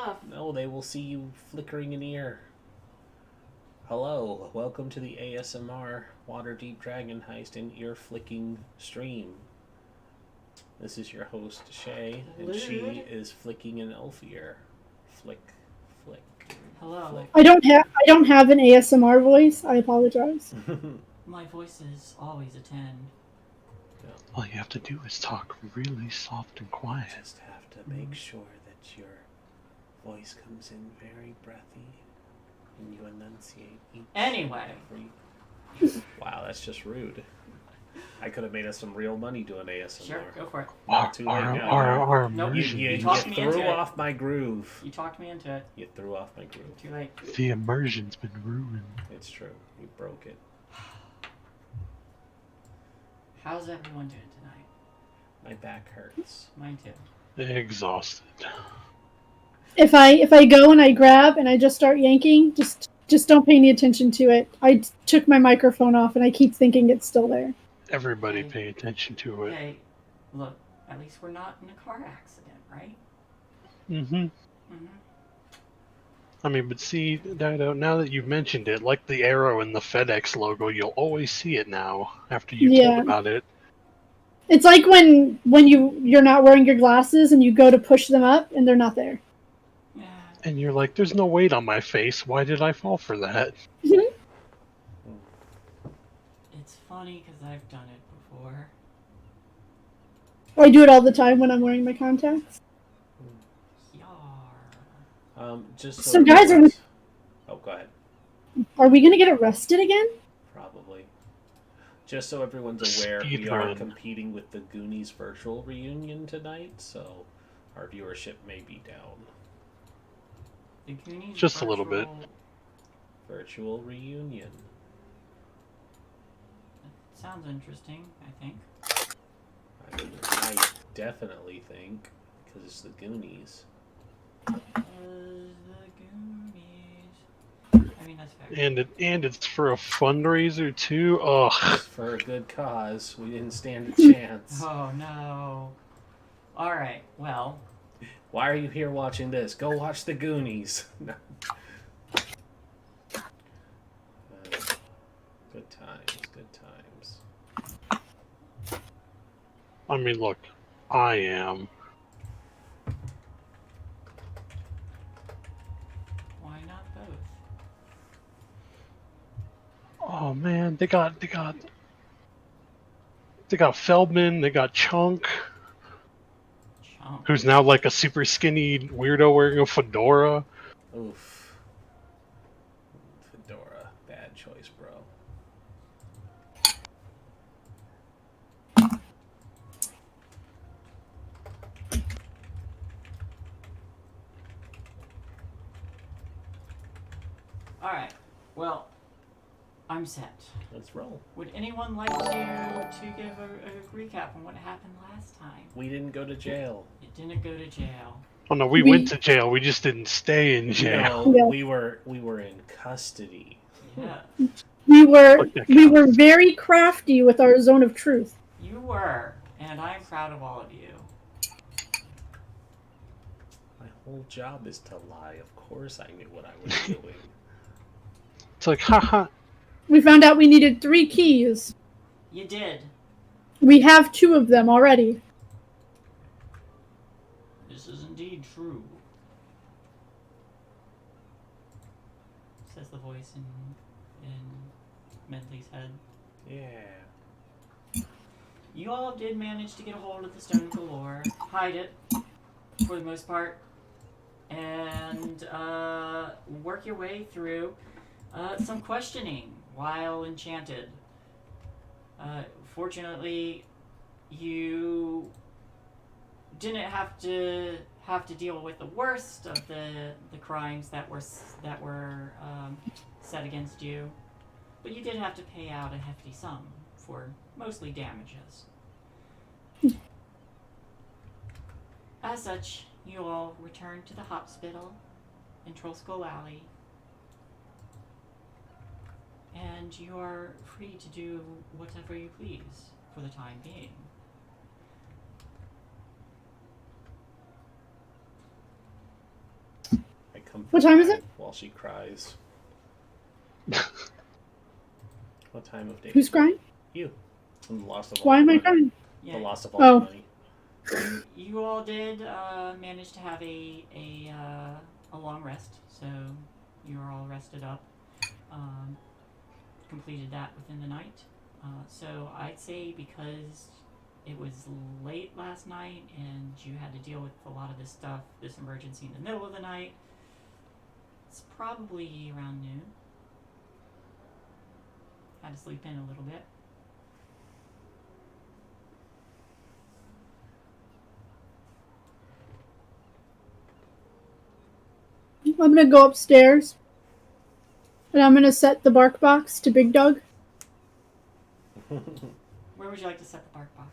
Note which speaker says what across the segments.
Speaker 1: enough.
Speaker 2: No, they will see you flickering an ear. Hello, welcome to the ASMR Waterdeep Dragon Heist and ear flicking stream. This is your host Shay, and she is flicking an elf ear. Flick, flick.
Speaker 1: Hello.
Speaker 2: Flick.
Speaker 3: I don't have an ASMR voice. I apologize.
Speaker 1: My voice is always a 10.
Speaker 4: All you have to do is talk really soft and quiet.
Speaker 2: You just have to make sure that your voice comes in very breathy and you enunciate each.
Speaker 1: Anyway.
Speaker 2: Wow, that's just rude. I could have made us some real money doing ASMR.
Speaker 1: Sure, go for it.
Speaker 2: Too late now.
Speaker 4: Our
Speaker 1: Nope.
Speaker 4: immersion.
Speaker 2: You
Speaker 1: talked me
Speaker 2: threw
Speaker 1: into it.
Speaker 2: off my groove.
Speaker 1: You talked me into it.
Speaker 2: You threw off my groove.
Speaker 1: Too late.
Speaker 4: The immersion's been ruined.
Speaker 2: It's true. You broke it.
Speaker 1: How's everyone doing tonight?
Speaker 2: My back hurts.
Speaker 1: Mine too.
Speaker 4: Exhausted.
Speaker 3: If I go and I grab and I just start yanking, just don't pay any attention to it. I took my microphone off and I keep thinking it's still there.
Speaker 4: Everybody pay attention to it.
Speaker 1: Hey, look, at least we're not in a car accident, right?
Speaker 4: Mm-hmm. I mean, but see, Dido, now that you've mentioned it, like the arrow in the FedEx logo, you'll always see it now after you've told about it.
Speaker 3: It's like when you're not wearing your glasses and you go to push them up and they're not there.
Speaker 1: Yeah.
Speaker 4: And you're like, there's no weight on my face. Why did I fall for that?
Speaker 1: It's funny because I've done it before.
Speaker 3: I do it all the time when I'm wearing my contacts.
Speaker 1: Yar.
Speaker 2: Just
Speaker 3: So guys,
Speaker 2: Oh, go ahead.
Speaker 3: Are we gonna get arrested again?
Speaker 2: Probably. Just so everyone's aware, we are competing with the Goonies virtual reunion tonight, so our viewership may be down.
Speaker 1: The Goonies
Speaker 4: Just a little bit.
Speaker 2: Virtual reunion.
Speaker 1: Sounds interesting, I think.
Speaker 2: I mean, I definitely think, because it's the Goonies.
Speaker 1: The Goonies. I mean, that's fair.
Speaker 4: And it's for a fundraiser too. Ugh.
Speaker 2: It's for a good cause. We didn't stand a chance.
Speaker 1: Oh no. Alright, well.
Speaker 2: Why are you here watching this? Go watch the Goonies. No. Good times, good times.
Speaker 4: I mean, look, I am.
Speaker 1: Why not both?
Speaker 4: Oh man, they got Feldman, they got Chunk, who's now like a super skinny weirdo wearing a fedora.
Speaker 2: Oof. Fedora. Bad choice, bro.
Speaker 1: Alright, well, I'm set.
Speaker 2: Let's roll.
Speaker 1: Would anyone like to give a recap on what happened last time?
Speaker 2: We didn't go to jail.
Speaker 1: You didn't go to jail.
Speaker 4: Oh no, we went to jail. We just didn't stay in jail.
Speaker 2: No, we were in custody.
Speaker 1: Yeah.
Speaker 3: We were very crafty with our zone of truth.
Speaker 1: You were, and I'm proud of all of you.
Speaker 2: My whole job is to lie. Of course I knew what I was doing.
Speaker 4: It's like, haha.
Speaker 3: We found out we needed 3 keys.
Speaker 1: You did.
Speaker 3: We have 2 of them already.
Speaker 1: This is indeed true. Says the voice in Medley's head.
Speaker 2: Yeah.
Speaker 1: You all did manage to get a hold of the Stone of Galore, hide it, for the most part, and work your way through some questioning while enchanted. Fortunately, you didn't have to deal with the worst of the crimes that were set against you, but you did have to pay out a hefty sum for mostly damages. As such, you all returned to the hospital in Trollskull Alley, and you are free to do whatever you please for the time being.
Speaker 2: comfort
Speaker 3: What time is
Speaker 2: bag
Speaker 3: it?
Speaker 2: while she cries. What time of day?
Speaker 3: Who's crying?
Speaker 2: You. And the loss of all
Speaker 3: Why
Speaker 2: the
Speaker 3: am I
Speaker 2: money.
Speaker 3: crying?
Speaker 1: Yeah,
Speaker 2: The loss of all
Speaker 3: Oh.
Speaker 2: the money.
Speaker 1: you all did manage to have a long rest, so you were all rested up. Completed that within the night. So I'd say because it was late last night and you had to deal with a lot of this stuff, this emergency in the middle of the night, it's probably around noon. Had to sleep in a little bit.
Speaker 3: I'm gonna go upstairs. And I'm gonna set the bark box to Big Dog.
Speaker 1: Where would you like to set the bark box?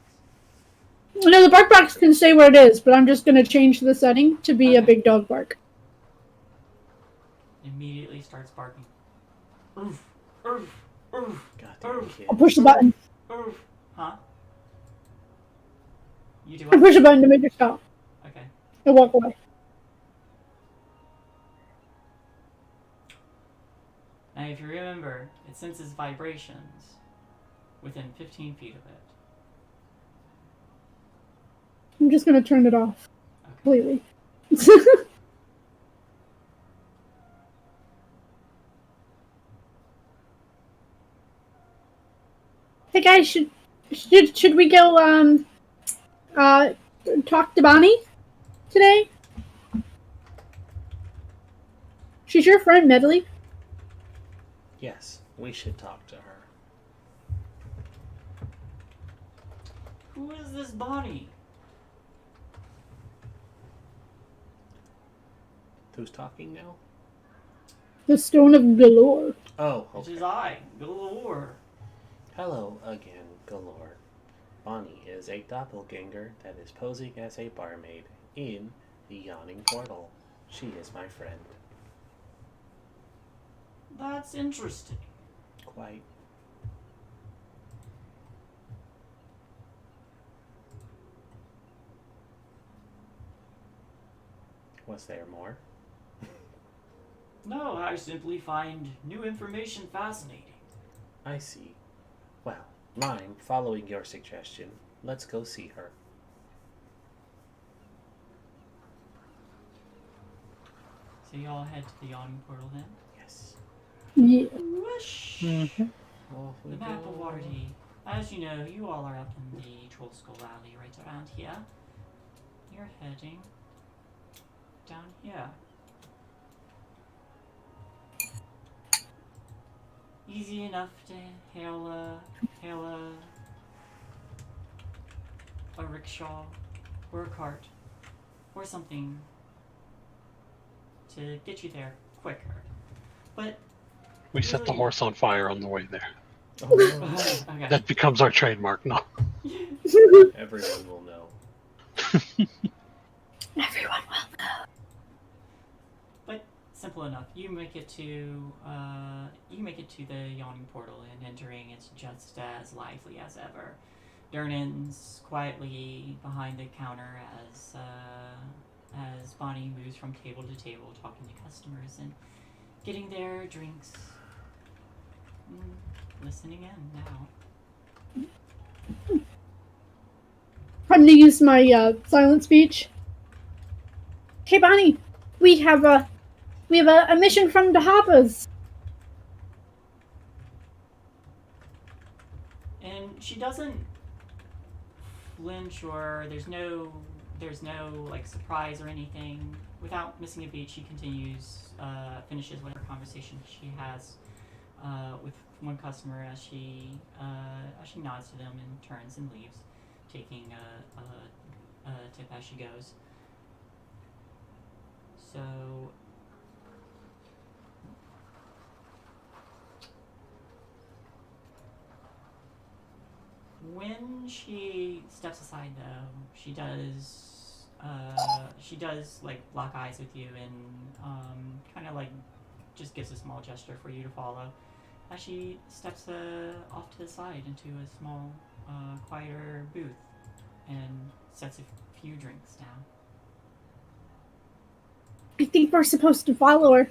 Speaker 3: No, the bark box can stay where it is, but I'm just gonna change the setting to be a
Speaker 1: Okay.
Speaker 3: Big Dog bark.
Speaker 1: Immediately starts barking. Oof, oof, oof,
Speaker 2: Goddamn
Speaker 1: oof,
Speaker 2: kid.
Speaker 3: I'll push the button.
Speaker 1: oof. Huh? You do
Speaker 3: I
Speaker 1: what?
Speaker 3: push a button to make it stop.
Speaker 1: Okay.
Speaker 3: And walk away.
Speaker 1: Now, if you remember, it senses vibrations within 15 feet of it.
Speaker 3: I'm just gonna turn it off
Speaker 1: Okay.
Speaker 3: completely. Hey guys, should we go talk to Bonnie today? She's your friend, Medley.
Speaker 2: Yes, we should talk to her.
Speaker 1: Who is this Bonnie?
Speaker 2: Who's talking now?
Speaker 3: The Stone of Galore.
Speaker 2: Oh,
Speaker 1: Which
Speaker 2: okay.
Speaker 1: is I, Galore.
Speaker 2: Hello again, Galore. Bonnie is a doppelganger that is posing as a barmaid in the Yawning Portal. She is my friend.
Speaker 1: That's interesting.
Speaker 2: Quite. Was there more?
Speaker 1: No, I simply find new information fascinating.
Speaker 2: I see. Well, mine, following your suggestion, let's go see her.
Speaker 1: So you all head to the Yawning Portal then?
Speaker 2: Yes.
Speaker 3: Yeah.
Speaker 1: Whoosh!
Speaker 2: Off we
Speaker 1: The map
Speaker 2: go.
Speaker 1: of Waterdeep. As you know, you all are up in the Troll Skull Valley right around here. You're heading down here. Easy enough to hail a rickshaw or a cart or something to get you there quicker. But
Speaker 4: We set the
Speaker 1: really-
Speaker 4: horse on fire on the way there.
Speaker 2: Oh, no.
Speaker 1: okay.
Speaker 4: That becomes our trademark. No.
Speaker 2: Everyone will know.
Speaker 3: Everyone will.
Speaker 1: But simple enough. You make it to the Yawning Portal, and entering it's just as lively as ever. Durnan's quietly behind the counter as Bonnie moves from table to table, talking to customers and getting their drinks. Listening in now.
Speaker 3: I'm gonna use my silent speech. Hey Bonnie, we have a mission from the Hoppers.
Speaker 1: And she doesn't flinch, or there's no like surprise or anything. Without missing a beat, she finishes whatever conversation she has with one customer as she nods to them and turns and leaves, taking a tip as she goes. So when she steps aside, though, she does like lock eyes with you and kind of like just gives a small gesture for you to follow as she steps off to the side into a small, quieter booth and sets a few drinks down.
Speaker 3: I think we're supposed to follow her.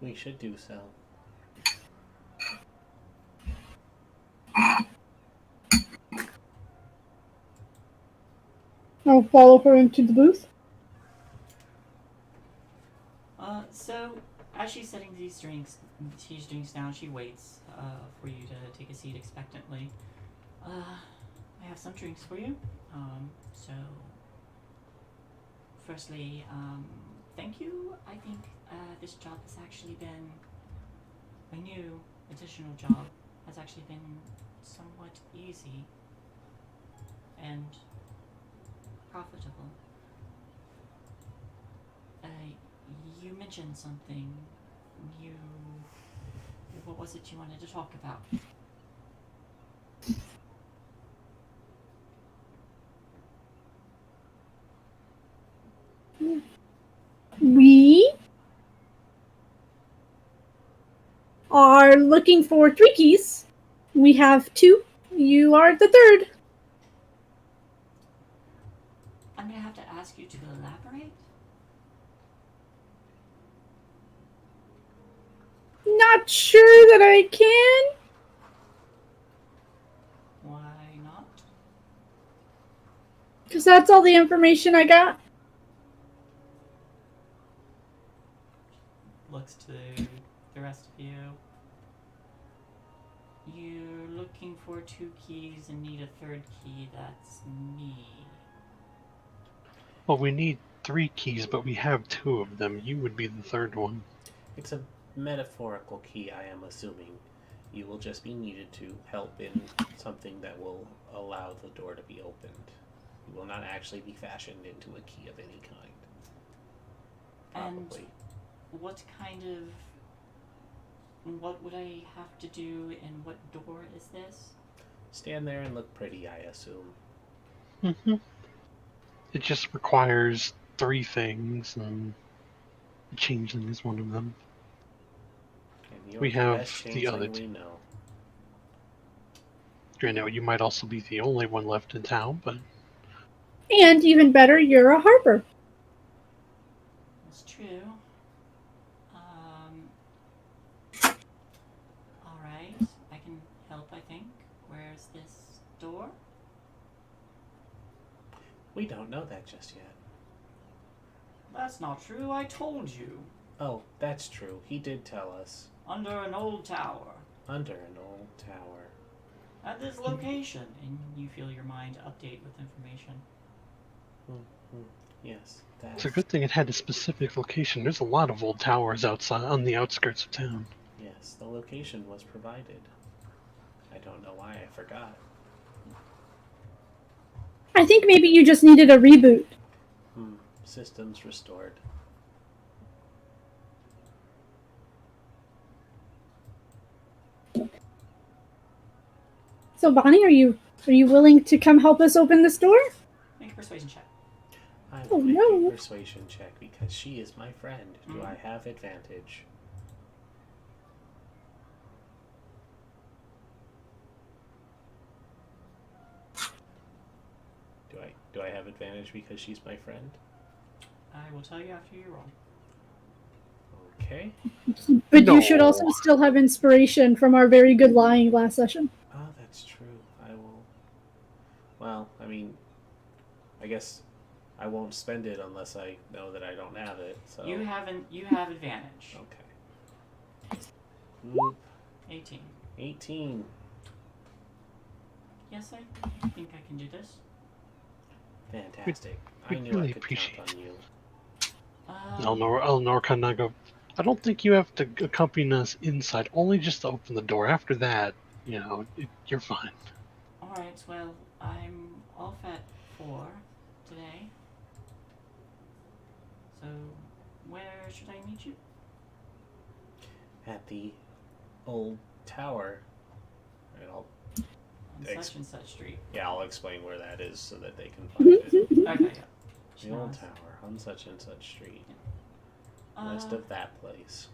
Speaker 2: We should do so.
Speaker 3: I'll follow her into the booth.
Speaker 1: So as she's setting these drinks down, she waits for you to take a seat expectantly. I have some drinks for you. So firstly, thank you. I think this job has actually been my new additional job has actually been somewhat easy and profitable. You mentioned something. What was it you wanted to talk about?
Speaker 3: We are looking for 3 keys. We have 2. You are the 3rd.
Speaker 1: I'm gonna have to ask you to elaborate.
Speaker 3: Not sure that I can.
Speaker 1: Why not?
Speaker 3: Because that's all the information I got.
Speaker 1: Looks to the rest of you. You're looking for 2 keys and need a 3rd key. That's me.
Speaker 4: Well, we need 3 keys, but we have 2 of them. You would be the 3rd one.
Speaker 2: It's a metaphorical key, I am assuming. You will just be needed to help in something that will allow the door to be opened. You will not actually be fashioned into a key of any kind. Probably.
Speaker 1: And what would I have to do and what door is this?
Speaker 2: Stand there and look pretty, I assume.
Speaker 4: Mm-hmm. It just requires 3 things, and the changeling is one of them.
Speaker 2: And you're
Speaker 4: We
Speaker 2: the
Speaker 4: have
Speaker 2: best
Speaker 4: the other
Speaker 2: changeling
Speaker 4: 2.
Speaker 2: we know.
Speaker 4: I know you might also be the only one left in town, but
Speaker 3: And even better, you're a harper.
Speaker 1: That's true. Alright. I can help, I think. Where's this door?
Speaker 2: We don't know that just yet.
Speaker 1: That's not true. I told you.
Speaker 2: Oh, that's true. He did tell us.
Speaker 1: Under an old tower.
Speaker 2: Under an old tower.
Speaker 1: At this location. And you feel your mind update with information.
Speaker 2: Yes, that.
Speaker 4: it's a good thing it had a specific location. There's a lot of old towers outside on the outskirts of town.
Speaker 2: Yes, the location was provided. I don't know why I forgot.
Speaker 3: I think maybe you just needed a reboot.
Speaker 2: Systems restored.
Speaker 3: So Bonnie, are you willing to come help us open this door?
Speaker 1: Make a persuasion check.
Speaker 2: I will make a persuasion check because she is my friend. Do I have advantage? Do I have advantage because she's my friend?
Speaker 1: I will tell you after you roll.
Speaker 2: Okay.
Speaker 3: But
Speaker 4: No.
Speaker 3: you should also still have inspiration from our very good lying last session.
Speaker 2: Oh, that's true. I will. Well, I mean, I guess I won't spend it unless I know that I don't have it. So
Speaker 1: You have advantage.
Speaker 2: Okay. Oop.
Speaker 1: 18.
Speaker 2: 18.
Speaker 1: Yes, I think I can do this.
Speaker 2: Fantastic.
Speaker 4: we
Speaker 2: I knew
Speaker 4: really
Speaker 2: I could count on you.
Speaker 4: Elnor Kanaga, I don't think you have to accompany us inside, only just to open the door. After that, you're fine.
Speaker 1: Alright, well, I'm off at 4 today. So, where should I meet you?
Speaker 2: At the old tower. Right,
Speaker 1: On such and such street.
Speaker 2: I'll explain where that is so that they can find it.
Speaker 1: Okay, yeah.
Speaker 2: The old tower on such and such street. West of that place.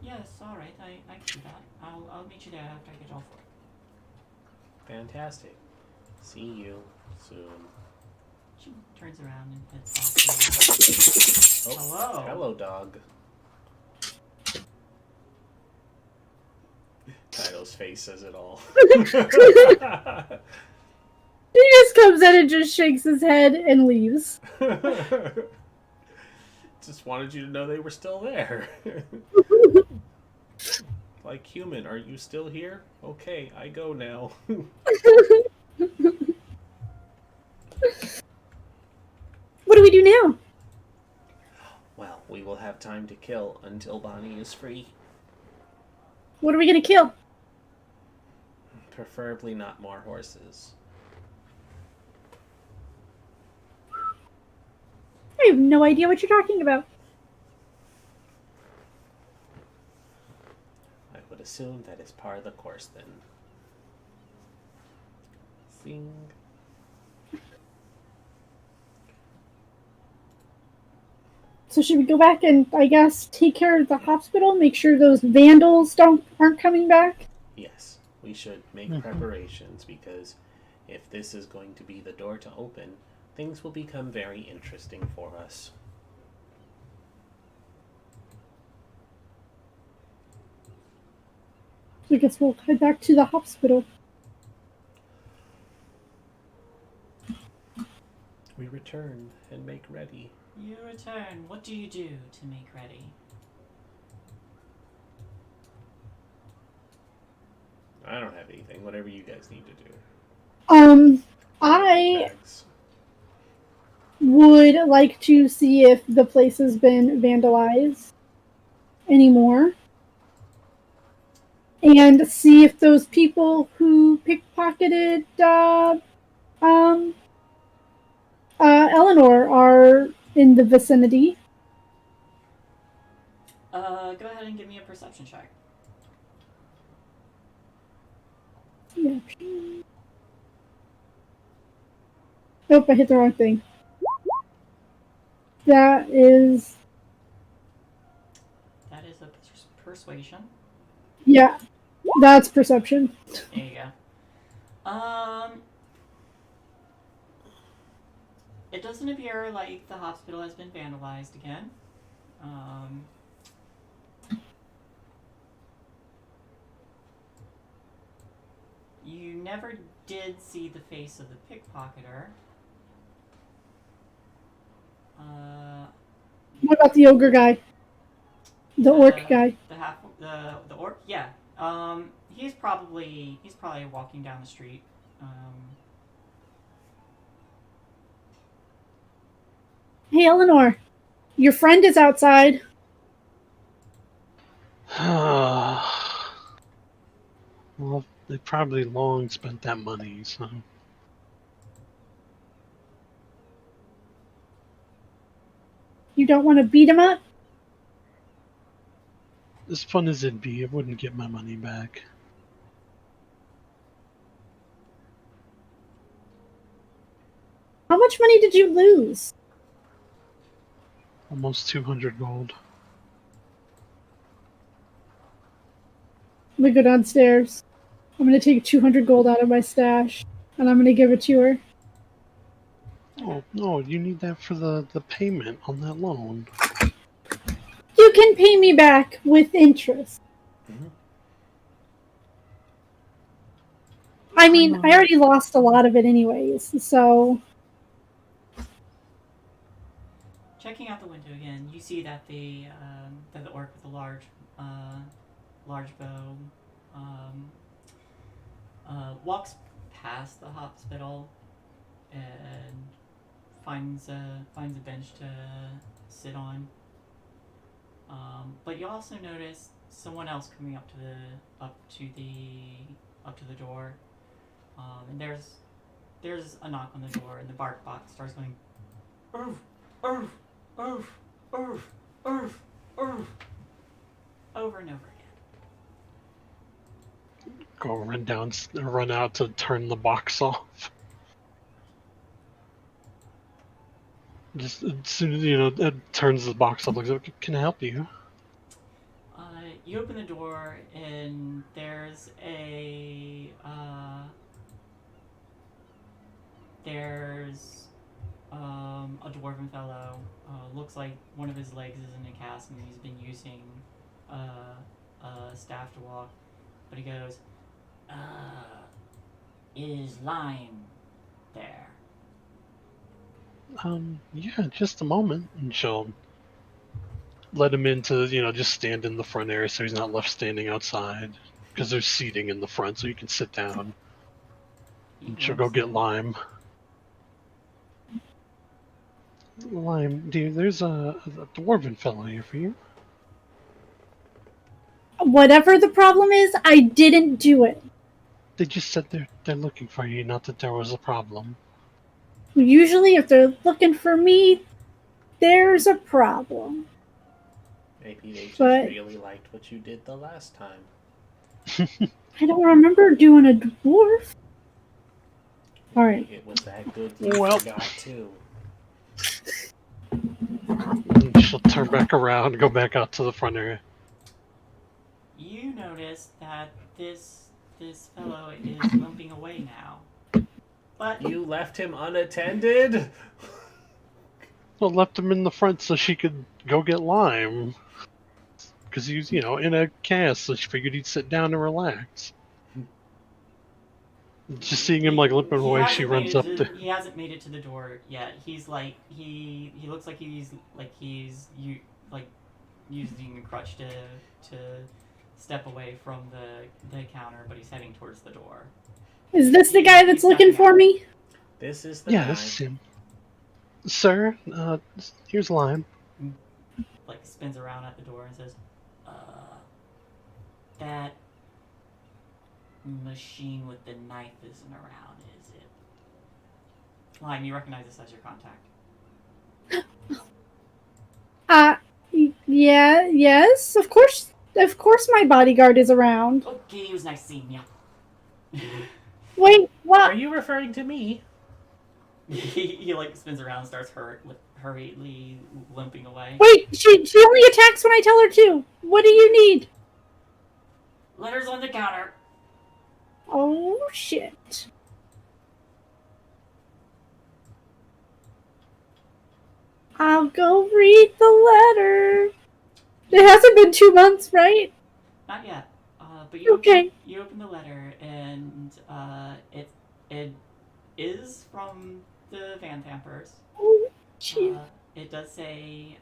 Speaker 1: Yes, alright, I can do that. I'll meet you there after I get off work.
Speaker 2: Fantastic. See you soon.
Speaker 1: She turns around and heads back to Hello.
Speaker 2: Hello, dog. Dido's face says it all.
Speaker 3: He just comes in and just shakes his head and leaves.
Speaker 2: Just wanted you to know they were still there. Like, human, are you still here? Okay, I go now.
Speaker 3: What do we do now?
Speaker 2: Well, we will have time to kill until Bonnie is free.
Speaker 3: What are we gonna kill?
Speaker 2: Preferably not more horses.
Speaker 3: I have no idea what you're talking about.
Speaker 2: I would assume that is part of the course then. Sing.
Speaker 3: So should we go back and, I guess, take care of the hospital? Make sure those vandals aren't coming back?
Speaker 2: Yes, we should make preparations, because if this is going to be the door to open, things will become very interesting for us.
Speaker 3: I guess we'll head back to the hospital.
Speaker 2: We return and make ready.
Speaker 1: You return. What do you do to make ready?
Speaker 2: I don't have anything. Whatever you guys need to do.
Speaker 3: I
Speaker 2: Bags.
Speaker 3: would like to see if the place has been vandalized anymore. And see if those people who pickpocketed Eleanor are in the vicinity.
Speaker 1: Go ahead and give me a perception check.
Speaker 3: Yeah. Nope, I hit the wrong thing. That is
Speaker 1: a persuasion.
Speaker 3: Yeah, that's perception.
Speaker 1: There you go. It doesn't appear like the hospital has been vandalized again. You never did see the face of the pickpocketer.
Speaker 3: What about the ogre guy? The orc guy.
Speaker 1: The orc? Yeah. He's probably walking down the street.
Speaker 3: Hey, Eleanor, your friend is outside.
Speaker 4: Well, they probably long spent that money, so.
Speaker 3: You don't want to beat him up?
Speaker 4: As fun as it'd be, I wouldn't get my money back.
Speaker 3: How much money did you lose?
Speaker 4: Almost 200 gold.
Speaker 3: I'm gonna go downstairs. I'm gonna take 200 gold out of my stash, and I'm gonna give it to her.
Speaker 4: Oh, no, you need that for the payment on that loan.
Speaker 3: You can pay me back with interest.
Speaker 2: Mm-hmm.
Speaker 3: I mean, I already lost a lot of it anyways, so...
Speaker 1: Checking out the window again, you see that the orc with the large bow walks past the hospital and finds a bench to sit on. But you also notice someone else coming up to the door, and there's a knock on the door, and the bark box starts going, "Oof, oof, oof, oof, oof, oof," over and over again.
Speaker 4: Go run out to turn the box off. Just as soon as it turns the box off, like, can I help you?
Speaker 1: You open the door, and there's a dwarven fellow. Looks like one of his legs is in a cast and he's been using a staff to walk. But he goes, is Lime there?
Speaker 4: Yeah, just a moment. And she'll let him into, just stand in the front area so he's not left standing outside. Because there's seating in the front so you can sit down. And she'll go get Lime. Lime, dear, there's a dwarven fellow here for you.
Speaker 3: Whatever the problem is, I didn't do it.
Speaker 4: They just said they're looking for you, not that there was a problem.
Speaker 3: Usually, if they're looking for me, there's a problem.
Speaker 2: Maybe they just
Speaker 3: But-
Speaker 2: really liked what you did the last time.
Speaker 3: I don't remember doing a dwarf. All right.
Speaker 2: It was that good you
Speaker 4: Well.
Speaker 2: forgot too.
Speaker 4: And she'll turn back around and go back out to the front area.
Speaker 1: You notice that this fellow is limping away now. But
Speaker 2: You left him unattended?
Speaker 4: Well, left him in the front so she could go get Lime. Because he was, in a cast, so she figured he'd sit down and relax. Just seeing him, limping
Speaker 1: he
Speaker 4: away,
Speaker 1: hasn't
Speaker 4: she
Speaker 1: made
Speaker 4: runs
Speaker 1: it
Speaker 4: up
Speaker 1: to-
Speaker 4: to...
Speaker 1: He hasn't made it to the door yet. He's like he looks like he's using a crutch to step away from the counter, but he's heading towards the door.
Speaker 3: Is this the guy that's looking for me?
Speaker 2: This is the
Speaker 4: Yeah,
Speaker 2: guy.
Speaker 4: this is him. Sir, here's Lime.
Speaker 1: Like spins around at the door and says, that machine with the knife isn't around, is it? Lime, you recognize this as your contact.
Speaker 3: Yeah, yes, of course my bodyguard is around.
Speaker 1: Okay, it was nice seeing you.
Speaker 3: Wait, what?
Speaker 2: Are you referring to me?
Speaker 1: he spins around and starts hurriedly limping away.
Speaker 3: Wait, she only attacks when I tell her to. What do you need?
Speaker 1: Letters on the counter.
Speaker 3: Oh, shit. I'll go read the letter. It hasn't been 2 months, right?
Speaker 1: Not yet. But you
Speaker 3: Okay.
Speaker 1: you open the letter and it is from the Van Vampers.
Speaker 3: Oh, shit.
Speaker 1: It does say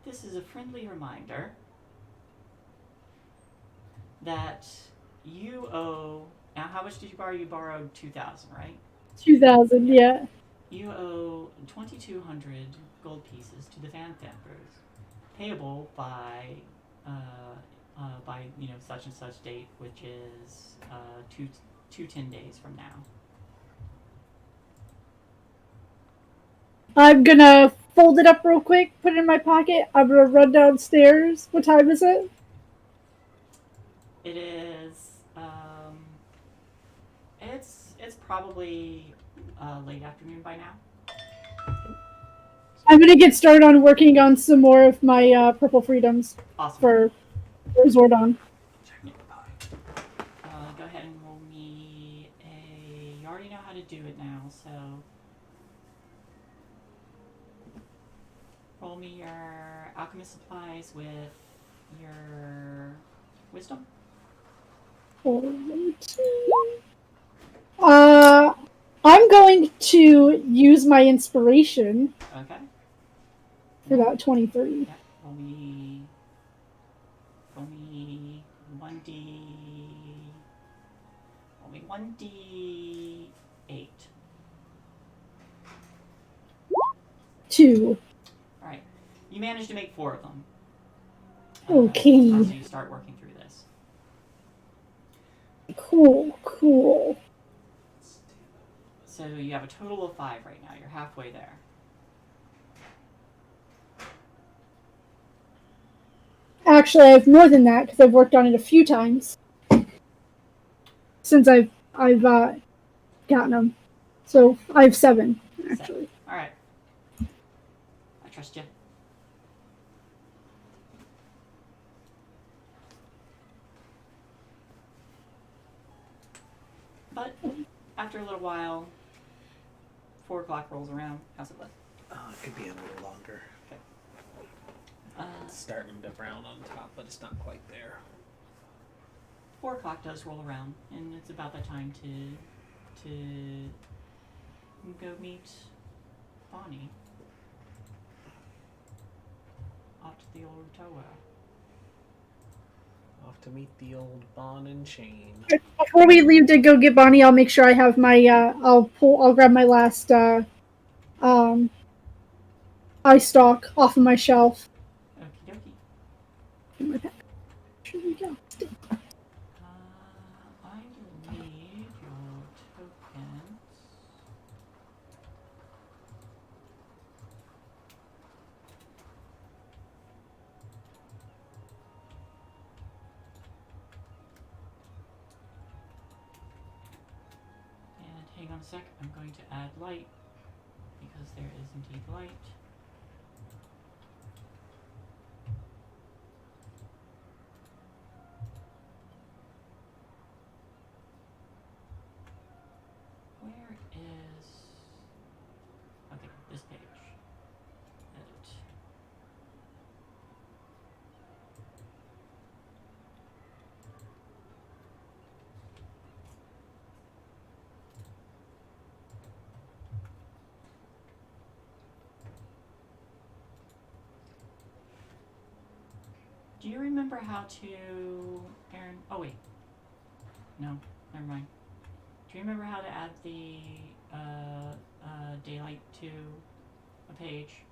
Speaker 1: this is a friendly reminder that you owe. Now, how much did you borrow? You borrowed 2,000, right?
Speaker 3: 2000, yeah.
Speaker 1: You owe 2,200 gold pieces to the Van Vampers, payable by such and such date, which is two 10 days from now.
Speaker 3: I'm gonna fold it up real quick, put it in my pocket. I'm gonna run downstairs. What time is it?
Speaker 1: It is it's probably late afternoon by now.
Speaker 3: I'm gonna get started on working on some more of my purple freedoms
Speaker 1: Awesome.
Speaker 3: for Zordon.
Speaker 1: Go ahead and roll me a. You already know how to do it now, so roll me your alchemist supplies with your wisdom.
Speaker 3: I'm going to use my inspiration
Speaker 1: Okay.
Speaker 3: for that 23.
Speaker 1: Yeah. Roll me 1d. Roll me 1d8.
Speaker 3: 2.
Speaker 1: All right. You managed to make 4 of them.
Speaker 3: Okay.
Speaker 1: As you start working through this.
Speaker 3: Cool.
Speaker 1: So you have a total of 5 right now. You're halfway there.
Speaker 3: Actually, I have more than that because I've worked on it a few times since I've gotten them. So I have 7 actually.
Speaker 1: All right. I trust you. But after a little while, 4 o'clock rolls around. How's it look?
Speaker 2: It could be a little longer. It's starting to brown on top, but it's not quite there.
Speaker 1: 4 o'clock does roll around, and it's about that time to go meet Bonnie off to the old tower.
Speaker 2: Off to meet the old Bon and Chain.
Speaker 3: Before we leave to go get Bonnie, I'll make sure I have my. I'll grab my last eye stalk off of my shelf.
Speaker 1: Okie dokie.
Speaker 3: Here we go.
Speaker 1: I will need your tokens. And hang on a sec, I'm going to add light, because there is indeed light. Where is... Okay, this page. Edit. Do you remember how to... Aaron? Oh, wait. No, never mind. Do you remember how to add the daylight to a page?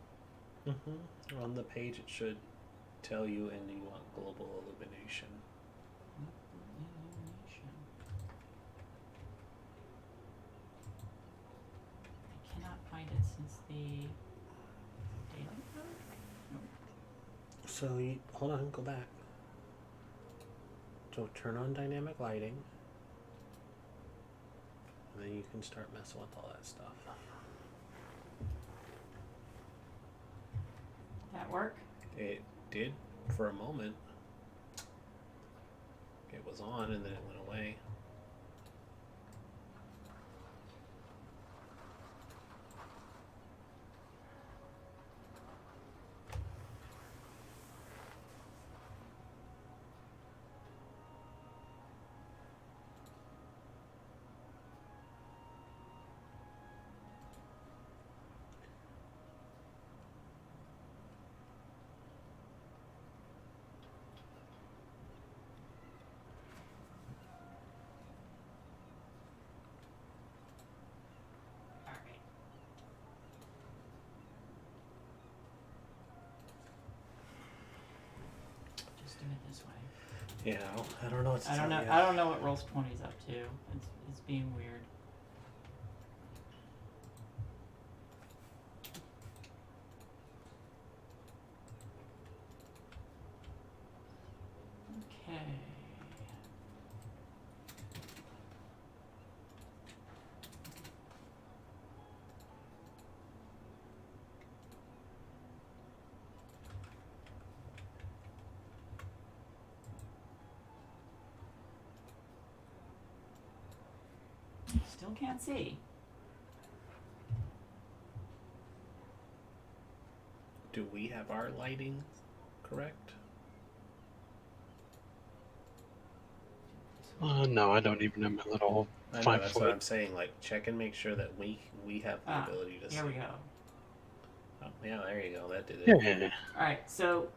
Speaker 2: Mm-hmm. On the page, it should tell you, and you want global illumination.
Speaker 1: Illumination. I cannot find it since the daylight mode?
Speaker 2: So, hold on, go back. So, turn on dynamic lighting. And then you can start messing with all that stuff.
Speaker 1: That work?
Speaker 2: It did for a moment. It was on and then it went away.
Speaker 1: Alright. Just do it this way.
Speaker 2: Yeah, I don't know what to
Speaker 1: I don't
Speaker 2: tell
Speaker 1: know.
Speaker 2: you.
Speaker 1: I don't know what Rolls 20's up to. It's being weird. Okay. Still can't see.
Speaker 2: Do we have our lighting correct?
Speaker 4: No, I don't even have my little
Speaker 2: I know,
Speaker 4: 5
Speaker 2: that's
Speaker 4: foot.
Speaker 2: what I'm saying. Like, check and make sure that we have the ability to see.
Speaker 1: Here we go.
Speaker 2: Oh, yeah, there you go. That did it.
Speaker 4: Yeah.
Speaker 1: Alright, so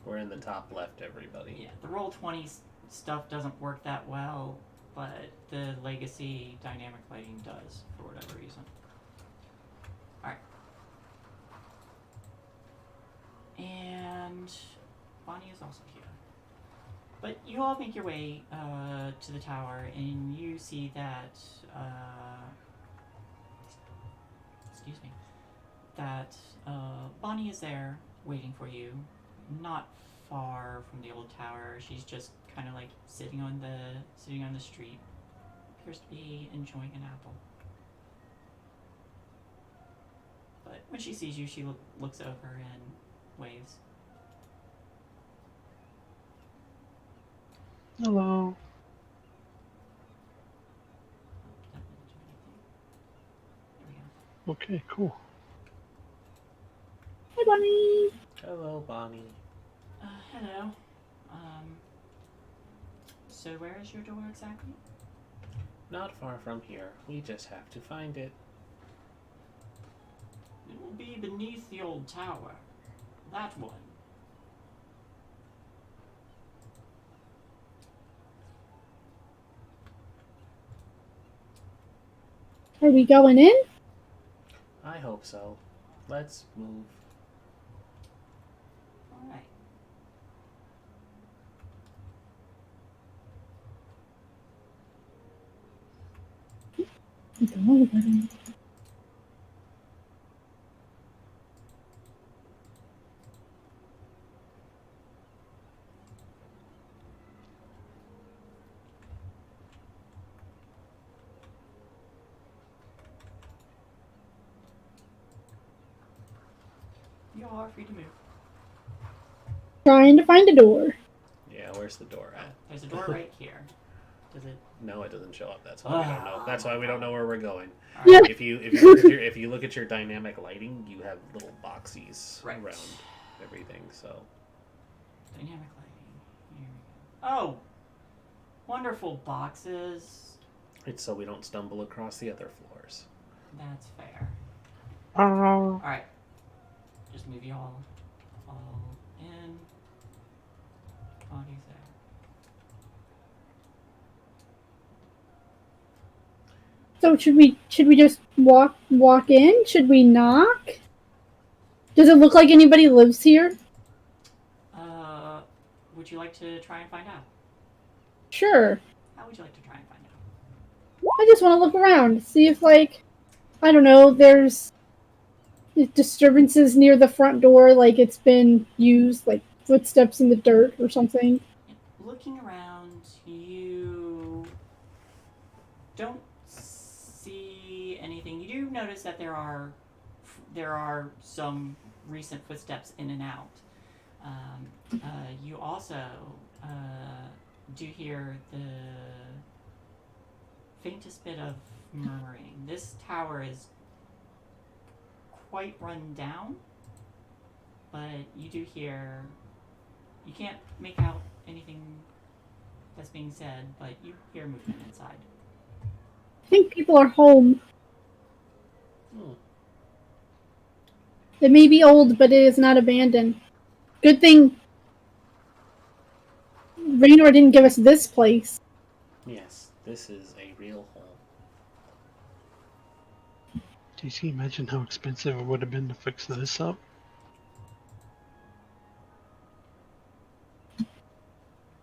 Speaker 2: We're in the top left, everybody.
Speaker 1: yeah, the roll 20 stuff doesn't work that well, but the legacy dynamic lighting does for whatever reason. Alright. And Bonnie is also here. But you all make your way to the tower, and you see that excuse me, that Bonnie is there waiting for you, not far from the old tower. She's just kind of like sitting on the street. Appears to be enjoying an apple. But when she sees you, she looks over and waves.
Speaker 4: Hello. Okay, cool.
Speaker 3: Hi, Bonnie.
Speaker 2: Hello, Bonnie.
Speaker 1: Hello. So where is your door exactly?
Speaker 2: Not far from here. We just have to find it.
Speaker 1: It will be beneath the old tower. That one.
Speaker 3: Are we going in?
Speaker 2: I hope so. Let's move.
Speaker 1: Alright. You are free to move.
Speaker 3: Trying to find a door.
Speaker 2: Yeah, where's the door at?
Speaker 1: There's a door right here. Does it?
Speaker 2: No, it doesn't show up. That's why we don't know. That's why we don't know where we're going.
Speaker 3: Yeah.
Speaker 2: If you look at your dynamic lighting, you have little boxies
Speaker 1: Right.
Speaker 2: around everything. So
Speaker 1: Dynamic lighting. Here we go. Oh! Wonderful boxes.
Speaker 2: it's so we don't stumble across the other floors.
Speaker 1: That's fair.
Speaker 4: Uh,
Speaker 1: Alright. Just move you all in. Bodies there.
Speaker 3: So should we just walk in? Should we knock? Does it look like anybody lives here?
Speaker 1: Would you like to try and find out?
Speaker 3: Sure.
Speaker 1: How would you like to try and find out?
Speaker 3: I just want to look around, see if, like, I don't know, there's disturbances near the front door, like it's been used, like footsteps in the dirt or something.
Speaker 1: Looking around, you don't see anything. You do notice that there are some recent footsteps in and out. You also do hear the faintest bit of murmuring. This tower is quite run down, but you do hear. You can't make out anything that's being said, but you hear movement inside.
Speaker 3: I think people are home. It may be old, but it is not abandoned. Good thing Raynor didn't give us this place.
Speaker 2: Yes, this is a real home.
Speaker 4: do you imagine how expensive it would have been to fix this up?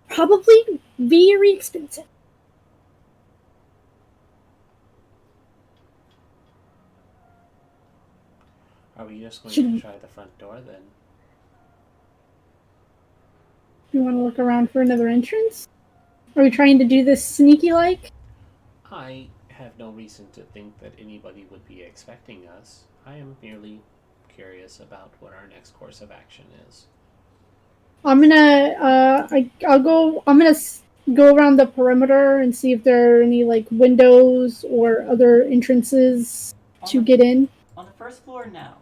Speaker 3: Probably very expensive.
Speaker 2: Are we just going
Speaker 3: Should
Speaker 2: to
Speaker 3: we-
Speaker 2: try the front door then?
Speaker 3: You want to look around for another entrance? Are we trying to do this sneaky-like?
Speaker 2: I have no reason to think that anybody would be expecting us. I am merely curious about what our next course of action is.
Speaker 3: I'm gonna, I'm gonna go around the perimeter and see if there are any, like, windows or other entrances to get in.
Speaker 1: On the first floor, no.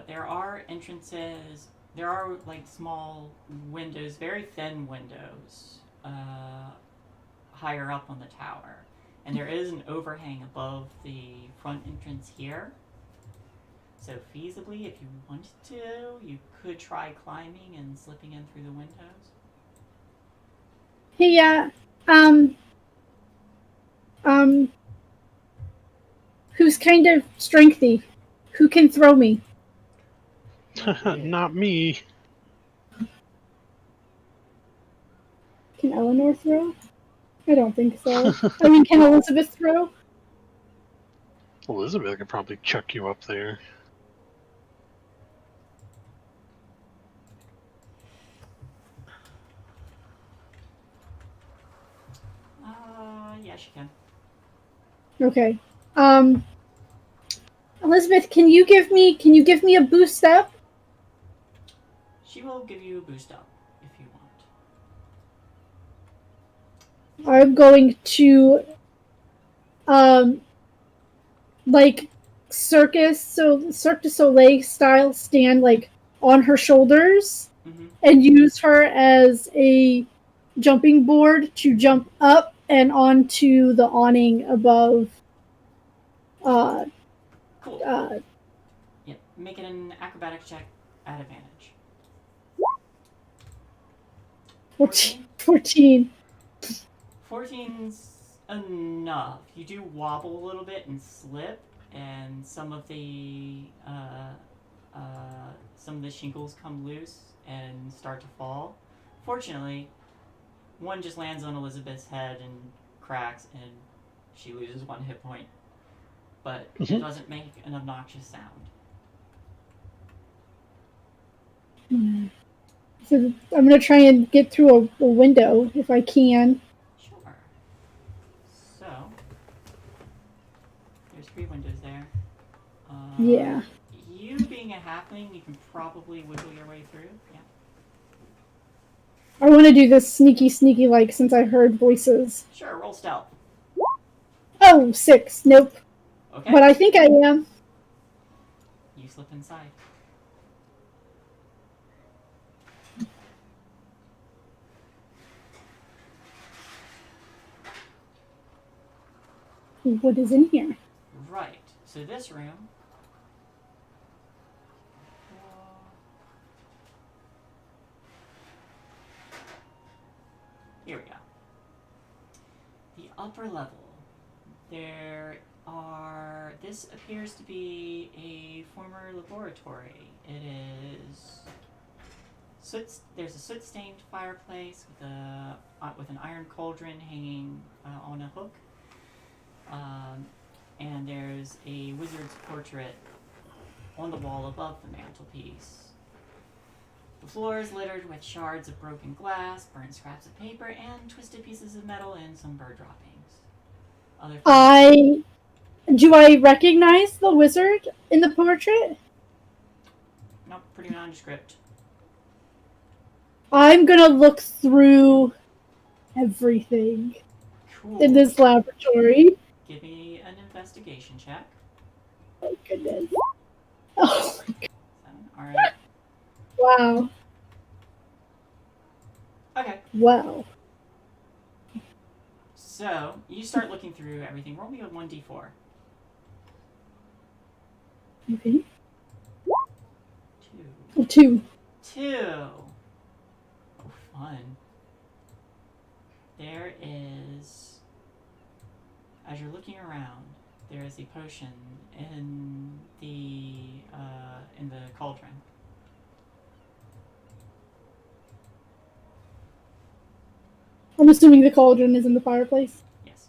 Speaker 1: There are entrances. There are like small windows, very thin windows, higher up on the tower, and there is an overhang above the front entrance here. So feasibly, if you wanted to, you could try climbing and slipping in through the windows.
Speaker 3: Hey, who's kind of strengthy? Who can throw me?
Speaker 4: Not me.
Speaker 3: Can Eleanor throw? I don't think so. I mean, can Elizabeth throw?
Speaker 4: Elizabeth could probably chuck you up there.
Speaker 1: Yeah, she can.
Speaker 3: Okay. Elizabeth, can you give me a boost up?
Speaker 1: She will give you a boost up if you want.
Speaker 3: I'm going to, like, Cirque du Soleil style stand like on her shoulders
Speaker 1: Mm-hmm.
Speaker 3: and use her as a jumping board to jump up and onto the awning above. Uh,
Speaker 1: Cool.
Speaker 3: uh,
Speaker 1: Yeah. Make it an acrobatic check at advantage.
Speaker 3: 14. 14.
Speaker 1: 14's enough. You do wobble a little bit and slip, and some of the shingles come loose and start to fall. Fortunately, one just lands on Elizabeth's head and cracks, and she loses 1 hit point. But it doesn't make an obnoxious sound.
Speaker 3: So I'm gonna try and get through a window if I can.
Speaker 1: Sure. So, there's 3 windows there.
Speaker 3: Yeah.
Speaker 1: You being a halfling, you can probably wiggle your way through. Yeah.
Speaker 3: I want to do this sneaky like since I heard voices.
Speaker 1: Sure, roll stealth.
Speaker 3: Oh, 6. Nope.
Speaker 1: Okay.
Speaker 3: But I think I am.
Speaker 1: You slip inside.
Speaker 3: What is in here?
Speaker 1: Right. So this room. Here we go. The upper level. This appears to be a former laboratory. It is. There's a soot-stained fireplace with an iron cauldron hanging on a hook. And there's a wizard's portrait on the wall above the mantelpiece. The floor is littered with shards of broken glass, burnt scraps of paper, and twisted pieces of metal and some bird droppings.
Speaker 3: Do I recognize the wizard in the portrait?
Speaker 1: Nope, pretty nondescript.
Speaker 3: I'm gonna look through everything
Speaker 1: Cool.
Speaker 3: in this laboratory.
Speaker 1: Give me an investigation check.
Speaker 3: Oh goodness. Oh my god.
Speaker 1: 7. Alright.
Speaker 3: Wow.
Speaker 1: Okay.
Speaker 3: Wow.
Speaker 1: So, you start looking through everything. Roll me a 1d4.
Speaker 3: Okay.
Speaker 1: 2.
Speaker 3: 2.
Speaker 1: 2. Oh, fun. There is, as you're looking around, there is a potion in the cauldron.
Speaker 3: I'm assuming the cauldron is in the fireplace.
Speaker 1: Yes,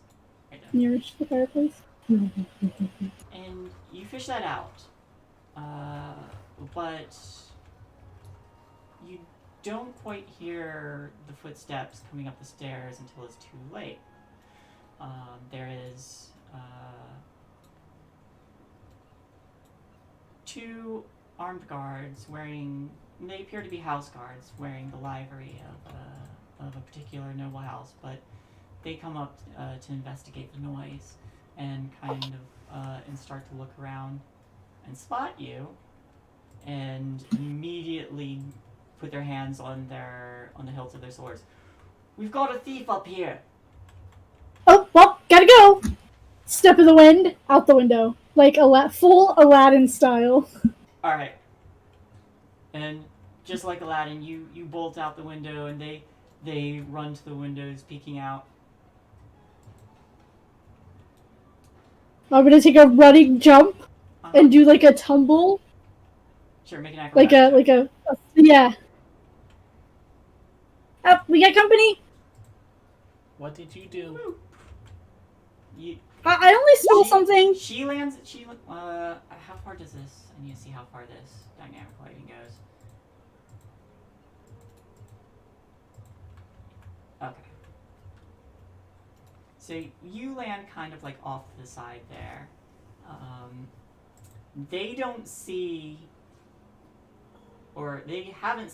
Speaker 1: right there.
Speaker 3: Nearest the fireplace.
Speaker 1: And you fish that out, but you don't quite hear the footsteps coming up the stairs until it's too late. There is 2 armed guards they appear to be house guards wearing the livery of a particular noble house, but they come up to investigate the noise and and start to look around and spot you, and immediately put their hands on the hilts of their swords. We've got a thief up here.
Speaker 3: Oh, well, gotta go. Step of the wind, out the window. Like full Aladdin style.
Speaker 1: All right. And just like Aladdin, you bolt out the window, and they run to the windows, peeking out.
Speaker 3: I'm gonna take a running jump and do like a tumble.
Speaker 1: Sure, make an acrobatic check.
Speaker 3: Yeah. We got company.
Speaker 2: What did you do?
Speaker 3: I only stole something.
Speaker 1: She lands. How far does this? I need to see how far this dynamic lighting goes. Okay. So you land kind of like off to the side there. They don't see, or they haven't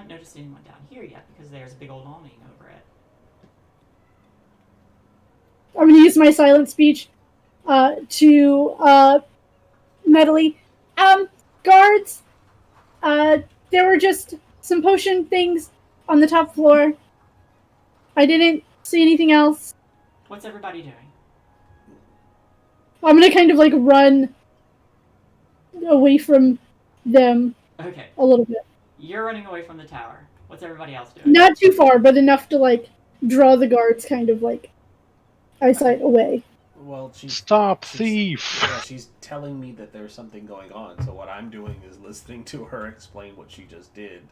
Speaker 1: noticed anyone down here yet because there's a big old awning over it.
Speaker 3: I'm gonna use my silent speech to metally. Guards. There were just some potion things on the top floor. I didn't see anything else.
Speaker 1: What's everybody doing?
Speaker 3: I'm gonna kind of like run away from them
Speaker 1: Okay,
Speaker 3: a little bit.
Speaker 1: you're running away from the tower. What's everybody else doing?
Speaker 3: Not too far, but enough to like draw the guards kind of like eyesight away.
Speaker 2: Well,
Speaker 4: Stop,
Speaker 2: she's-
Speaker 4: thief!
Speaker 2: Yeah, she's telling me that there's something going on. So what I'm doing is listening to her explain what she just did.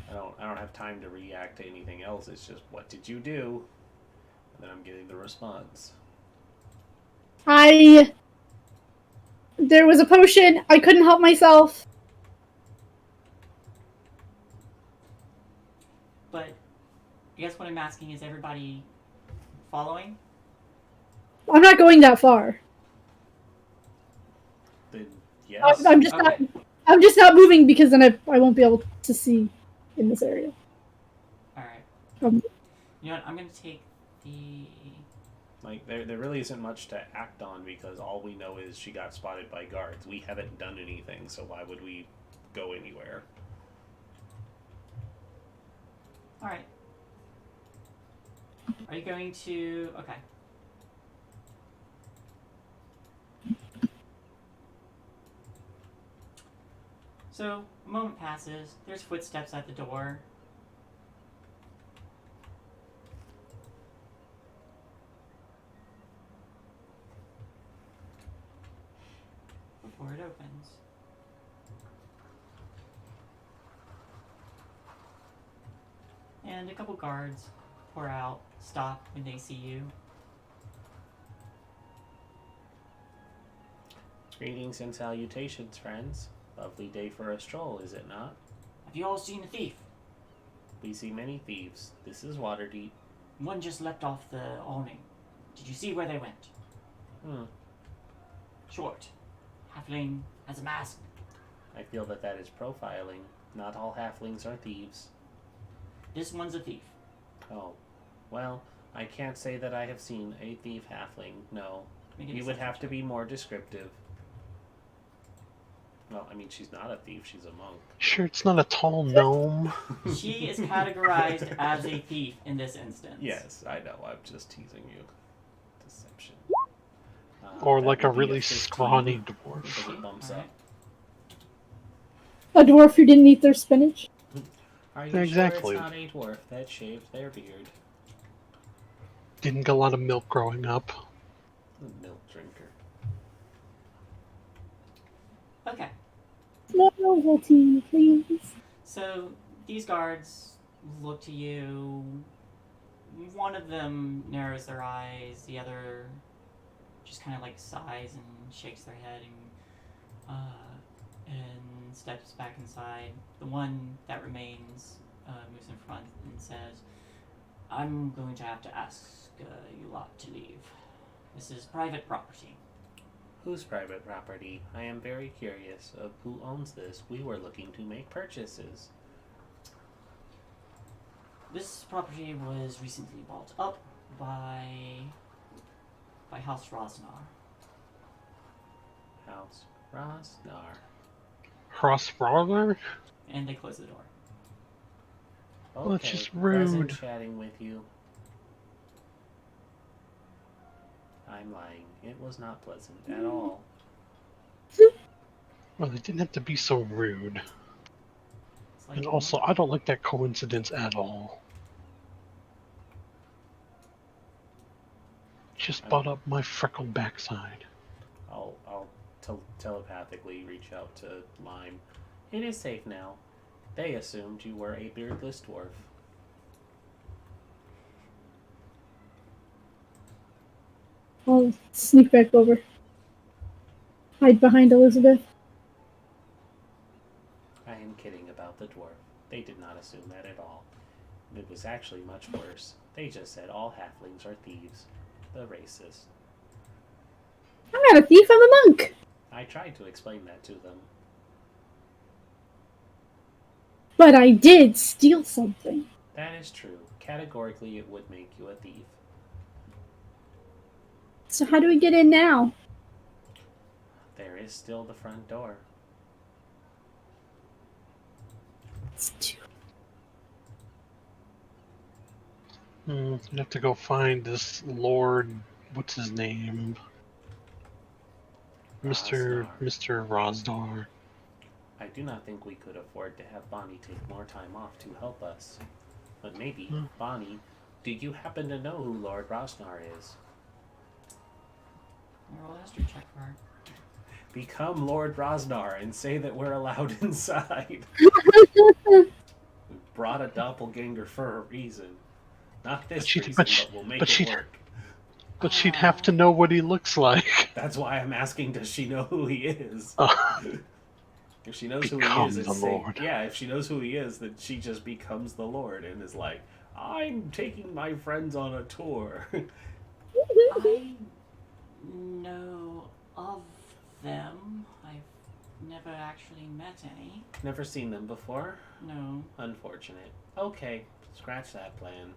Speaker 2: I don't have time to react to anything else. It's just, what did you do? And then I'm getting the response.
Speaker 3: There was a potion. I couldn't help myself.
Speaker 1: But I guess what I'm asking is everybody following?
Speaker 3: I'm not going that far.
Speaker 2: Then yes.
Speaker 3: I'm just
Speaker 1: Okay.
Speaker 3: I'm just not moving because then I won't be able to see in this area.
Speaker 1: Alright.
Speaker 3: Um,
Speaker 1: You know what? I'm gonna take the.
Speaker 2: Like, there really isn't much to act on because all we know is she got spotted by guards. We haven't done anything, so why would we go anywhere?
Speaker 1: Alright. Are you going to. Okay. So, a moment passes. There's footsteps at the door. Before it opens. And a couple guards pour out, stop when they see you.
Speaker 2: Greetings and salutations, friends. Lovely day for a stroll, is it not?
Speaker 1: Have you all seen a thief?
Speaker 2: We see many thieves. This is Waterdeep.
Speaker 1: One just leapt off the awning. Did you see where they went? Short. Halfling has a mask.
Speaker 2: I feel that is profiling. Not all halflings are thieves.
Speaker 1: This one's a thief.
Speaker 2: Oh, well, I can't say that I have seen a thief halfling, no.
Speaker 1: Make an
Speaker 2: You would have to
Speaker 1: deception
Speaker 2: be more descriptive. Well, I mean, she's not a thief, she's a monk.
Speaker 4: Sure, it's not a tall gnome.
Speaker 1: check. She is categorized as a thief in this instance.
Speaker 2: Yes, I know, I'm just teasing you. Deception.
Speaker 4: Or
Speaker 2: That
Speaker 4: like a
Speaker 2: would be
Speaker 4: really
Speaker 2: 15,
Speaker 4: scrawny
Speaker 2: because
Speaker 4: dwarf.
Speaker 2: it bumps
Speaker 1: Alright.
Speaker 2: up.
Speaker 3: A dwarf who didn't eat their spinach.
Speaker 2: Are you
Speaker 4: Exactly.
Speaker 2: sure it's not a dwarf that shaved their beard?
Speaker 4: Didn't get a lot of milk growing up.
Speaker 2: A milk drinker.
Speaker 1: Okay.
Speaker 3: More novelty, please.
Speaker 1: So these guards look to you. One of them narrows their eyes. The other just kind of like sighs and shakes their head and steps back inside. The one that remains moves in front and says, "I'm going to have to ask you lot to leave. This is private property."
Speaker 2: Whose private property? I am very curious of who owns this. We were looking to make purchases.
Speaker 1: This property was recently bought up by House Rosnar.
Speaker 2: House Rosnar.
Speaker 4: Crossbrawler?
Speaker 1: And they close the door.
Speaker 2: Okay,
Speaker 4: That's just
Speaker 2: pleasant
Speaker 4: rude.
Speaker 2: chatting with you. I'm lying. It was not pleasant at all.
Speaker 4: Well, they didn't have to be so rude.
Speaker 1: It's like,
Speaker 4: And also, I don't like that coincidence at all. Just bought up my freckled backside.
Speaker 2: I'll telepathically reach out to Lime. It is safe now. They assumed you were a beardless dwarf.
Speaker 3: I'll sneak back over. Hide behind Elizabeth.
Speaker 2: I am kidding about the dwarf. They did not assume that at all. It was actually much worse. They just said all halflings are thieves. The racist.
Speaker 3: I'm not a thief, I'm a monk.
Speaker 2: I tried to explain that to them.
Speaker 3: But I did steal something.
Speaker 2: That is true. Categorically, it would make you a thief.
Speaker 3: So how do we get in now?
Speaker 2: There is still the front door.
Speaker 3: It's too.
Speaker 4: You have to go find this Lord. What's his name? Mr. Rosdar.
Speaker 2: I do not think we could afford to have Bonnie take more time off to help us. But maybe, Bonnie, do you happen to know who Lord Rosnar is?
Speaker 1: Roll a history check for her.
Speaker 2: Become Lord Rosnar and say that we're allowed inside. We brought a doppelganger for a reason. Not this reason, but we'll make it work.
Speaker 4: But she'd have to know what he looks like.
Speaker 2: That's why I'm asking, does she know who he is? If she knows who he is, if she knows who he is, then she just becomes the Lord and is like, I'm taking my friends on a tour.
Speaker 1: I know of them. I've never actually met any.
Speaker 2: Never seen them before?
Speaker 1: No.
Speaker 2: Unfortunate. Okay, scratch that plan.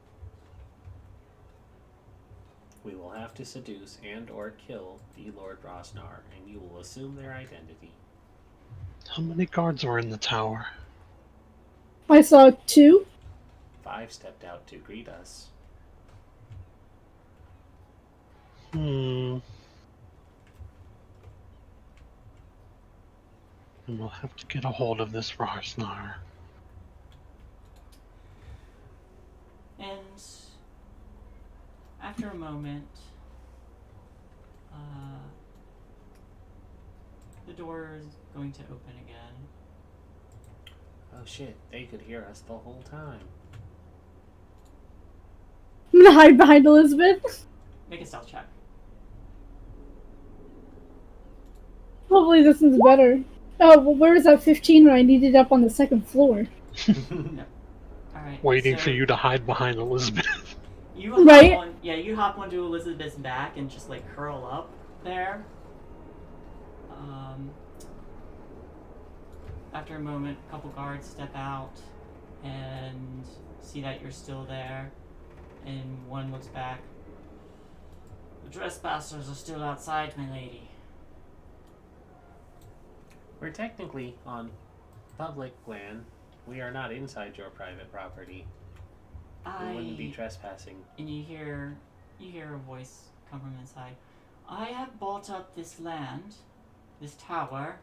Speaker 2: We will have to seduce and or kill the Lord Rosnar, and you will assume their identity.
Speaker 4: How many guards were in the tower?
Speaker 3: I saw 2.
Speaker 2: 5 stepped out to greet us.
Speaker 4: And we'll have to get a hold of this Rosnar.
Speaker 1: And after a moment, the door is going to open again.
Speaker 2: Oh shit, they could hear us the whole time.
Speaker 3: I'm gonna hide behind Elizabeth.
Speaker 1: Make a stealth check.
Speaker 3: Hopefully this one's better. Oh, well, where was that 15 when I needed it up on the 2nd floor?
Speaker 1: Yep. Alright.
Speaker 4: Waiting for you to hide behind Elizabeth.
Speaker 1: You hop onto Elizabeth's back and just like curl up there. After a moment, a couple guards step out and see that you're still there, and one looks back. The trespassers are still outside, my lady.
Speaker 2: We're technically on public land. We are not inside your private property. We wouldn't be trespassing.
Speaker 1: And you hear a voice come from inside. I have bought up this land, this tower.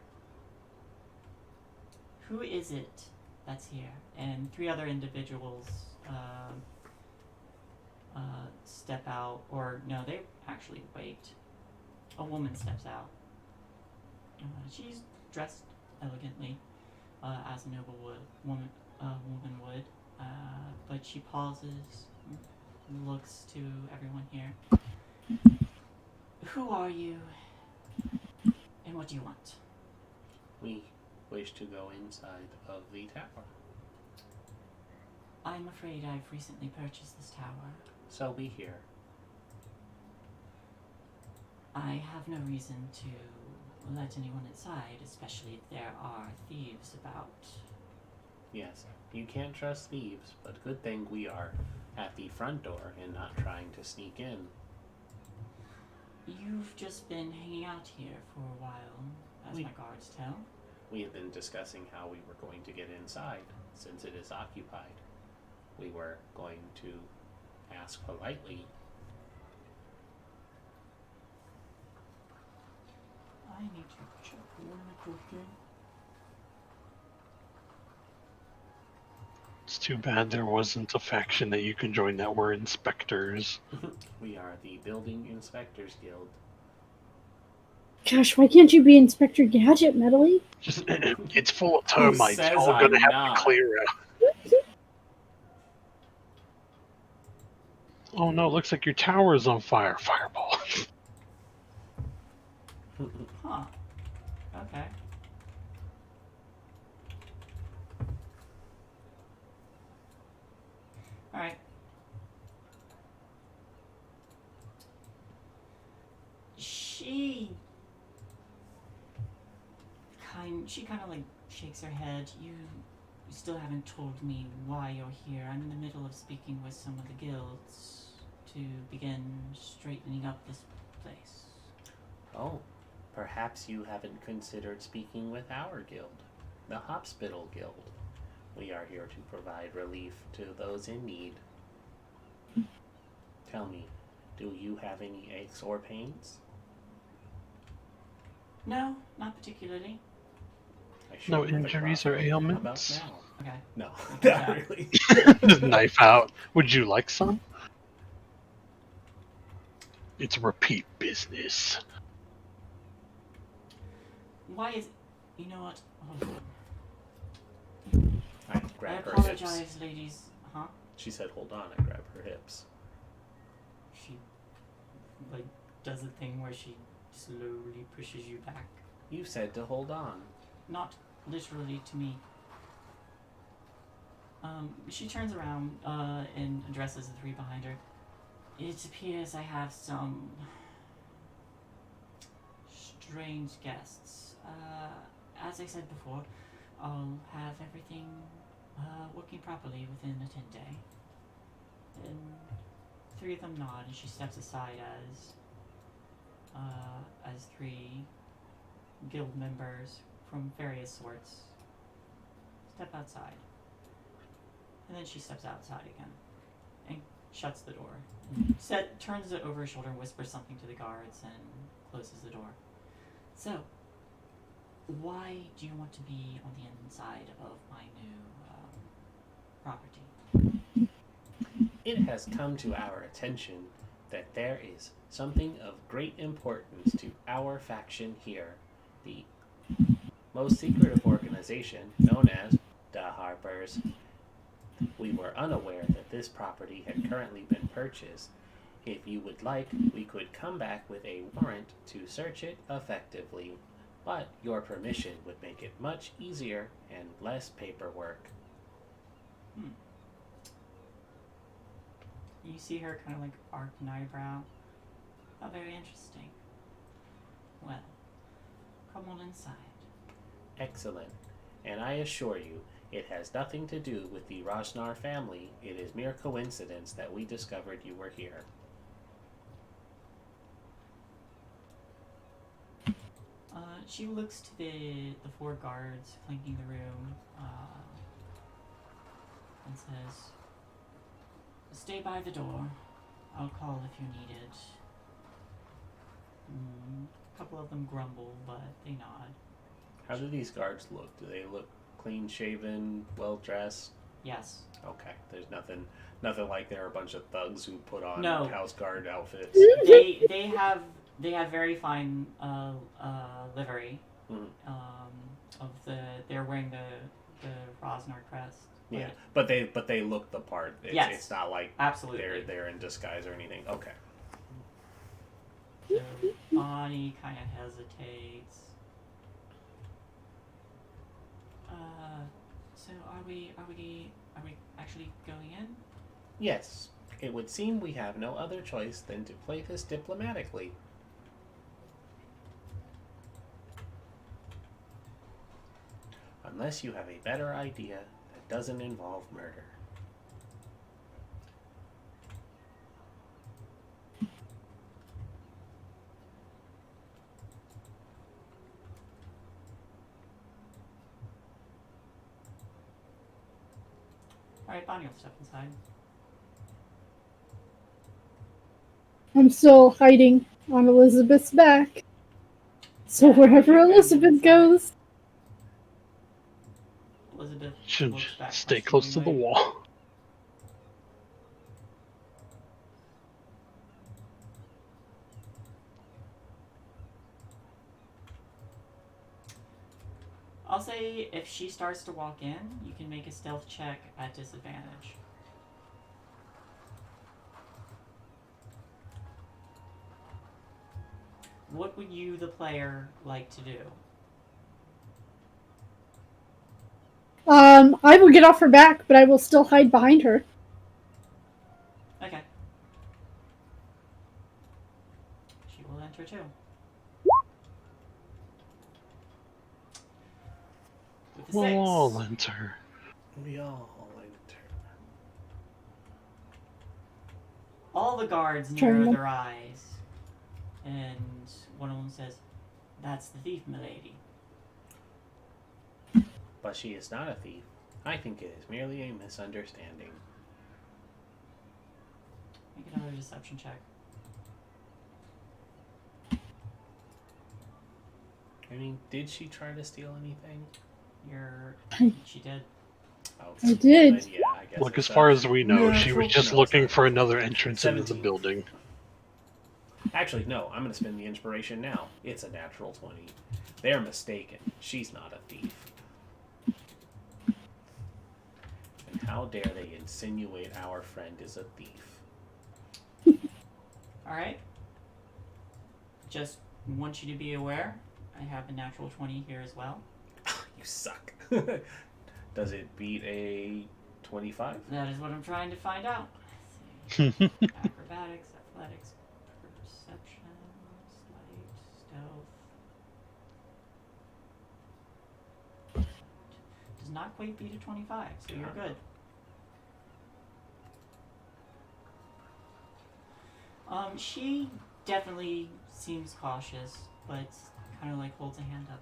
Speaker 1: Who is it that's here? And 3 other individuals step out, or no, they actually wait. A woman steps out. She's dressed elegantly, as a noble woman would, but she pauses, looks to everyone here. Who are you, and what do you want?
Speaker 2: We wish to go inside of the tower.
Speaker 1: I'm afraid I've recently purchased this tower.
Speaker 2: So be here.
Speaker 1: I have no reason to let anyone inside, especially if there are thieves about.
Speaker 2: Yes, you can't trust thieves, but good thing we are at the front door and not trying to sneak in.
Speaker 1: You've just been hanging out here for a while, as my guards tell.
Speaker 2: We have been discussing how we were going to get inside, since it is occupied. We were going to ask politely.
Speaker 1: I need to check one quick thing.
Speaker 4: It's too bad there wasn't a faction that you can join that were inspectors.
Speaker 2: We are the Building Inspectors Guild.
Speaker 3: Gosh, why can't you be Inspector Gadget, Medley?
Speaker 4: Just, it's full of termites. You're all gonna have to clear out. Oh no, looks like your tower is on fire. Fireball.
Speaker 1: Huh. Okay. Alright. She kind of like shakes her head. You still haven't told me why you're here. I'm in the middle of speaking with some of the guilds to begin straightening up this place.
Speaker 2: Oh, Perhaps you haven't considered speaking with our guild, the Hospital Guild. We are here to provide relief to those in need. Tell me, do you have any aches or pains?
Speaker 1: No, not particularly.
Speaker 2: I
Speaker 4: No
Speaker 2: should have a
Speaker 4: injuries or
Speaker 2: grapho.
Speaker 4: ailments?
Speaker 2: How about
Speaker 1: Okay.
Speaker 2: now? No,
Speaker 1: Okay,
Speaker 2: not
Speaker 1: yeah.
Speaker 2: really.
Speaker 4: Just knife out. Would you like some? It's repeat business.
Speaker 1: Why is... You know what? Hold on.
Speaker 2: I
Speaker 1: I
Speaker 2: grab her hips.
Speaker 1: apologize, ladies. Huh?
Speaker 2: She said, hold on. I grab her hips.
Speaker 1: She, like, does a thing where she slowly pushes you back.
Speaker 2: You said to hold on.
Speaker 1: Not literally to me. She turns around and addresses the three behind her. It appears I have some strange guests. As I said before, I'll have everything working properly within a 10-day. And three of them nod, and she steps aside as three guild members from various sorts step outside. And then she steps outside again and shuts the door. Turns it over her shoulder and whispers something to the guards and closes the door. So, why do you want to be on the inside of my new property?
Speaker 2: It has come to our attention that there is something of great importance to our faction here, the most secretive organization known as the Harpers. We were unaware that this property had currently been purchased. If you would like, we could come back with a warrant to search it effectively, but your permission would make it much easier and less paperwork.
Speaker 1: You see her kind of like arc an eyebrow. Oh, very interesting. Well, come on inside.
Speaker 2: Excellent. And I assure you, it has nothing to do with the Rajnar family. It is mere coincidence that we discovered you were here.
Speaker 1: She looks to the four guards flanking the room and says, "Stay by the door. I'll call if you need it." A couple of them grumble, but they nod.
Speaker 2: How do these guards look? Do they look clean shaven, well dressed?
Speaker 1: Yes.
Speaker 2: Okay, there's nothing like they're a bunch of thugs who put on
Speaker 1: No.
Speaker 2: house guard outfits.
Speaker 1: They have very fine livery. Of they're wearing the Rosnar crest.
Speaker 2: Yeah, but they look the part.
Speaker 1: Yes.
Speaker 2: It's not like
Speaker 1: Absolutely.
Speaker 2: they're in disguise or anything. Okay.
Speaker 1: So Bonnie kind of hesitates. So are we actually going in?
Speaker 2: Yes, it would seem we have no other choice than to play this diplomatically. Unless you have a better idea that doesn't involve murder.
Speaker 1: Alright, Bonnie will step inside.
Speaker 3: I'm still hiding on Elizabeth's back. So
Speaker 1: Yeah,
Speaker 3: wherever
Speaker 1: you're good
Speaker 3: Elizabeth
Speaker 1: inside.
Speaker 3: goes.
Speaker 1: Elizabeth
Speaker 4: Should
Speaker 1: looks back
Speaker 4: stay close to the
Speaker 1: questioningly.
Speaker 4: wall.
Speaker 1: I'll say if she starts to walk in, you can make a stealth check at disadvantage. What would you, the player, like to do?
Speaker 3: I will get off her back, but I will still hide behind her.
Speaker 1: Okay. She will enter too. With a 6.
Speaker 4: We'll all enter.
Speaker 2: We all enter.
Speaker 1: All the guards
Speaker 3: Turn
Speaker 1: narrow
Speaker 3: them.
Speaker 1: their eyes, and one of them says, That's the thief, milady.
Speaker 2: But she is not a thief. I think it is merely a misunderstanding.
Speaker 1: Make another deception check.
Speaker 2: I mean, did she try to steal anything?
Speaker 1: She did.
Speaker 2: Oh,
Speaker 3: I did.
Speaker 2: then yeah, I guess
Speaker 4: Look,
Speaker 2: it's
Speaker 4: as far as we know, she was
Speaker 1: Natural-
Speaker 4: just
Speaker 2: No,
Speaker 4: looking
Speaker 2: it's
Speaker 4: for
Speaker 2: not.
Speaker 4: another entrance into the
Speaker 2: 17.
Speaker 4: building.
Speaker 2: Actually, no, I'm going to spend the inspiration now. It's a natural 20. They're mistaken. She's not a thief. And how dare they insinuate our friend is a thief?
Speaker 1: Alright. Just want you to be aware, I have a natural 20 here as well.
Speaker 2: You suck. Does it beat a 25?
Speaker 1: That is what I'm trying to find out. Let's see. Acrobatics, athletics, perception, sleight, stealth. Does not quite beat a 25, so you're good. She definitely seems cautious, but kind of like holds a hand up.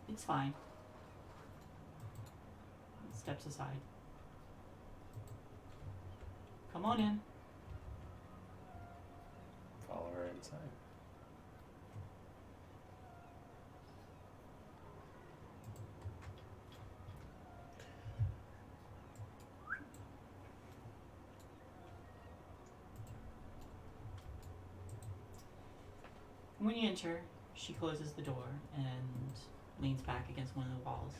Speaker 1: It's fine. Steps aside. Come on in.
Speaker 2: Follow her inside.
Speaker 1: When you enter, she closes the door and leans back against one of the walls.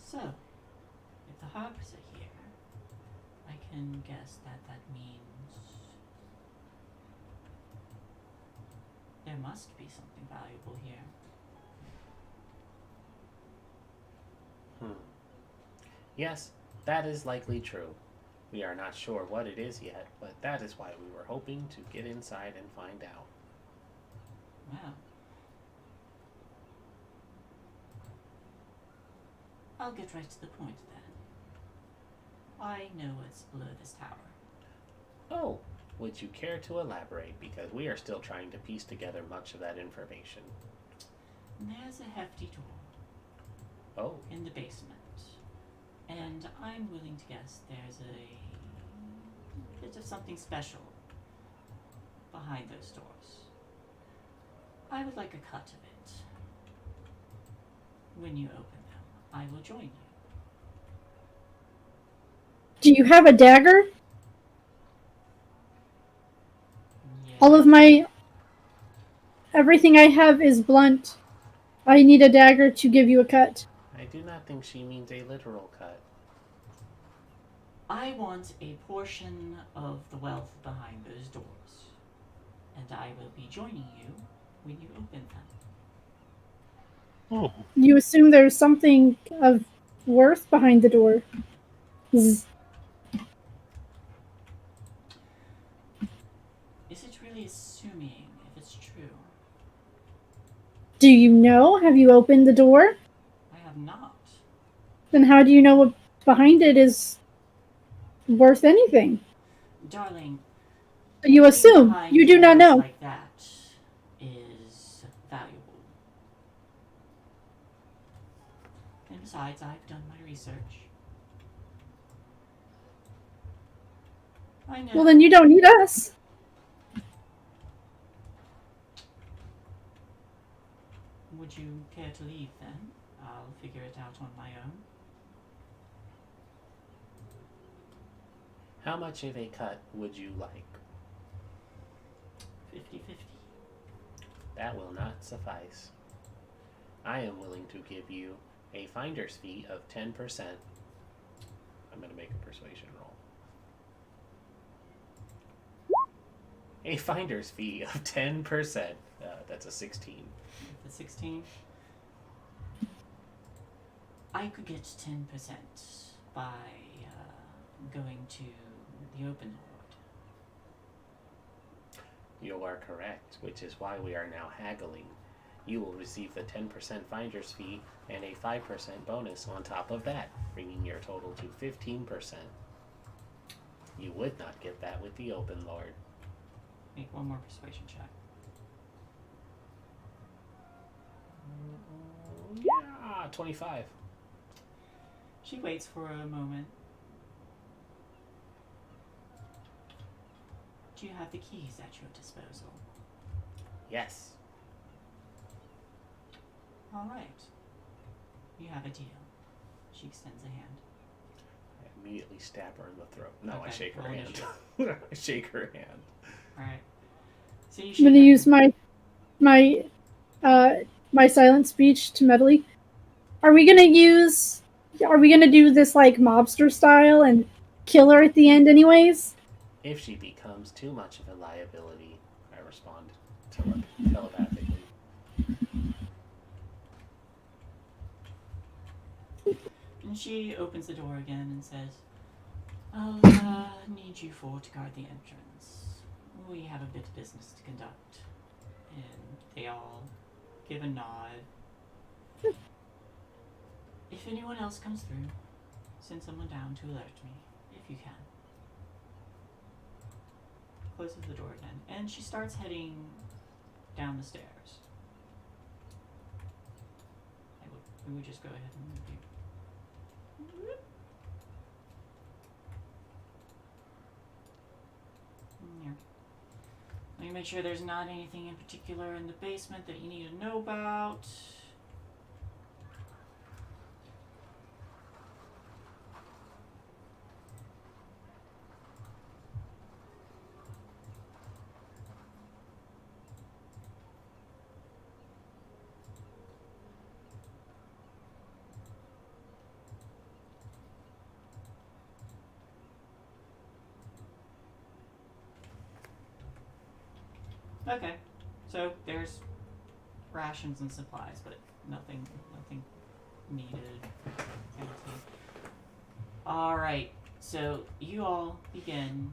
Speaker 1: So, if the Harpers are here, I can guess that means there must be something valuable here.
Speaker 2: Yes, that is likely true. We are not sure what it is yet, but that is why we were hoping to get inside and find out.
Speaker 1: Well, I'll get right to the point then. I know what's below this tower.
Speaker 2: Oh, would you care to elaborate? Because we are still trying to piece together much of that information.
Speaker 1: There's a hefty door
Speaker 2: Oh,
Speaker 1: in the basement, and I'm willing to guess there's a bit of something special behind those doors. I would like a cut of it. When you open them, I will join you.
Speaker 3: Do you have a dagger?
Speaker 1: Yeah.
Speaker 3: All of my... Everything I have is blunt. I need a dagger to give you a cut.
Speaker 2: I do not think she means a literal cut.
Speaker 1: I want a portion of the wealth behind those doors, and I will be joining you when you open them.
Speaker 4: Oh,
Speaker 3: You assume there's something of worth behind the door.
Speaker 1: Is it really assuming if it's true?
Speaker 3: Do you know? Have you opened the door?
Speaker 1: I have not.
Speaker 3: Then how do you know what behind it is worth anything?
Speaker 1: Darling,
Speaker 3: You
Speaker 1: anything
Speaker 3: assume.
Speaker 1: behind
Speaker 3: You do not
Speaker 1: doors
Speaker 3: know.
Speaker 1: like that is valuable. And besides, I've done my research. I know.
Speaker 3: Well, then you don't need us.
Speaker 1: Would you care to leave then? I'll figure it out on my own.
Speaker 2: How much of a cut would you like?
Speaker 1: 50-50.
Speaker 2: That will not suffice. I am willing to give you a finder's fee of 10%. I'm going to make a persuasion roll. A finder's fee of 10%. That's a 16.
Speaker 1: The 16. I could get 10% by going to the open lord.
Speaker 2: You are correct, which is why we are now haggling. You will receive the 10% finder's fee and a 5% bonus on top of that, bringing your total to 15%. You would not get that with the open lord.
Speaker 1: Make one more persuasion check.
Speaker 2: Yeah, 25.
Speaker 1: She waits for a moment. Do you have the keys at your disposal?
Speaker 2: Yes.
Speaker 1: All right. You have a deal. She extends a hand.
Speaker 2: I immediately stab her in the throat. No, I
Speaker 1: Okay,
Speaker 2: shake her
Speaker 1: roll
Speaker 2: hand.
Speaker 1: initiative.
Speaker 2: I shake her hand.
Speaker 1: All right. So you
Speaker 3: I'm gonna
Speaker 1: shake
Speaker 3: use
Speaker 1: her-
Speaker 3: my my silent speech to Medley. Are we gonna do this like mobster style and kill her at the end anyways?
Speaker 2: If she becomes too much of a liability, I respond telepathically.
Speaker 1: And she opens the door again and says, I'll need you four to guard the entrance. We have a bit of business to conduct. And they all give a nod. If anyone else comes through, send someone down to alert me, if you can. Closes the door again, and she starts heading down the stairs. We would just go ahead and move you. Yeah. Let me make sure there's not anything in particular in the basement that you need to know about. Okay, so there's rations and supplies, but nothing needed. All right, so you all begin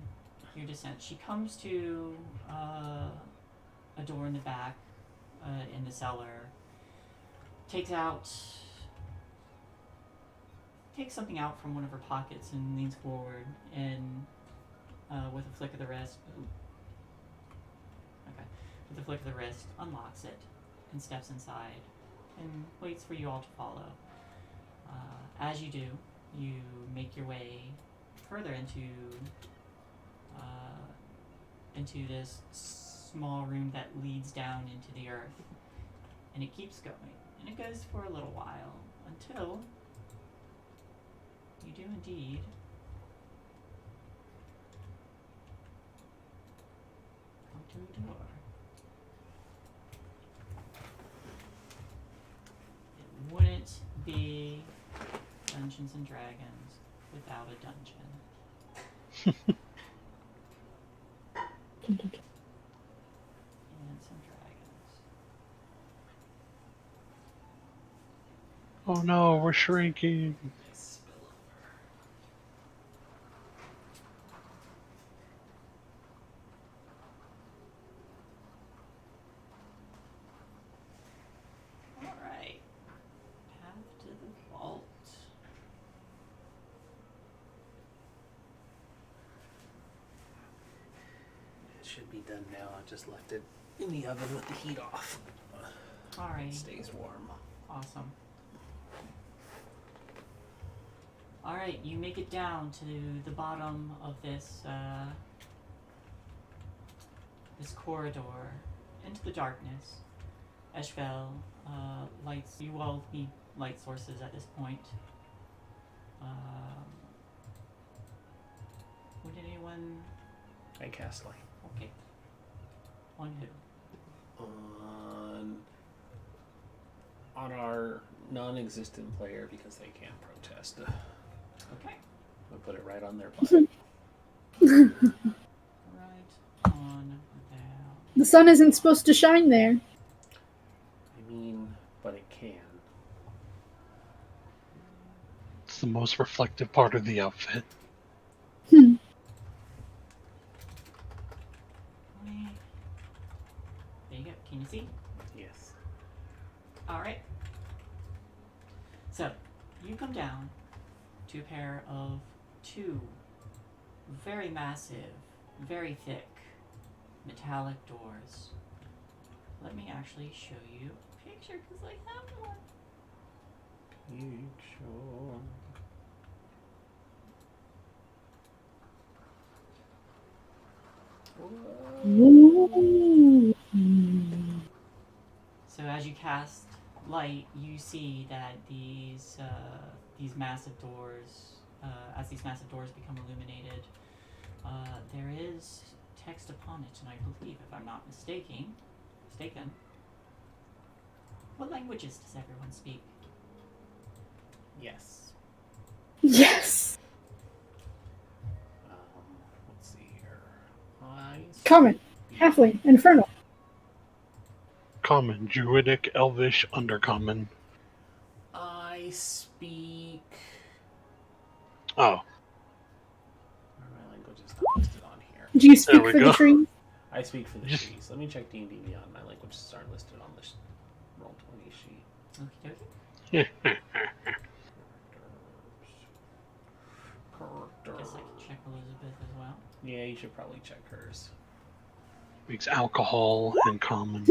Speaker 1: your descent. She comes to a door in the back, in the cellar. Takes something out from one of her pockets and leans forward and with a flick of the wrist. With a flick of the wrist, unlocks it and steps inside and waits for you all to follow. As you do, you make your way further into this small room that leads down into the earth, and it keeps going, and it goes for a little while until you do indeed come to a door. It wouldn't be Dungeons and Dragons without a dungeon. And some dragons.
Speaker 4: Oh no, we're shrinking.
Speaker 1: Alright. Path to the vault.
Speaker 2: It should be done now. I just left it in the oven with the heat off.
Speaker 1: Alright.
Speaker 2: It stays warm.
Speaker 1: Awesome. Alright, you make it down to the bottom of this this corridor into the darkness. Eshvel lights. You all need light sources at this point. Would anyone?
Speaker 2: I cast light.
Speaker 1: Okay. On who?
Speaker 2: On our non-existent player because they can't protest.
Speaker 1: Okay.
Speaker 2: I'll put it right on their butt.
Speaker 1: Right on down.
Speaker 3: The sun isn't supposed to shine there.
Speaker 2: I mean, but it can.
Speaker 4: It's the most reflective part of the outfit.
Speaker 1: There you go. Can you see?
Speaker 2: Yes.
Speaker 1: Alright. So, you come down to a pair of two very massive, very thick, metallic doors. Let me actually show you a picture because I have one.
Speaker 2: Picture.
Speaker 3: Ooh.
Speaker 1: So as you cast light, you see that these massive doors, as these massive doors become illuminated, there is text upon it, and I believe, if I'm not mistaken, what languages does everyone speak?
Speaker 2: Yes.
Speaker 3: Yes.
Speaker 2: Let's see here.
Speaker 3: Common, halfling, infernal.
Speaker 4: Common, druidic, elvish, undercommon.
Speaker 2: I speak.
Speaker 4: Oh,
Speaker 2: My language is not listed on here.
Speaker 3: Do you speak
Speaker 4: we
Speaker 3: for
Speaker 4: go.
Speaker 3: the trees?
Speaker 2: I speak for the
Speaker 4: Just-
Speaker 2: trees. Let me check D&D Beyond. My languages aren't listed on this Roll20 sheet.
Speaker 1: Okie dokie. Guess I can check Elizabeth as well.
Speaker 2: Yeah, you should probably check hers.
Speaker 4: Speaks alcohol and common.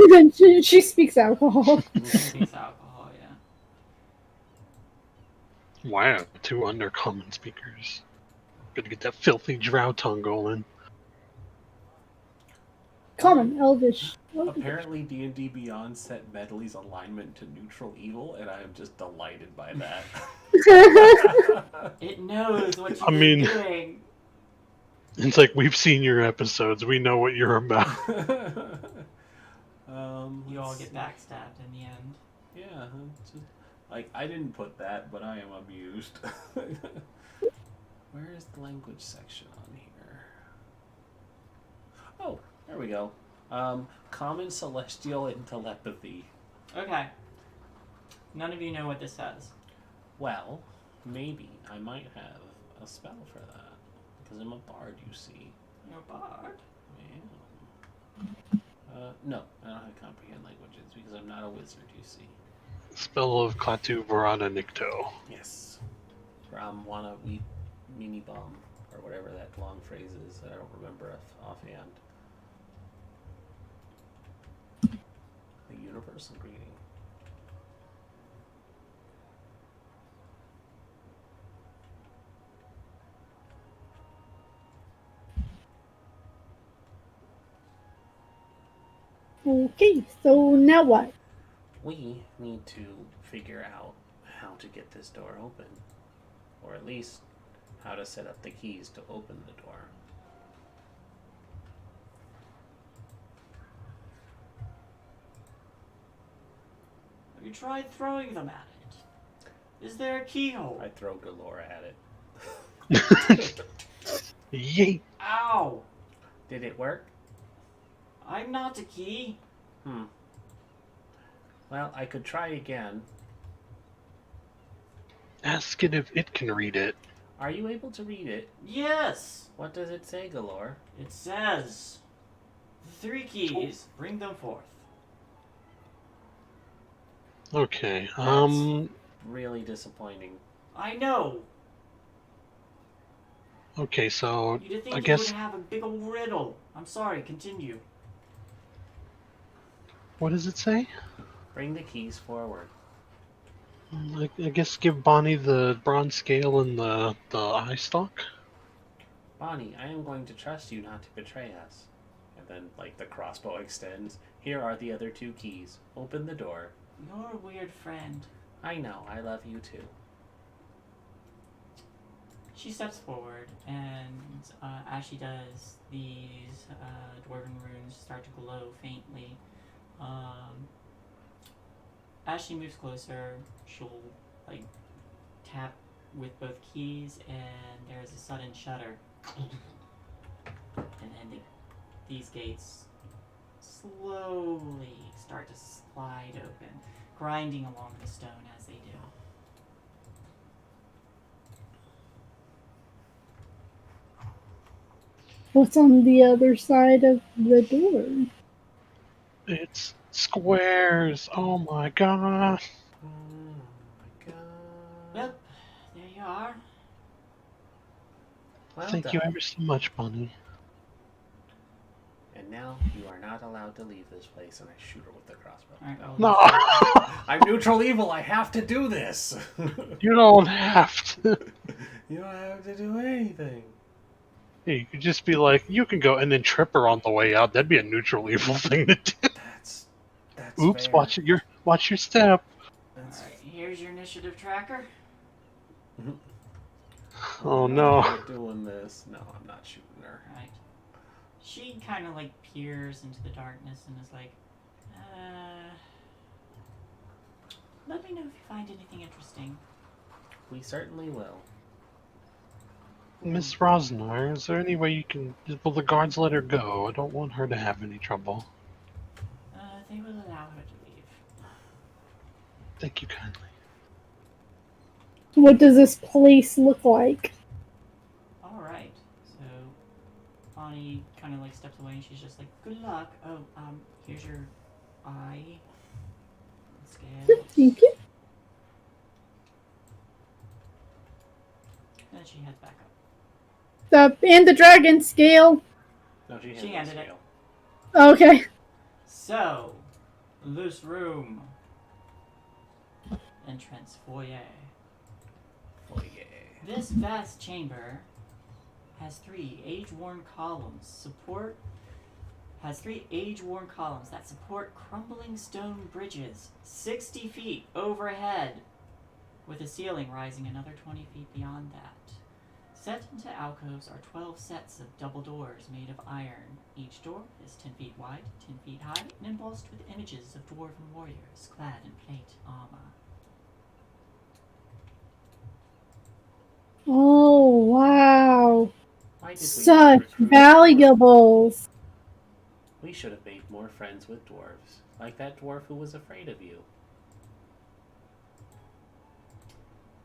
Speaker 3: She speaks alcohol.
Speaker 1: Speaks alcohol, yeah.
Speaker 4: Wow, 2 undercommon speakers. Gotta get that filthy drow tongue going.
Speaker 3: Common, elvish.
Speaker 2: Apparently, D&D Beyond set Medley's alignment to neutral evil, and I am just delighted by that.
Speaker 1: It knows what you've
Speaker 4: I mean-
Speaker 1: been doing.
Speaker 4: It's like, we've seen your episodes. We know what you're about.
Speaker 1: You all
Speaker 2: let's
Speaker 1: get
Speaker 2: see.
Speaker 1: backstabbed in the end.
Speaker 2: Yeah, it's just, like, I didn't put that, but I am amused. Where is the language section on here? Oh, there we go. Common, celestial, and telepathy.
Speaker 1: Okay. None of you know what this says.
Speaker 2: Well, maybe I might have a spell for that. Because I'm a bard, you see.
Speaker 1: You're a bard.
Speaker 2: Yeah. No, I don't have comprehend languages because I'm not a wizard, you see.
Speaker 4: Spell of Klaatu Varada Nikto.
Speaker 2: Yes. From Wana Weep Mini Bomb, or whatever that long phrase is that I don't remember offhand. The universal greeting.
Speaker 3: Okay, so now what?
Speaker 2: We need to figure out how to get this door open. Or at least how to set up the keys to open the door.
Speaker 1: Have you tried throwing them at it? Is there a keyhole?
Speaker 2: I throw galore at it.
Speaker 4: Yeet!
Speaker 1: Ow!
Speaker 2: Did it work?
Speaker 1: I'm not a key.
Speaker 2: Well, I could try again.
Speaker 4: Ask it if it can read it.
Speaker 2: Are you able to read it?
Speaker 1: Yes!
Speaker 2: What does it say, Galore?
Speaker 1: It says 3 keys. Bring them forth.
Speaker 4: Okay,
Speaker 2: Really disappointing.
Speaker 1: I know.
Speaker 4: okay, so
Speaker 1: You'd think
Speaker 4: I
Speaker 1: you
Speaker 4: guess,
Speaker 1: would have a big old riddle. I'm sorry, continue.
Speaker 4: what does it say?
Speaker 2: Bring the keys forward.
Speaker 4: I guess give Bonnie the bronze scale and the eye stalk.
Speaker 2: Bonnie, I am going to trust you not to betray us. And then, like, the crossbow extends. Here are the other 2 keys. Open the door.
Speaker 1: You're a weird friend.
Speaker 2: I know, I love you too.
Speaker 1: She steps forward, and as she does, these dwarven runes start to glow faintly. As she moves closer, she'll like tap with both keys, and there's a sudden shudder, and then these gates slowly start to slide open, grinding along the stone as they do.
Speaker 3: What's on the other side of the door?
Speaker 4: It's squares. Oh my god.
Speaker 2: Oh my god.
Speaker 1: Yep, there you are.
Speaker 2: Well
Speaker 4: Thank
Speaker 2: done.
Speaker 4: you ever so much, Bonnie.
Speaker 2: And And now you are not allowed to leave this place, and I shoot her with the crossbow.
Speaker 1: Alright, well,
Speaker 4: No,
Speaker 2: I'm neutral evil. I have to do this.
Speaker 4: you don't have to.
Speaker 2: You don't have to do anything.
Speaker 4: Hey, you could just be like, you can go, and then trip her on the way out. That'd be a neutral evil thing to do.
Speaker 2: That's
Speaker 4: Oops,
Speaker 2: fair.
Speaker 4: watch your step.
Speaker 2: That's
Speaker 1: Alright, here's your initiative tracker.
Speaker 4: Oh no.
Speaker 2: We're doing this. No, I'm not shooting her.
Speaker 1: Right. She kind of like peers into the darkness and is like, let me know if you find anything interesting.
Speaker 2: We certainly will.
Speaker 4: Miss Rosnar, is there any way you can... Will the guards let her go? I don't want her to have any trouble.
Speaker 1: They will allow her to leave.
Speaker 4: Thank you kindly.
Speaker 3: What does this place look like?
Speaker 1: Alright, so Bonnie kind of like steps away and she's just like, good luck. Oh, here's your eye. Scale.
Speaker 3: Thank you.
Speaker 1: And then she heads back up.
Speaker 3: And the dragon scale.
Speaker 2: No, she
Speaker 1: She
Speaker 2: handed
Speaker 1: handed it.
Speaker 3: Okay.
Speaker 1: So, this room. Entrance foyer.
Speaker 2: Oh yeah.
Speaker 1: This vast chamber has three age-worn columns that support crumbling stone bridges 60 feet overhead, with a ceiling rising another 20 feet beyond that. Set into alcoves are 12 sets of double doors made of iron. Each door is 10 feet wide, 10 feet high, and embossed with images of dwarven warriors clad in plate armor.
Speaker 3: Oh, wow.
Speaker 2: Why did we
Speaker 3: Such
Speaker 2: recruit
Speaker 3: valuables.
Speaker 2: We should have made more friends with dwarves, like that dwarf who was afraid of you.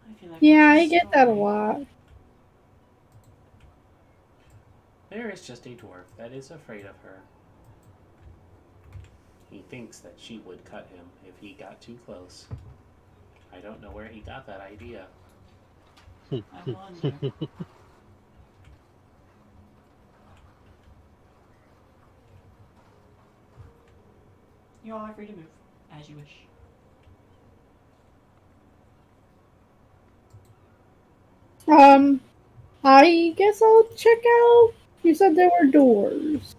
Speaker 1: I feel like
Speaker 3: Yeah,
Speaker 1: that's
Speaker 3: I
Speaker 1: a
Speaker 3: get that a
Speaker 1: story.
Speaker 3: lot.
Speaker 2: There is just a dwarf that is afraid of her. He thinks that she would cut him if he got too close. I don't know where he got that idea.
Speaker 1: I wonder. You all are free to move as you wish.
Speaker 3: I guess I'll check out. You said there were doors.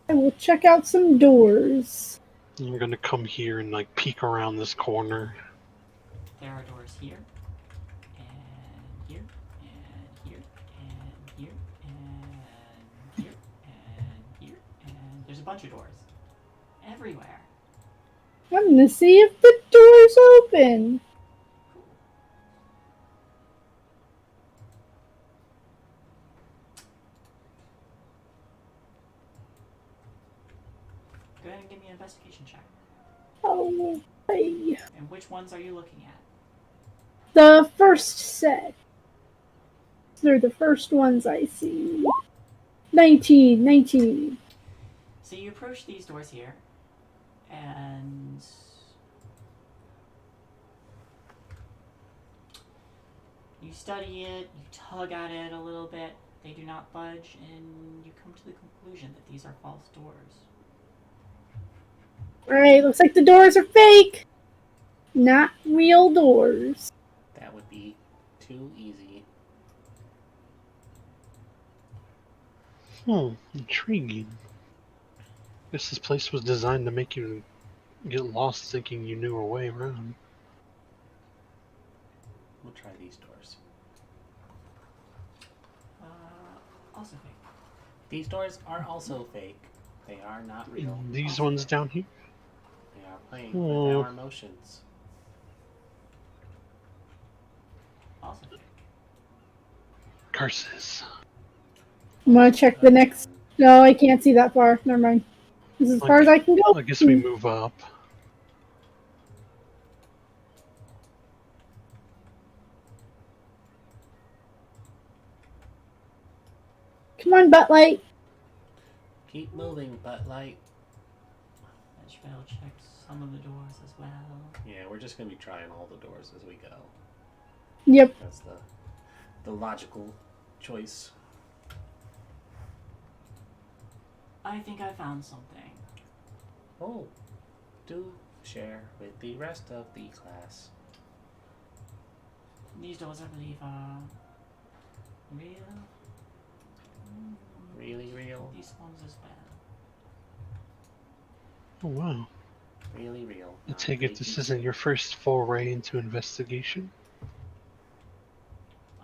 Speaker 3: I will check out some doors.
Speaker 4: I'm gonna come here and like peek around this corner.
Speaker 1: There are doors here, and here, and here, and here, and here, and here, and there's a bunch of doors everywhere.
Speaker 3: I'm gonna see if the door's open.
Speaker 1: Go ahead and give me an investigation check.
Speaker 3: Oh, hey.
Speaker 1: And which ones are you looking at?
Speaker 3: The first set. They're the first ones I see. 19.
Speaker 1: So you approach these doors here, and you study it, you tug at it a little bit, they do not budge, and you come to the conclusion that these are false doors.
Speaker 3: Alright, looks like the doors are fake. Not real doors.
Speaker 2: That would be too easy.
Speaker 4: Intriguing. Guess this place was designed to make you get lost thinking you knew a way around.
Speaker 2: We'll try these doors.
Speaker 1: Also fake.
Speaker 2: These doors are also fake. They are not real.
Speaker 4: These ones down here?
Speaker 2: They are playing with our emotions.
Speaker 1: Also fake.
Speaker 4: Curses.
Speaker 3: I'm gonna check the next. No, I can't see that far. Never mind. This is as far as I can go.
Speaker 4: I guess we move up.
Speaker 3: Come on, butt light.
Speaker 2: Keep moving, butt light.
Speaker 1: Edgevale checks some of the doors as well.
Speaker 2: Yeah, we're just gonna be trying all the doors as we go.
Speaker 3: Yep.
Speaker 2: That's the logical choice.
Speaker 1: I think I found something.
Speaker 2: Oh, do share with the rest of the class.
Speaker 1: These doors, I believe, are real.
Speaker 2: Really real.
Speaker 1: These ones as well.
Speaker 4: Oh wow.
Speaker 2: Really real.
Speaker 4: I
Speaker 2: Not
Speaker 4: take it
Speaker 2: fake
Speaker 4: this
Speaker 2: and
Speaker 4: isn't your first foray into investigation.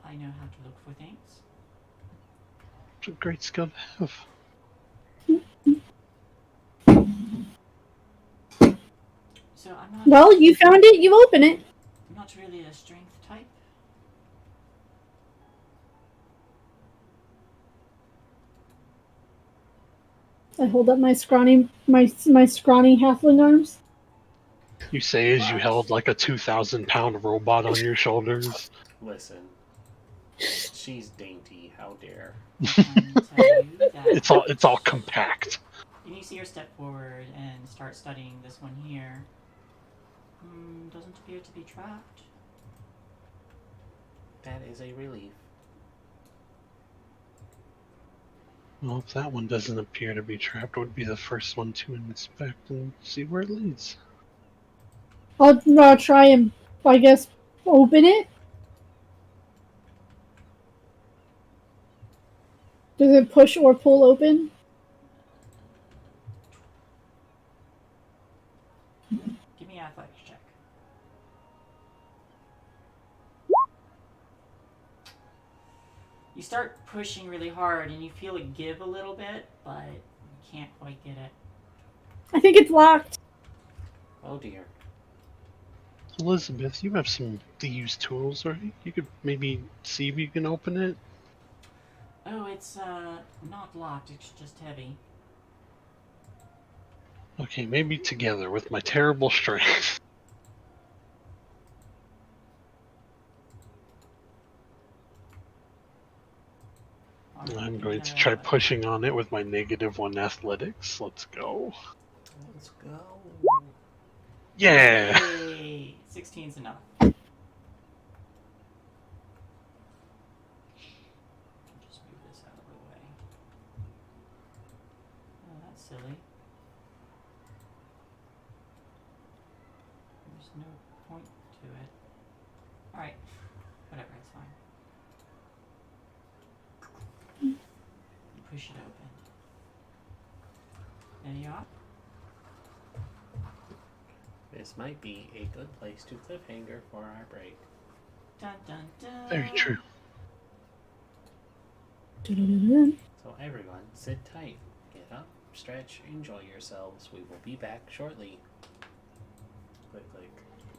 Speaker 1: I know how to look for things.
Speaker 4: It's a great skill to have.
Speaker 1: So I'm not.
Speaker 3: Well, you found it. You open it.
Speaker 1: I'm not really a strength type.
Speaker 3: I hold up my scrawny halfling arms.
Speaker 4: You say as you
Speaker 1: But-
Speaker 4: held like a 2,000-pound robot on your shoulders.
Speaker 2: Listen. She's dainty, how dare.
Speaker 1: I can tell you that.
Speaker 4: It's all compact.
Speaker 1: And you see her step forward and start studying this one here. Doesn't appear to be trapped.
Speaker 2: That is a relief.
Speaker 4: Well, if that one doesn't appear to be trapped, it would be the first one to inspect and see where it leads.
Speaker 3: I'll try and, I guess, open it. Does it push or pull open?
Speaker 1: Give me an athletics check. You start pushing really hard and you feel it give a little bit, but you can't quite get it.
Speaker 3: I think it's locked.
Speaker 2: Oh dear.
Speaker 4: Elizabeth, you have some thieves' tools, right? You could maybe see if you can open it.
Speaker 1: Oh, it's not locked, it's just heavy.
Speaker 4: Okay, maybe together with my terrible strength.
Speaker 1: Alright,
Speaker 4: I'm
Speaker 1: give
Speaker 4: going
Speaker 1: me
Speaker 4: to
Speaker 1: that
Speaker 4: try
Speaker 1: athletics.
Speaker 4: pushing on it with my -1 athletics. Let's go.
Speaker 2: Let's go.
Speaker 4: Yeah!
Speaker 1: Yay! 16's enough. Just move this out of the way. Oh, that's silly. There's no point to it. Alright. Whatever, it's fine. You push it open. There you are.
Speaker 2: This might be a good place to cliffhanger for our break.
Speaker 1: Dun dun dun.
Speaker 4: Very true.
Speaker 2: So everyone, sit tight. Get up, stretch, enjoy yourselves. We will be back shortly. Click, click.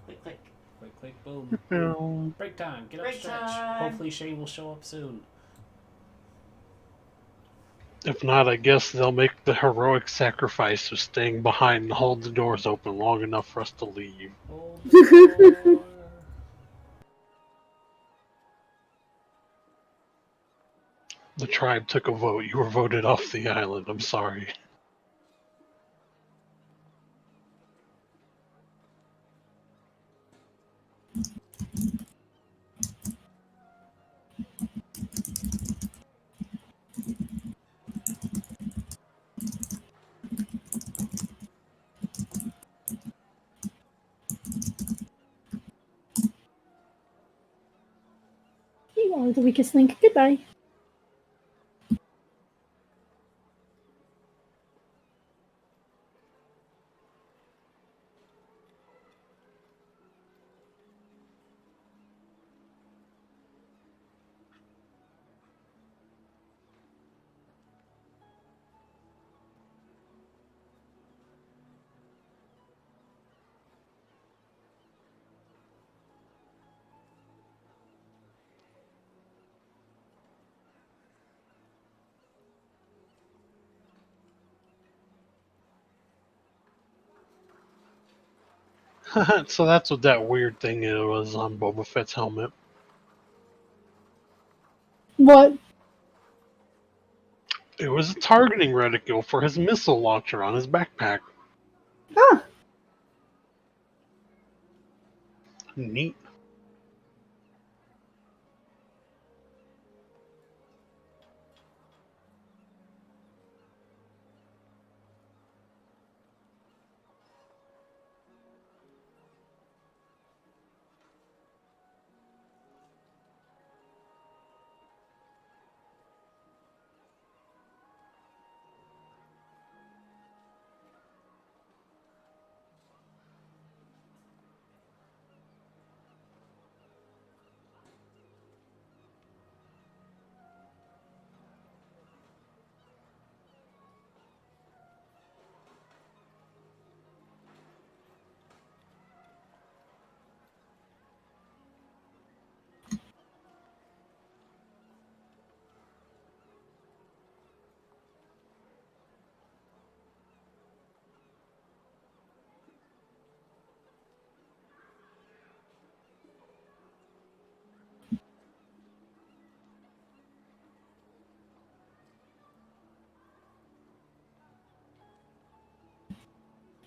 Speaker 1: Click, click.
Speaker 2: Click, click, boom.
Speaker 4: No.
Speaker 2: Break time. Get up,
Speaker 1: Break
Speaker 2: stretch.
Speaker 1: time.
Speaker 2: Hopefully Shay will show up soon.
Speaker 4: If not, I guess they'll make the heroic sacrifice of staying behind and hold the doors open long enough for us to leave.
Speaker 2: Hold the door.
Speaker 4: The tribe took a vote. You were voted off the island. I'm sorry.
Speaker 3: You are the weakest link. Goodbye.
Speaker 4: So that's what that weird thing it was on Boba Fett's helmet.
Speaker 3: What?
Speaker 4: It was a targeting reticle for his missile launcher on his backpack.
Speaker 3: Ah,
Speaker 4: Neat.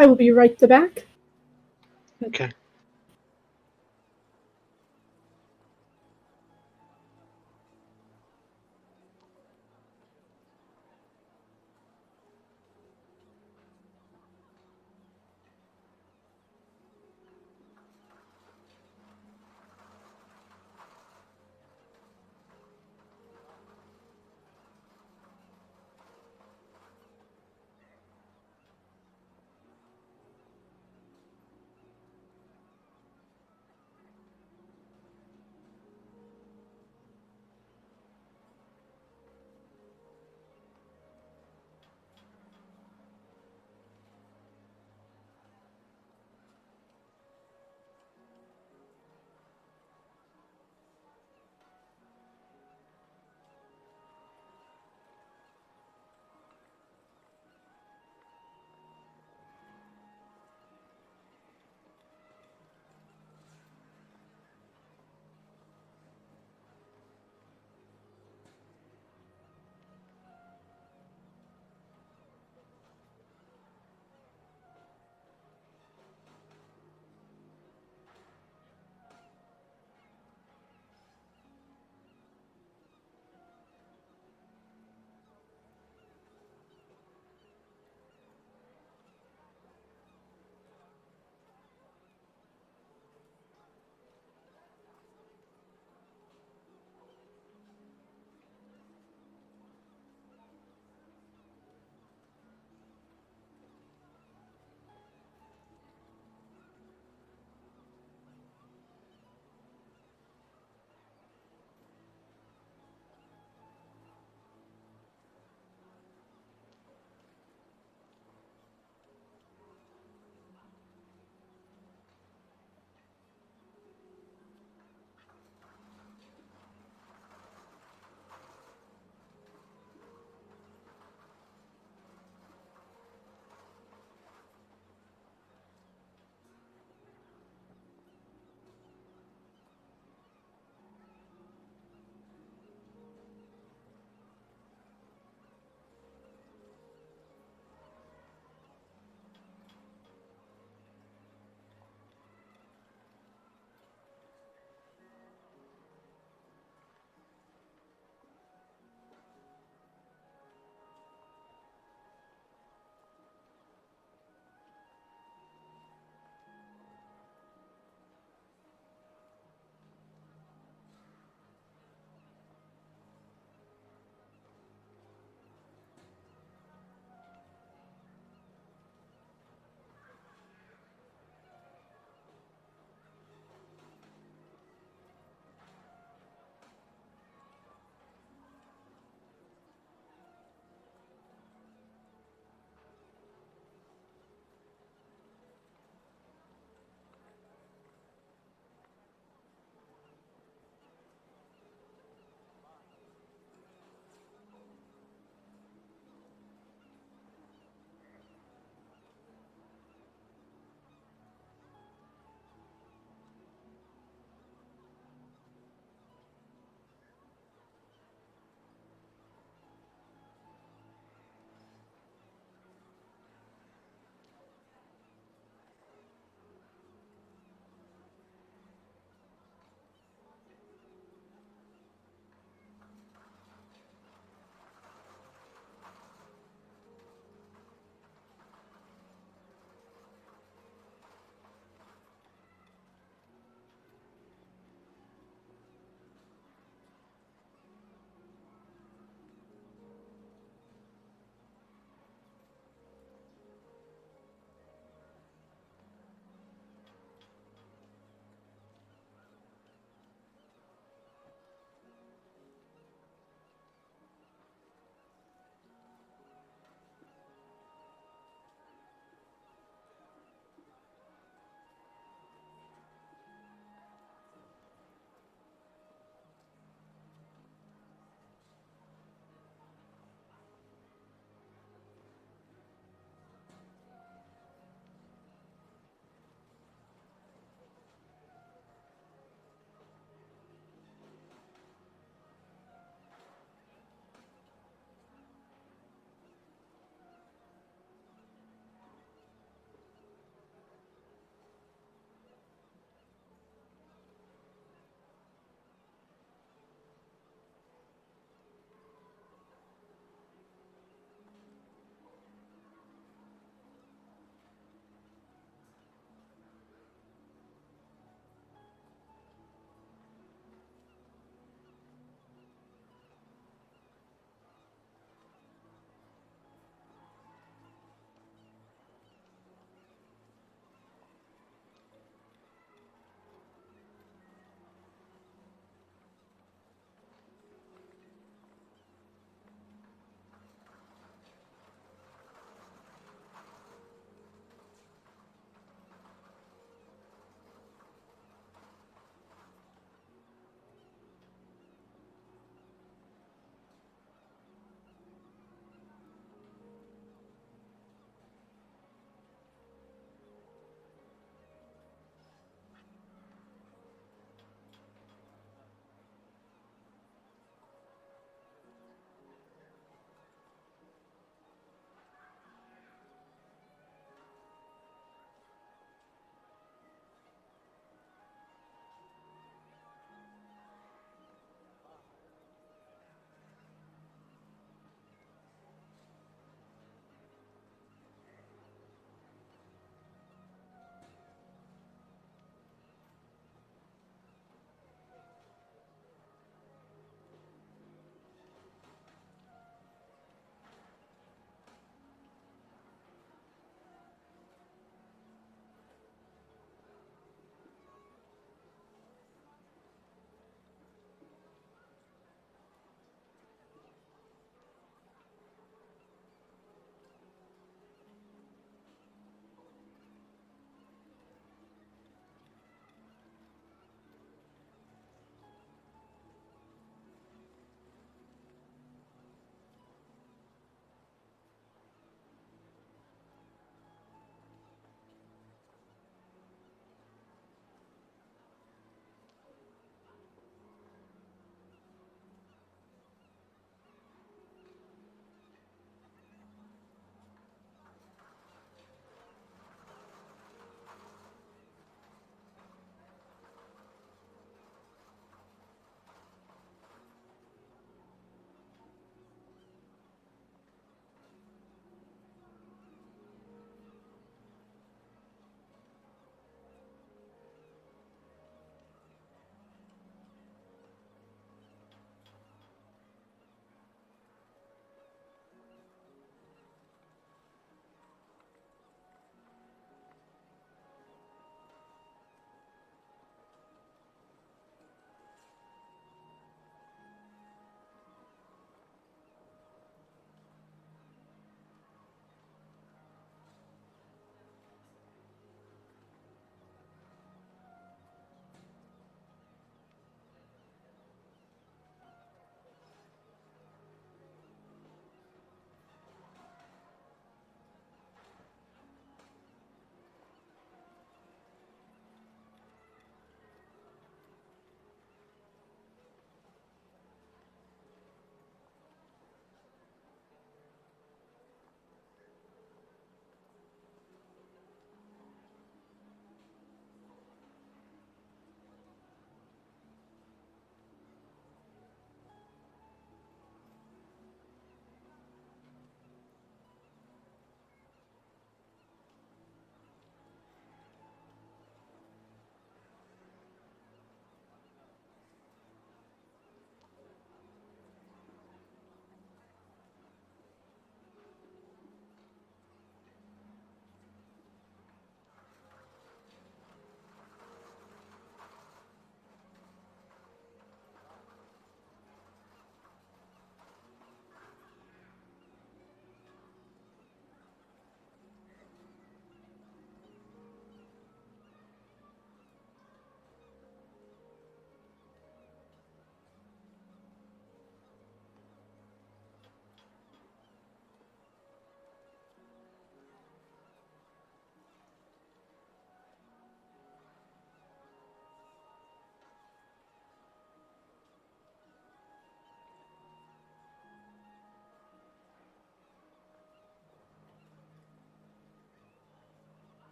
Speaker 3: I will be right back.
Speaker 4: Okay.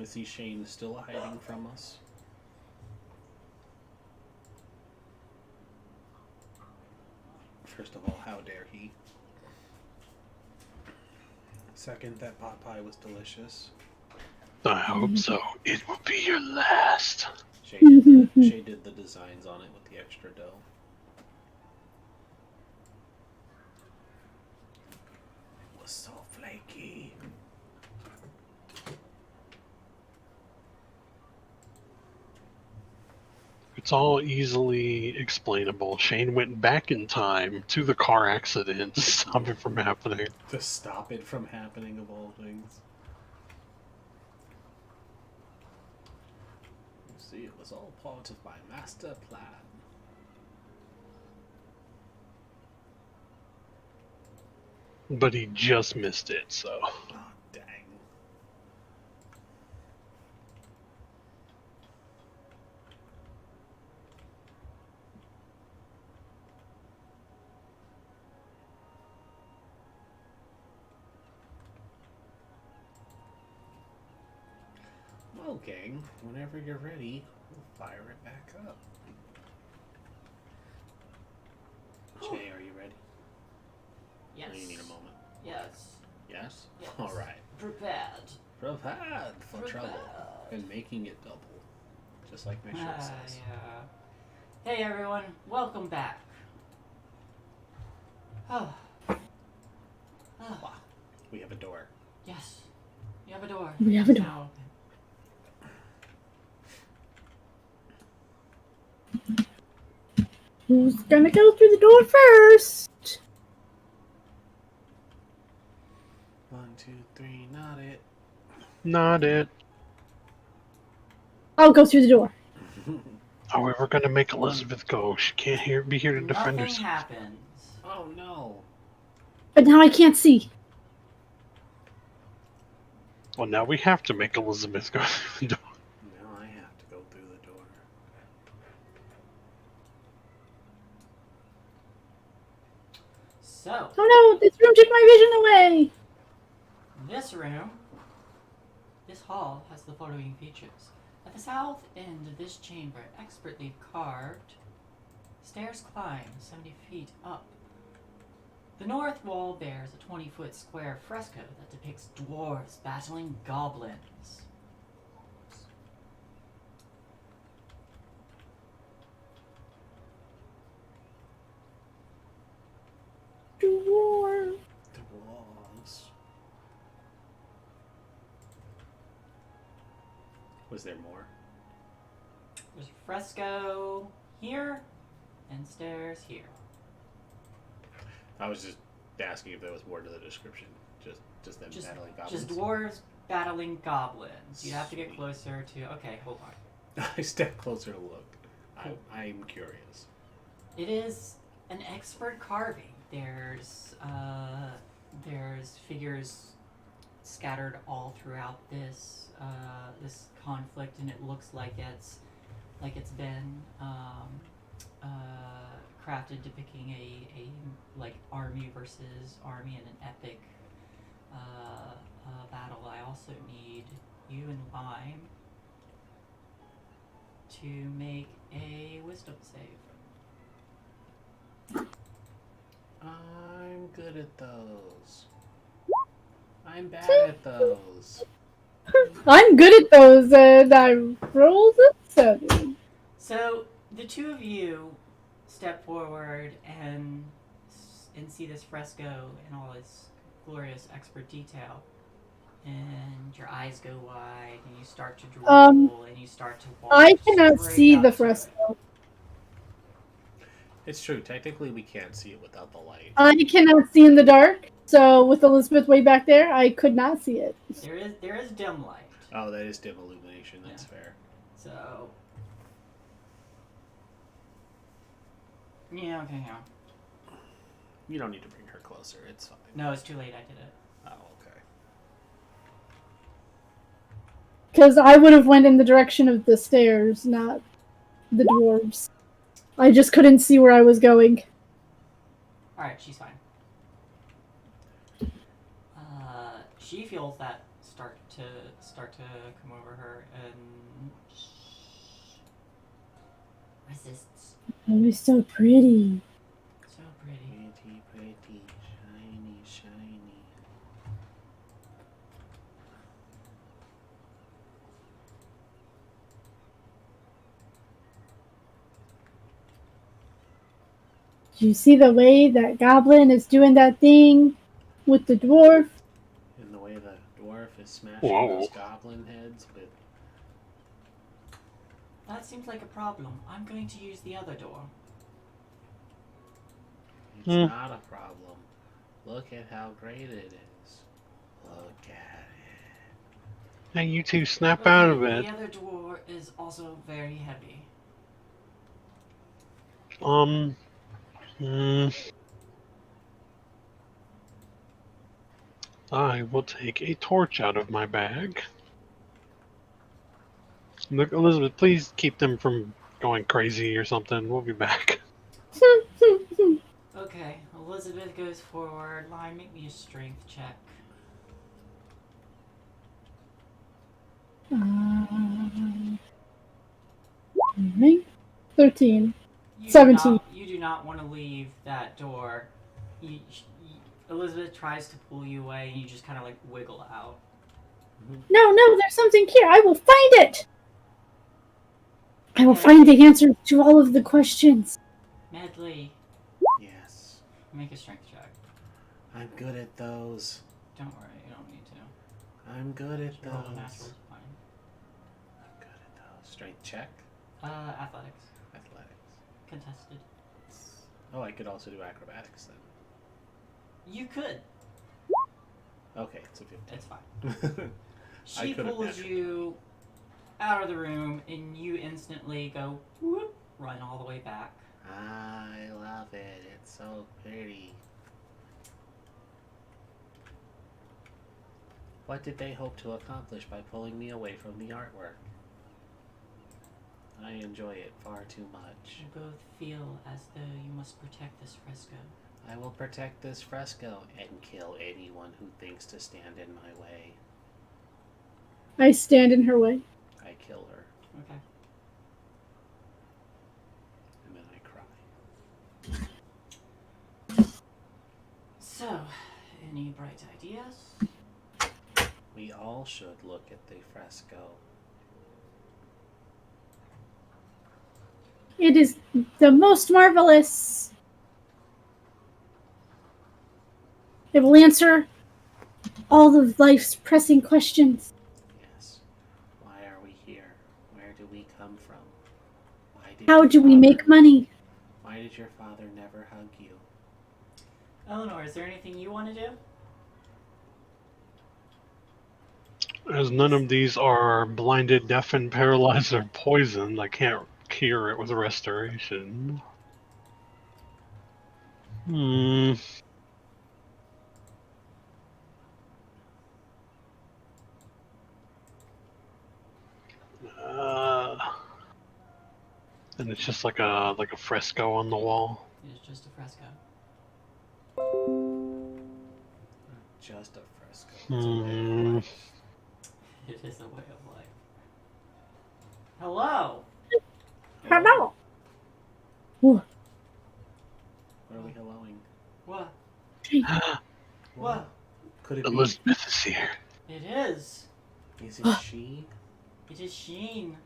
Speaker 2: I see Shane still hiding from us. First of all, how dare he? Second, that pot pie was delicious.
Speaker 4: I hope so. It will be your last.
Speaker 2: Shay did the designs on it with the extra dough. It was so flaky.
Speaker 4: It's all easily explainable. Shane went back in time to the car accident to stop it from happening.
Speaker 2: To stop it from happening, of all things. You see, it was all part of my master plan.
Speaker 4: But he just missed it, so.
Speaker 2: Oh, dang. Well, gang, whenever you're ready, we'll fire it back up. Jay, are you ready?
Speaker 1: Yes.
Speaker 2: Or you need a moment?
Speaker 1: Yes.
Speaker 2: Yes?
Speaker 1: Yes.
Speaker 2: Alright.
Speaker 1: Prepared.
Speaker 2: Prepared for trouble. And making it double. Just like my shirt says.
Speaker 1: Yeah. Hey everyone, welcome back. Oh.
Speaker 2: Wow. We have a door.
Speaker 1: Yes. You have a door.
Speaker 3: We have a door.
Speaker 1: Now
Speaker 3: Who's gonna go through the door first?
Speaker 2: 1, 2, 3, not it.
Speaker 4: Not it.
Speaker 3: I'll go through the door.
Speaker 4: Oh, we were gonna make Elizabeth go. She can't be here to defend
Speaker 1: nothing
Speaker 4: herself.
Speaker 1: happens.
Speaker 2: Oh no.
Speaker 3: But now I can't see.
Speaker 4: Well, now we have to make Elizabeth go through the door.
Speaker 2: Now I have to go through the door.
Speaker 1: So,
Speaker 3: Oh no, this room took my vision away.
Speaker 1: this room, this hall has the following features. At the south end of this chamber, expertly carved, stairs climb 70 feet up. The north wall bears a 20-foot square fresco that depicts dwarves battling goblins.
Speaker 3: Dwarf.
Speaker 2: Dwarves. Was there more?
Speaker 1: There's a fresco here and stairs here.
Speaker 2: I was just asking if there was more to the description. Just them battling goblins.
Speaker 1: Just dwarves battling goblins. You have to get
Speaker 2: Sweet.
Speaker 1: closer to... Okay, hold on.
Speaker 2: I step closer to look. I'm curious.
Speaker 1: It is an expert carving. There's figures scattered all throughout this this conflict, and it looks like it's been crafted depicting a like army versus army in an epic battle. I also need you and Lime to make a wisdom save.
Speaker 2: I'm good at those. I'm bad at those.
Speaker 3: I'm good at those, and I rolled a 7.
Speaker 1: So the two of you step forward and see this fresco in all its glorious expert detail, and your eyes go wide, and you start to drool, and you start to walk.
Speaker 3: I cannot
Speaker 1: straight
Speaker 3: see
Speaker 1: up
Speaker 3: the
Speaker 1: to it.
Speaker 3: fresco.
Speaker 2: It's true. Technically, we can't see it without the light.
Speaker 3: I cannot see in the dark, so with Elizabeth way back there, I could not see it.
Speaker 1: There is dim light.
Speaker 2: Oh, that is dim illumination. That's fair.
Speaker 1: So yeah, okay, yeah.
Speaker 2: You don't need to bring her closer. It's fine.
Speaker 1: No, it's too late. I did it.
Speaker 2: Oh, okay.
Speaker 3: Because I would have went in the direction of the stairs, not the dwarves. I just couldn't see where I was going.
Speaker 1: All right, she's fine. She feels that start to come over her and resists.
Speaker 3: Oh, you're so pretty.
Speaker 1: So pretty.
Speaker 2: Pretty, shiny.
Speaker 3: Do you see the way that goblin is doing that thing with the dwarf?
Speaker 2: In the way the dwarf is smashing
Speaker 4: Whoa.
Speaker 2: those goblin heads with.
Speaker 1: That seems like a problem. I'm going to use the other door.
Speaker 2: It's not a problem. Look at how great it is. Look at it.
Speaker 4: Hey, you two, snap out of it.
Speaker 1: The other door is also very heavy.
Speaker 4: I will take a torch out of my bag. Look, Elizabeth, please keep them from going crazy or something. We'll be back.
Speaker 1: Okay, Elizabeth goes forward. Line, make me a strength check.
Speaker 3: Right? 13.
Speaker 1: You
Speaker 3: 17.
Speaker 1: You do not want to leave that door. Elizabeth tries to pull you away, and you just kind of like wiggle out.
Speaker 3: No, there's something here. I will find it. I will find the answer to all of the questions.
Speaker 1: Medley,
Speaker 2: Yes.
Speaker 1: make a strength check.
Speaker 2: I'm good at those.
Speaker 1: Don't worry, you don't need to.
Speaker 2: I'm good at
Speaker 1: Just roll a
Speaker 2: those.
Speaker 1: natural, it's fine.
Speaker 2: I'm good at those. Strength check.
Speaker 1: Athletics.
Speaker 2: Athletics.
Speaker 1: Contested.
Speaker 2: Oh, I could also do acrobatics then.
Speaker 1: You could.
Speaker 2: Okay, it's a 15.
Speaker 1: It's fine.
Speaker 2: I
Speaker 1: She
Speaker 2: could've
Speaker 1: pulls
Speaker 2: naturally.
Speaker 1: you out of the room, and you instantly go, whoop, run all the way back.
Speaker 2: I love it. It's so pretty. What did they hope to accomplish by pulling me away from the artwork? I enjoy it far too much.
Speaker 1: You both feel as though you must protect this fresco.
Speaker 2: I will protect this fresco and kill anyone who thinks to stand in my way.
Speaker 3: I stand in her way.
Speaker 2: I kill her,
Speaker 1: Okay.
Speaker 2: and then I cry.
Speaker 1: So, any bright ideas?
Speaker 2: We all should look at the fresco.
Speaker 3: It is the most marvelous. It will answer all of life's pressing questions.
Speaker 2: Yes. Why are we here? Where do we come from? Why did
Speaker 3: How
Speaker 2: your
Speaker 3: do we
Speaker 2: father-
Speaker 3: make money?
Speaker 2: Why did your father never hug you?
Speaker 1: Eleanor, is there anything you want to do?
Speaker 4: As none of these are blinded, deaf, and paralyzed or poisoned, I can't cure it with restoration. And it's just like a fresco on the wall.
Speaker 1: It's just a fresco.
Speaker 2: Just a fresco. It's a way of life.
Speaker 1: It is a way of life. Hello!
Speaker 3: Hello.
Speaker 2: What are we helloing?
Speaker 1: What?
Speaker 4: Elizabeth
Speaker 1: What?
Speaker 2: Could it be?
Speaker 4: is here.
Speaker 1: It is.
Speaker 2: Is it she?
Speaker 1: It is Sheen.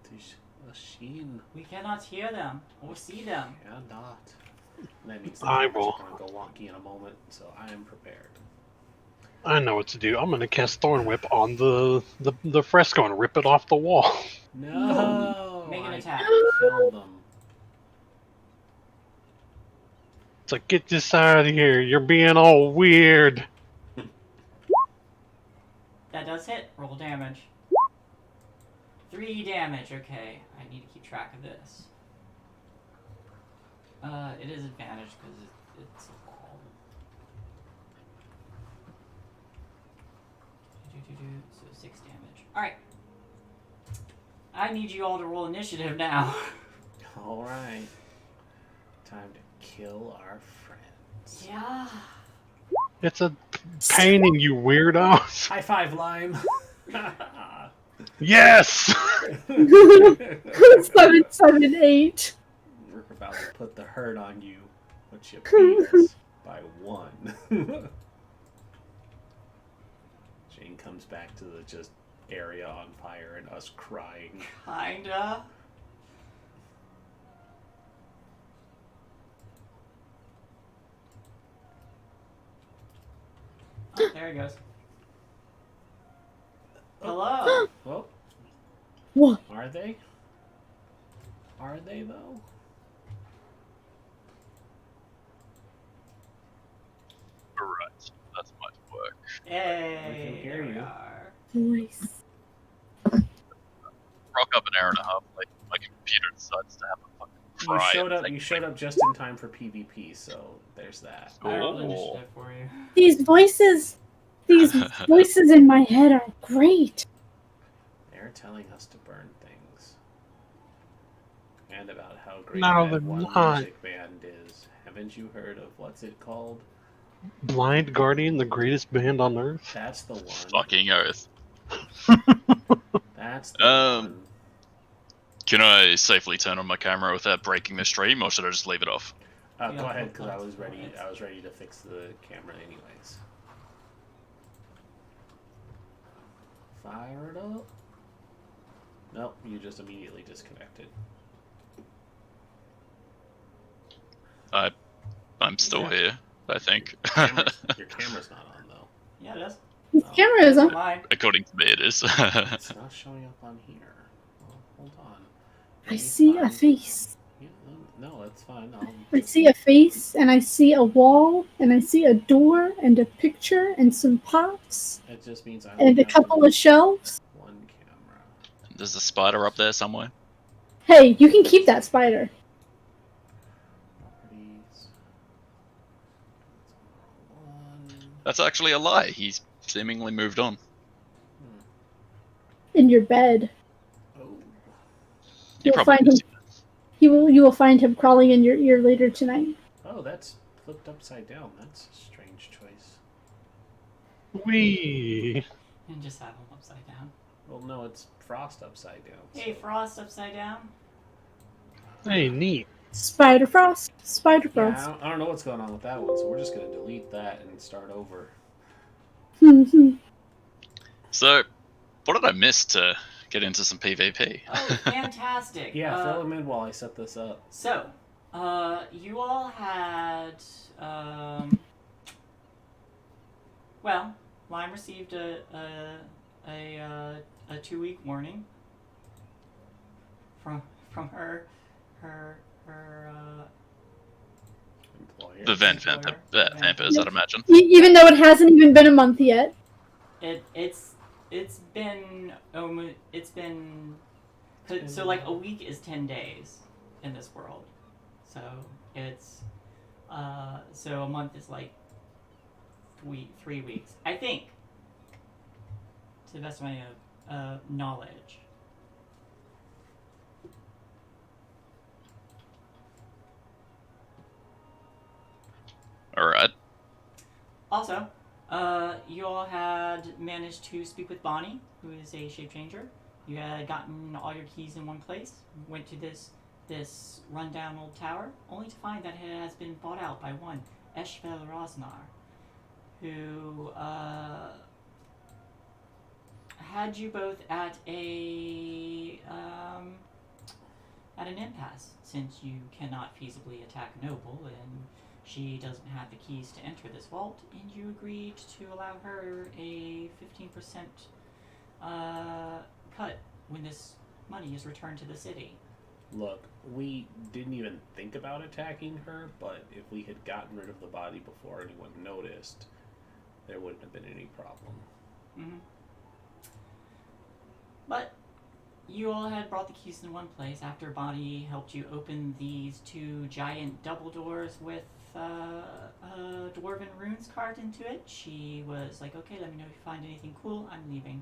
Speaker 2: It is a sheen.
Speaker 1: We cannot hear them or see them.
Speaker 2: Cannot. That means
Speaker 4: I
Speaker 2: that
Speaker 4: will.
Speaker 2: we're going to go wonky in a moment, so I am prepared.
Speaker 4: I know what to do. I'm gonna cast Thorn Whip on the fresco and rip it off the wall.
Speaker 2: No!
Speaker 1: Make an
Speaker 2: I
Speaker 1: attack.
Speaker 2: Kill them.
Speaker 4: It's like, get this out of here. You're being all weird.
Speaker 1: That does hit. Roll damage. 3 damage. Okay, I need to keep track of this. It is advantage because it's a wall. So 6 damage. Alright. I need you all to roll initiative now.
Speaker 2: Alright. Time to kill our friends.
Speaker 1: Yeah.
Speaker 4: It's a painting, you weirdos.
Speaker 2: High five, Lime.
Speaker 4: Yes!
Speaker 3: 778.
Speaker 2: We're about to put the hurt on you, but you beat us by 1. Jane comes back to the just area on fire and us crying.
Speaker 1: Kinda. Oh, there he goes. Hello.
Speaker 2: Well,
Speaker 3: What?
Speaker 2: are they? Are they, though?
Speaker 5: Right. That's much work.
Speaker 1: Hey,
Speaker 2: We can hear
Speaker 1: there we
Speaker 2: you.
Speaker 1: are.
Speaker 3: Nice.
Speaker 5: Rock up an hour and a half late. My computer decides to have a fucking fry.
Speaker 2: You showed up just in time for PvP, so there's that.
Speaker 1: I rolled
Speaker 5: Oh.
Speaker 1: initiative for you.
Speaker 3: These voices in my head are great.
Speaker 2: They're telling us to burn things. And about how great
Speaker 4: No,
Speaker 2: that
Speaker 4: they're
Speaker 2: one
Speaker 4: not.
Speaker 2: music band is. Haven't you heard of what's it called?
Speaker 4: Blind Guardian, the greatest band on earth.
Speaker 2: That's the one.
Speaker 5: Fucking oath.
Speaker 2: That's the one.
Speaker 5: Can I safely turn on my camera without breaking the stream, or should I just leave it off?
Speaker 2: Go
Speaker 1: Yeah,
Speaker 2: ahead, because I
Speaker 1: let's
Speaker 2: was
Speaker 1: go
Speaker 2: ready.
Speaker 1: ahead.
Speaker 2: I was ready to fix the camera anyways. Fire it up. Nope, you just immediately disconnected.
Speaker 5: I'm still here, I think.
Speaker 2: Your camera's not on though.
Speaker 1: Yeah, it is.
Speaker 3: This camera is on.
Speaker 1: Mine.
Speaker 5: According to me, it is.
Speaker 2: It's not showing up on here. Well, hold on.
Speaker 3: I see a face.
Speaker 2: Yeah, no, that's fine.
Speaker 3: I see a face, and I see a wall, and I see a door, and a picture, and some pots,
Speaker 2: It just means I
Speaker 3: and a couple of shelves.
Speaker 2: one camera.
Speaker 5: There's a spider up there somewhere.
Speaker 3: Hey, you can keep that spider.
Speaker 2: Properties. One.
Speaker 5: That's actually a lie. He's seemingly moved on.
Speaker 3: In your bed.
Speaker 2: Oh.
Speaker 5: You
Speaker 3: You'll
Speaker 5: probably
Speaker 3: find him. You will find him crawling in your ear later tonight.
Speaker 2: Oh, that's flipped upside down. That's a strange choice.
Speaker 4: Wee.
Speaker 1: And just have them upside down.
Speaker 2: Well, no, it's Frost upside down.
Speaker 1: Hey, Frost upside down.
Speaker 4: Hey, neat.
Speaker 3: Spider Frost. Spider
Speaker 2: Yeah,
Speaker 3: Frost.
Speaker 2: I don't know what's going on with that one, so we're just going to delete that and start over.
Speaker 5: So, what did I miss to get into some PvP?
Speaker 1: Oh, fantastic.
Speaker 2: Yeah, fill them in while I set this up.
Speaker 1: So, you all had, well, Lime received a 2-week warning from her
Speaker 2: Employer.
Speaker 5: The vent vampires, I'd imagine.
Speaker 3: Even though it hasn't even been a month yet.
Speaker 1: It's been so like a week is 10 days in this world, so it's so a month is like 3 weeks, I think, to the best of my knowledge.
Speaker 5: Alright.
Speaker 1: Also, you all had managed to speak with Bonnie, who is a shape changer. You had gotten all your keys in one place, went to this rundown old tower, only to find that it has been bought out by one Eshvel Rosnar, who had you both at an impasse, since you cannot feasibly attack a noble and she doesn't have the keys to enter this vault, and you agreed to allow her a 15% cut when this money is returned to the city.
Speaker 2: Look, we didn't even think about attacking her, but if we had gotten rid of the body before anyone noticed, there wouldn't have been any problem.
Speaker 1: Mm-hmm. But you all had brought the keys in one place after Bonnie helped you open these 2 giant double doors with a dwarven runes carved into it. She was like, okay, let me know if you find anything cool. I'm leaving.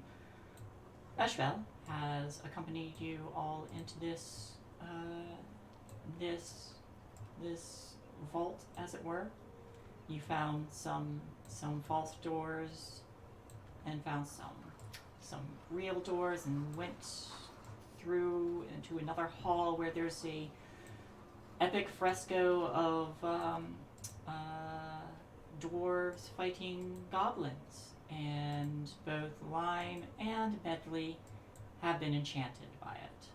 Speaker 1: Eshvel has accompanied you all into this vault, as it were, You found some false doors, and found some real doors, and went through into another hall where there's a epic fresco of dwarves fighting goblins, and both Lime and Medley have been enchanted by it.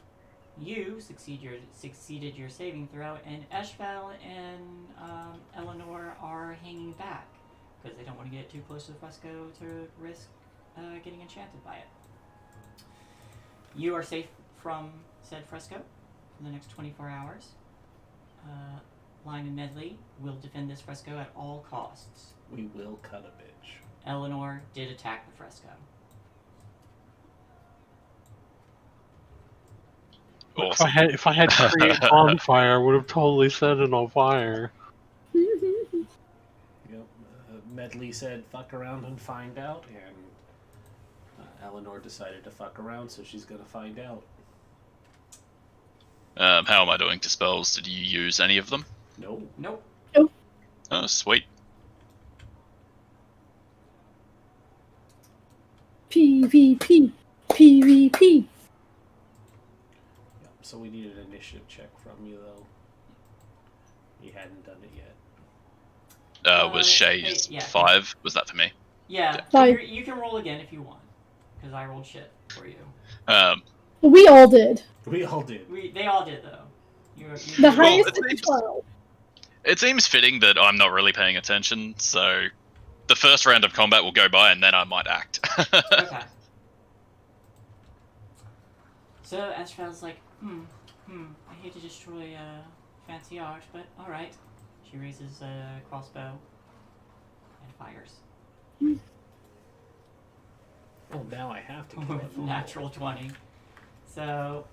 Speaker 1: You succeeded your saving throw, and Eshvel and Eleanor are hanging back because they don't want to get too close to the fresco to risk getting enchanted by it. You are safe from said fresco for the next 24 hours. Lime and Medley will defend this fresco at all costs.
Speaker 2: We will cut a bitch.
Speaker 1: Eleanor did attack the fresco.
Speaker 5: Awesome.
Speaker 4: If I had create bonfire, I would have totally set it on fire.
Speaker 2: Yep. Medley said, "Fuck around and find out," and Eleanor decided to fuck around, so she's gonna find out.
Speaker 5: How am I doing to spells? Did you use any of them?
Speaker 2: No.
Speaker 1: Nope.
Speaker 5: Oh, sweet.
Speaker 3: PvP. PvP.
Speaker 2: Yep. So we need an initiative check from you, though. You hadn't done it yet.
Speaker 5: Was Shay's
Speaker 1: yeah.
Speaker 5: 5? Was that for me?
Speaker 1: Yeah,
Speaker 3: Five.
Speaker 1: you can roll again if you want, because I rolled shit for you.
Speaker 3: We all did.
Speaker 2: We all did.
Speaker 1: They all did though.
Speaker 3: The highest
Speaker 5: it
Speaker 3: is
Speaker 5: seems-
Speaker 3: 12.
Speaker 5: It seems fitting that I'm not really paying attention, so the first round of combat will go by and then I might act.
Speaker 1: Okay. So Ashvel's like, I hate to destroy fancy art, but alright. She raises a crossbow and fires.
Speaker 2: Oh, now I have to. Kill it.
Speaker 1: Natural 20. So,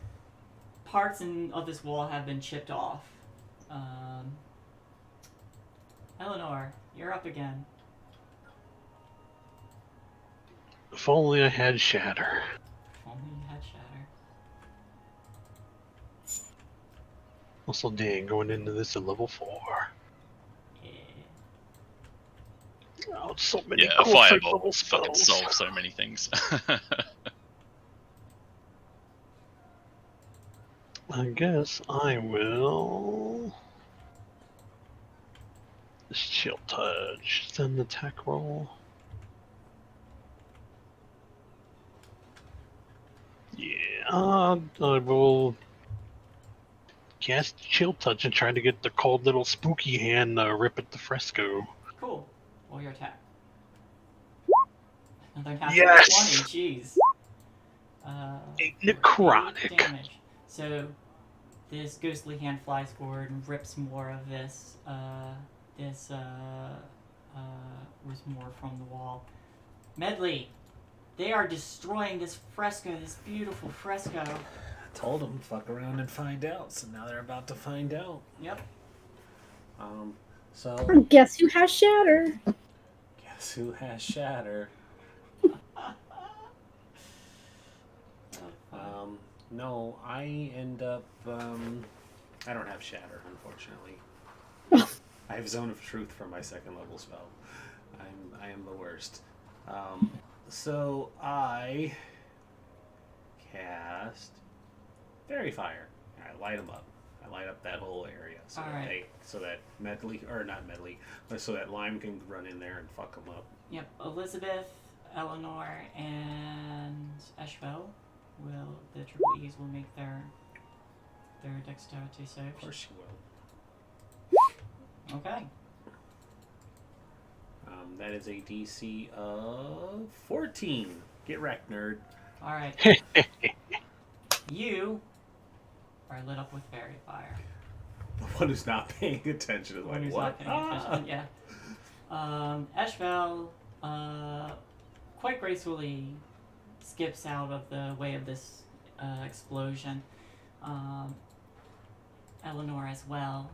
Speaker 1: parts of this wall have been chipped off. Eleanor, you're up again.
Speaker 4: If only I had shatter.
Speaker 1: If only you had shatter.
Speaker 4: Also, dang, going into this at level 4.
Speaker 1: Yeah.
Speaker 4: Oh, so many
Speaker 5: Yeah, a
Speaker 4: cool
Speaker 5: fireball
Speaker 4: level
Speaker 5: will fucking
Speaker 4: spells.
Speaker 5: solve so many things.
Speaker 4: I guess I will. Just chill touch, then attack roll. Yeah, I will cast chill touch and try to get the cold little spooky hand rip at the fresco.
Speaker 1: Cool. Roll your attack. Another natural
Speaker 4: Yes!
Speaker 1: 20, jeez.
Speaker 4: 8 necrotic.
Speaker 1: 8 damage. So, this ghostly hand flies forward and rips more of this, was more from the wall. Medley, they are destroying this fresco, this beautiful fresco.
Speaker 2: I told them, fuck around and find out. So now they're about to find out.
Speaker 1: Yep.
Speaker 2: So
Speaker 3: Guess who has shatter?
Speaker 2: guess who has shatter? No, I end up. I don't have shatter, unfortunately. I have zone of truth for my second level spell. I am the worst. So I cast Fairy Fire. And I light them up. I light up that whole area so that Medley, or not Medley, but so that Lime can run in there and fuck them up.
Speaker 1: Yep. Elizabeth, Eleanor, and Eshvel the triple E's will make their dexterity saves.
Speaker 2: Of course she will.
Speaker 1: Okay.
Speaker 2: That is a DC of 14. Get wrecked, nerd.
Speaker 1: Alright. You are lit up with fairy fire.
Speaker 2: The one who's not paying attention is
Speaker 1: One
Speaker 2: like,
Speaker 1: who's
Speaker 2: what?
Speaker 1: not paying attention, yeah. Eshvel, quite gracefully skips out of the way of this explosion. Eleanor as well.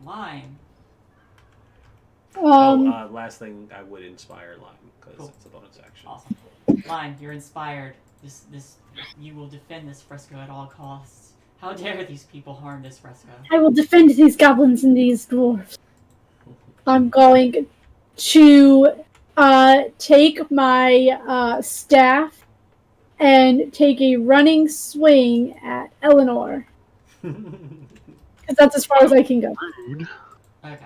Speaker 1: Lime.
Speaker 2: Last thing, I would inspire Lime because
Speaker 1: Cool.
Speaker 2: it's a bonus action.
Speaker 1: Awesome. Lime, you're inspired. You will defend this fresco at all costs. How dare these people harm this fresco?
Speaker 3: I will defend these goblins and these dwarves. I'm going to take my staff and take a running swing at Eleanor. Because that's as far as I can go.
Speaker 4: Rude.
Speaker 1: Okay.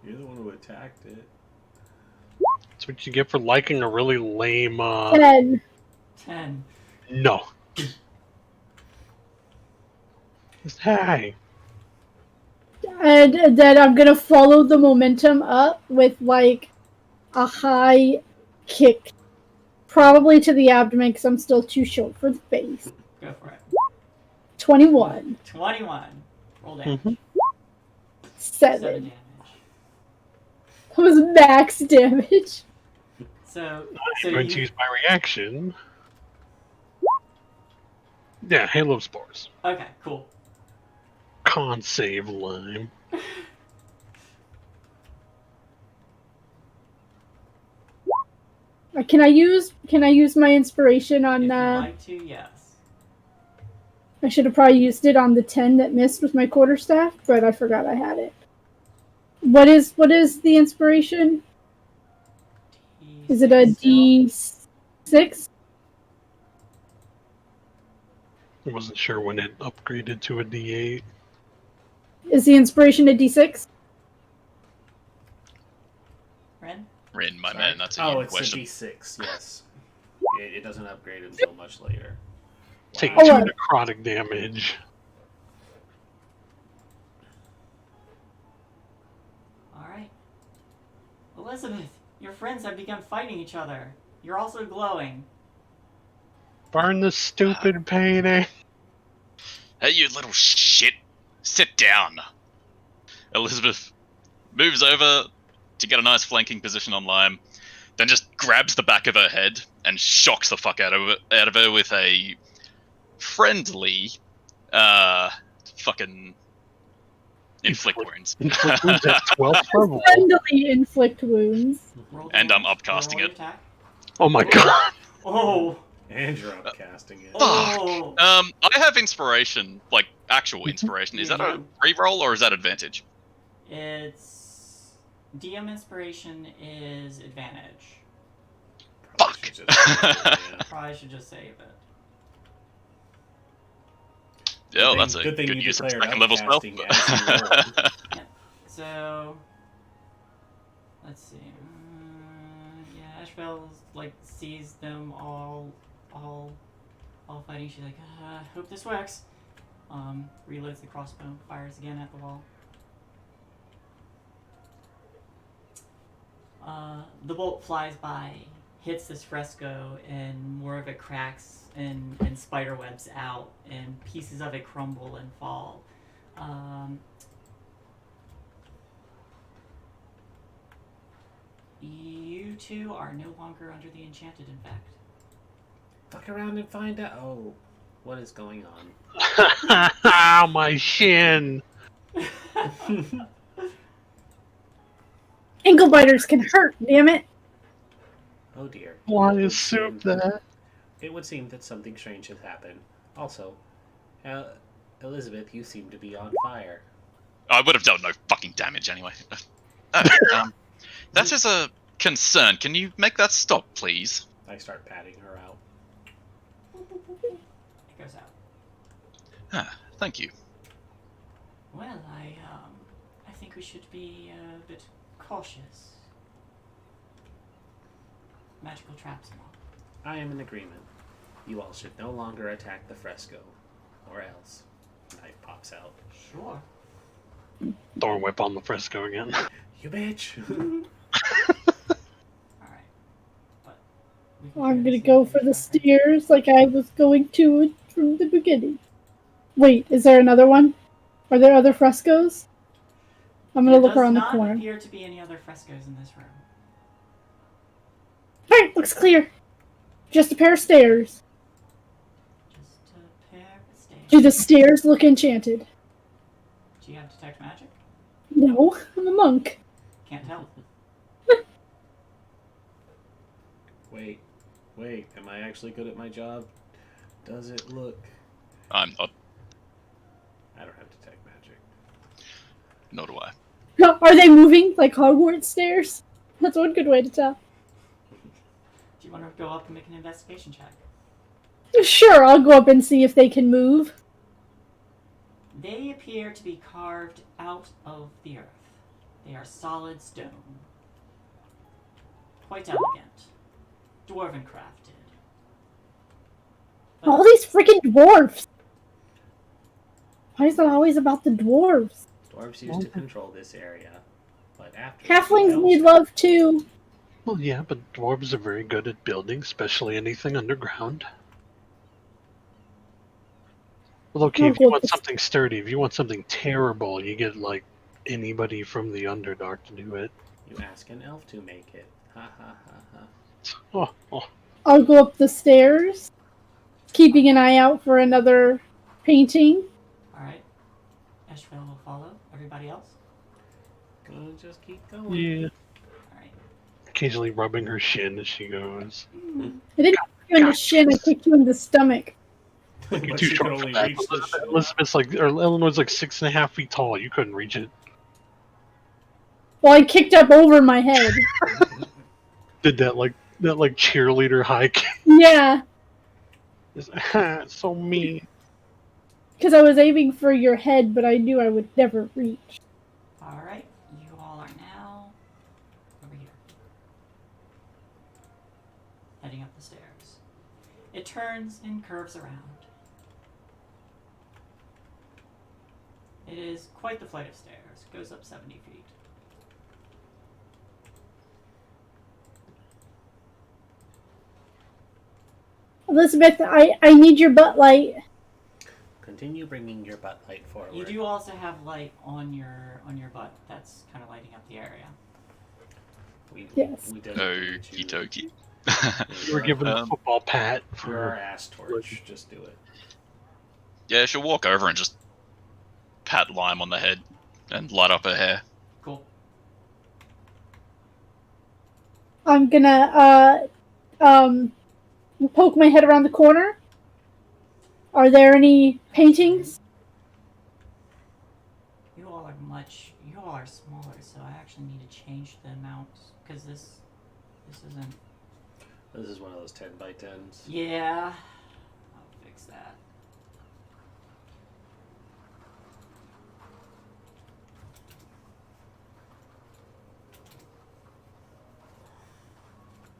Speaker 2: You're the one who attacked it.
Speaker 4: That's what you get for liking a really lame.
Speaker 3: 10.
Speaker 1: 10.
Speaker 4: No. Just, hey.
Speaker 3: And then I'm gonna follow the momentum up with like a high kick, probably to the abdomen because I'm still too short for the face.
Speaker 1: Go for it.
Speaker 3: 21.
Speaker 1: 21. Roll damage.
Speaker 4: Mhm.
Speaker 1: 7
Speaker 3: 7.
Speaker 1: damage.
Speaker 3: That was max damage.
Speaker 1: So
Speaker 4: I'm going to use my reaction. Yeah, Halo Spores.
Speaker 1: Okay, cool.
Speaker 4: Con save lime.
Speaker 3: Can I use my inspiration on
Speaker 1: If you'd like to, yes.
Speaker 3: I should have probably used it on the 10 that missed with my quarterstaff, but I forgot I had it. What is the inspiration? Is it a D6?
Speaker 4: I wasn't sure when it upgraded to a D8.
Speaker 3: Is the inspiration a D6?
Speaker 1: Ren?
Speaker 5: Rin, my
Speaker 1: Sorry.
Speaker 5: man, that's a
Speaker 2: Oh,
Speaker 5: you
Speaker 2: it's
Speaker 5: question.
Speaker 2: a D6, yes. It doesn't upgrade until much later.
Speaker 4: Take
Speaker 2: Wow.
Speaker 4: 2
Speaker 3: Oh,
Speaker 4: necrotic damage.
Speaker 1: Alright. Elizabeth, your friends have begun fighting each other. You're also glowing.
Speaker 4: Burn the stupid painting.
Speaker 5: Hey, you little shit. Sit down. Elizabeth moves over to get a nice flanking position on Lime, then just grabs the back of her head and shocks the fuck out of her with a friendly, fucking inflict wounds.
Speaker 4: Inflict wounds at 12th level.
Speaker 3: Friendly inflict wounds.
Speaker 1: Roll
Speaker 5: And I'm
Speaker 1: damage, or
Speaker 5: upcasting
Speaker 1: roll
Speaker 5: it.
Speaker 1: attack.
Speaker 4: Oh my god.
Speaker 1: Oh!
Speaker 2: And you're upcasting it.
Speaker 1: Oh!
Speaker 5: I have inspiration, like actual inspiration. Is
Speaker 1: You
Speaker 5: that a
Speaker 1: do.
Speaker 5: reroll or is that advantage?
Speaker 1: It's... DM inspiration is advantage.
Speaker 2: Probably
Speaker 5: Fuck.
Speaker 2: should just do it, yeah.
Speaker 1: Probably should just save it.
Speaker 5: Yeah, that's a
Speaker 2: Good thing you
Speaker 5: use of
Speaker 2: declared
Speaker 5: second level spell.
Speaker 2: upcasting as you rolled.
Speaker 1: So... Let's see. Yeah, Ashbel, like, sees them all fighting. She's like, hope this works. Reloads the crossbow, fires again at the wall. The bolt flies by, hits this fresco, and more of it cracks and spider webs out, and pieces of it crumble and fall. You two are no longer under the enchanted effect.
Speaker 2: Fuck around and find out. Oh, what is going on?
Speaker 4: Ow, my shin.
Speaker 3: Ankle biters can hurt, damn it.
Speaker 2: Oh dear.
Speaker 4: Why
Speaker 2: It would
Speaker 4: is soup
Speaker 2: seem-
Speaker 4: that?
Speaker 2: It would seem that something strange has happened. Also, Elizabeth, you seem to be on fire.
Speaker 5: I would have done no fucking damage anyway. That is a concern. Can you make that stop, please?
Speaker 2: I start patting her out.
Speaker 1: It goes out.
Speaker 5: Ah, thank you.
Speaker 1: Well, I think we should be a bit cautious. Magical traps and all.
Speaker 2: I am in agreement. You all should no longer attack the fresco, or else. Knife pops out.
Speaker 1: Sure.
Speaker 4: Thorn whip on the fresco again.
Speaker 2: You bitch!
Speaker 1: Alright. But we can
Speaker 3: I'm
Speaker 1: try
Speaker 3: gonna
Speaker 1: this
Speaker 3: go
Speaker 1: again.
Speaker 3: for the stairs like I was going to from the beginning. Wait, is there another one? Are there other frescoes? I'm gonna look around the
Speaker 1: There does
Speaker 3: corner.
Speaker 1: not appear to be any other frescoes in this room.
Speaker 3: Alright, looks clear. Just a pair of stairs.
Speaker 1: Just a pair of stairs.
Speaker 3: Do the stairs look enchanted?
Speaker 1: Do you have detect magic?
Speaker 3: No, I'm a monk.
Speaker 1: Can't tell.
Speaker 2: Wait, am I actually good at my job? Does it look...
Speaker 5: I'm not.
Speaker 2: I don't have detect magic.
Speaker 5: Nor do I.
Speaker 3: Are they moving like Hogwarts stairs? That's one good way to tell.
Speaker 1: Do you want to go up and make an investigation check?
Speaker 3: Sure, I'll go up and see if they can move.
Speaker 1: They appear to be carved out of the earth. They are solid stone. Quite elegant. Dwarven crafted. But
Speaker 3: All these freaking dwarves! Why is it always about the dwarves?
Speaker 2: Dwarves used to control this area, but after
Speaker 3: Halflings
Speaker 2: the elves-
Speaker 3: need love too.
Speaker 4: Well, yeah, but dwarves are very good at building, especially anything underground. Well, okay, if you want something sturdy, if you want something terrible, you get, like, anybody from the Underdark to do it.
Speaker 2: You ask an elf to make it. Ha ha ha ha.
Speaker 4: Oh.
Speaker 3: I'll go up the stairs, keeping an eye out for another painting.
Speaker 1: Alright. Eshville will follow. Everybody else?
Speaker 2: Gonna just keep going.
Speaker 4: Yeah.
Speaker 1: Alright.
Speaker 4: Occasionally rubbing her shin as she goes.
Speaker 3: I didn't kick you in the shin, I kicked you in the stomach.
Speaker 4: You're
Speaker 2: But
Speaker 4: too
Speaker 2: she could
Speaker 4: short for
Speaker 2: only
Speaker 4: that.
Speaker 2: reach the shin.
Speaker 4: Elizabeth's like, or Eleanor's like 6.5 feet tall. You couldn't reach it.
Speaker 3: Well, I kicked up over my head.
Speaker 4: Did that cheerleader high kick.
Speaker 3: Yeah,
Speaker 4: It's so mean.
Speaker 3: because I was aiming for your head, but I knew I would never reach.
Speaker 1: Alright. You all are now over here. Heading up the stairs. It turns and curves around. It is quite the flight of stairs. It goes up 70 feet.
Speaker 3: Elizabeth, I need your butt light.
Speaker 2: Continue bringing your butt light forward.
Speaker 1: You do also have light on your butt. That's kind of lighting up the area.
Speaker 3: Yes.
Speaker 2: We
Speaker 5: Okie dokie.
Speaker 4: You were given a football pat
Speaker 2: for our
Speaker 4: for.
Speaker 2: ass torch. Just do it.
Speaker 5: Yeah, she'll walk over and just pat Lime on the head and light up her hair.
Speaker 1: Cool.
Speaker 3: I'm gonna poke my head around the corner. Are there any paintings?
Speaker 1: You all are smaller, so I actually need to change the amount because this isn't.
Speaker 2: This is one of those 10 by 10s.
Speaker 1: Yeah, I'll fix that.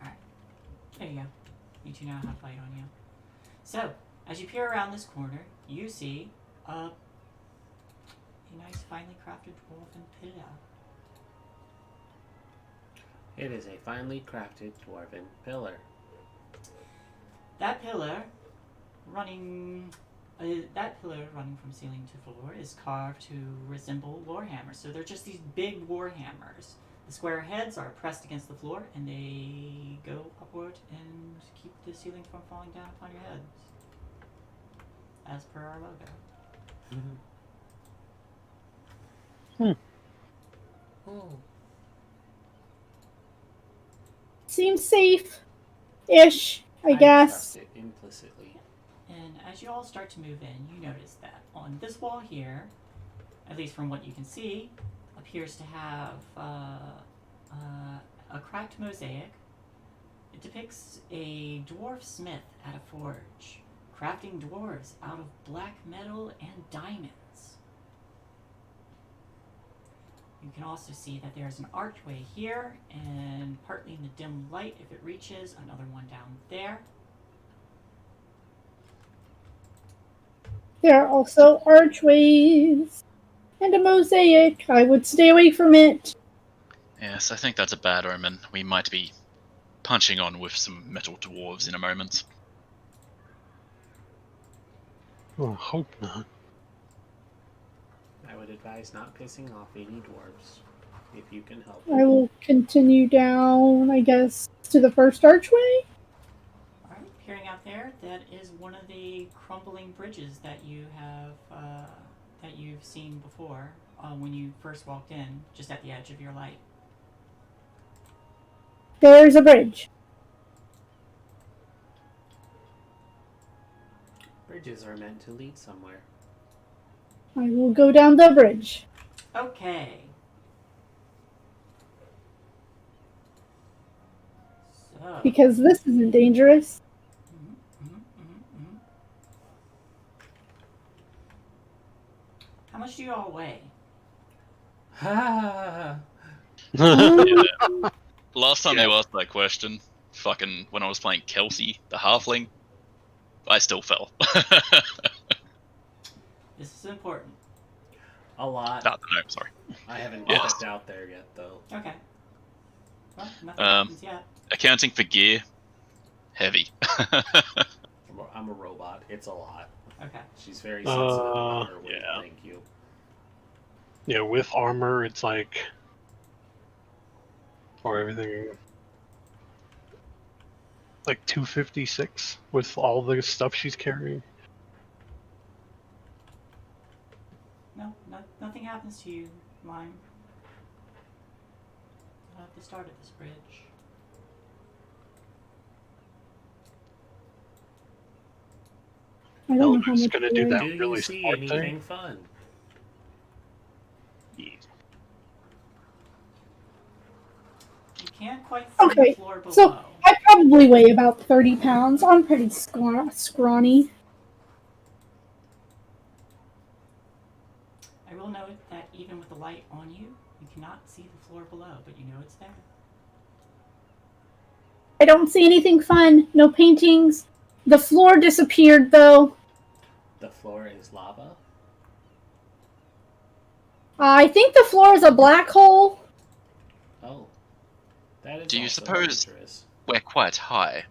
Speaker 1: Alright, there you go. You two now have light on you. So, as you peer around this corner, you see a nice, finely crafted dwarven pillar.
Speaker 2: It is a finely crafted dwarven pillar.
Speaker 1: That pillar running from ceiling to floor is carved to resemble warhammers. So they're just these big warhammers. The square heads are pressed against the floor, and they go upward and keep the ceiling from falling down upon your heads, as per our logo.
Speaker 2: Oh.
Speaker 3: Seems safe-ish, I guess.
Speaker 2: Trust it implicitly.
Speaker 1: And as you all start to move in, you notice that on this wall here, at least from what you can see, appears to have a cracked mosaic. It depicts a dwarf smith at a forge, crafting dwarves out of black metal and diamonds. You can also see that there's an archway here, and partly in the dim light, if it reaches, another one down there.
Speaker 3: There are also archways and a mosaic. I would stay away from it.
Speaker 5: Yes, I think that's a bad omen. We might be punching on with some metal dwarves in a moment.
Speaker 4: Oh, hope not.
Speaker 2: I would advise not pissing off any dwarves, if you can help.
Speaker 3: I will continue down, I guess, to the first archway.
Speaker 1: Alright, peering out there, that is one of the crumbling bridges that you have, that you've seen before, when you first walked in, just at the edge of your light.
Speaker 3: There's a bridge.
Speaker 2: Bridges are meant to lead somewhere.
Speaker 3: I will go down the bridge.
Speaker 1: Okay.
Speaker 3: because this isn't dangerous.
Speaker 1: How much do you all weigh?
Speaker 2: Ha!
Speaker 5: Last time you asked that question, fucking when I was playing Kelsey, the halfling, I still fell.
Speaker 1: This is important.
Speaker 2: A lot.
Speaker 5: No, sorry.
Speaker 2: I haven't
Speaker 5: Yes.
Speaker 2: stepped out there yet, though.
Speaker 1: Okay. Well, nothing happens yet.
Speaker 5: Accounting for gear, heavy.
Speaker 2: I'm a robot. It's a lot.
Speaker 1: Okay.
Speaker 2: She's very sensitive about her weight.
Speaker 5: yeah.
Speaker 2: Thank you.
Speaker 4: Yeah, with armor, it's like, or everything, like 256 with all the stuff she's carrying.
Speaker 1: No, nothing happens to you, Lime. Not at the start of this bridge.
Speaker 3: I don't know how
Speaker 4: Elder's
Speaker 3: much
Speaker 4: gonna
Speaker 3: you
Speaker 4: do
Speaker 3: weigh.
Speaker 4: that
Speaker 2: Do you
Speaker 4: really
Speaker 2: see
Speaker 4: smart
Speaker 2: anything
Speaker 4: thing.
Speaker 2: fun?
Speaker 1: You can't quite see
Speaker 3: Okay,
Speaker 1: the floor below.
Speaker 3: so I probably weigh about 30 pounds. I'm pretty scrawny.
Speaker 1: I will note that even with the light on you, you cannot see the floor below, but you know it's there.
Speaker 3: I don't see anything fun. No paintings. The floor disappeared, though.
Speaker 2: The floor is lava?
Speaker 3: I think the floor is a black hole.
Speaker 2: Oh. That is
Speaker 5: Do you
Speaker 2: also
Speaker 5: suppose-
Speaker 2: dangerous.
Speaker 5: We're quite high.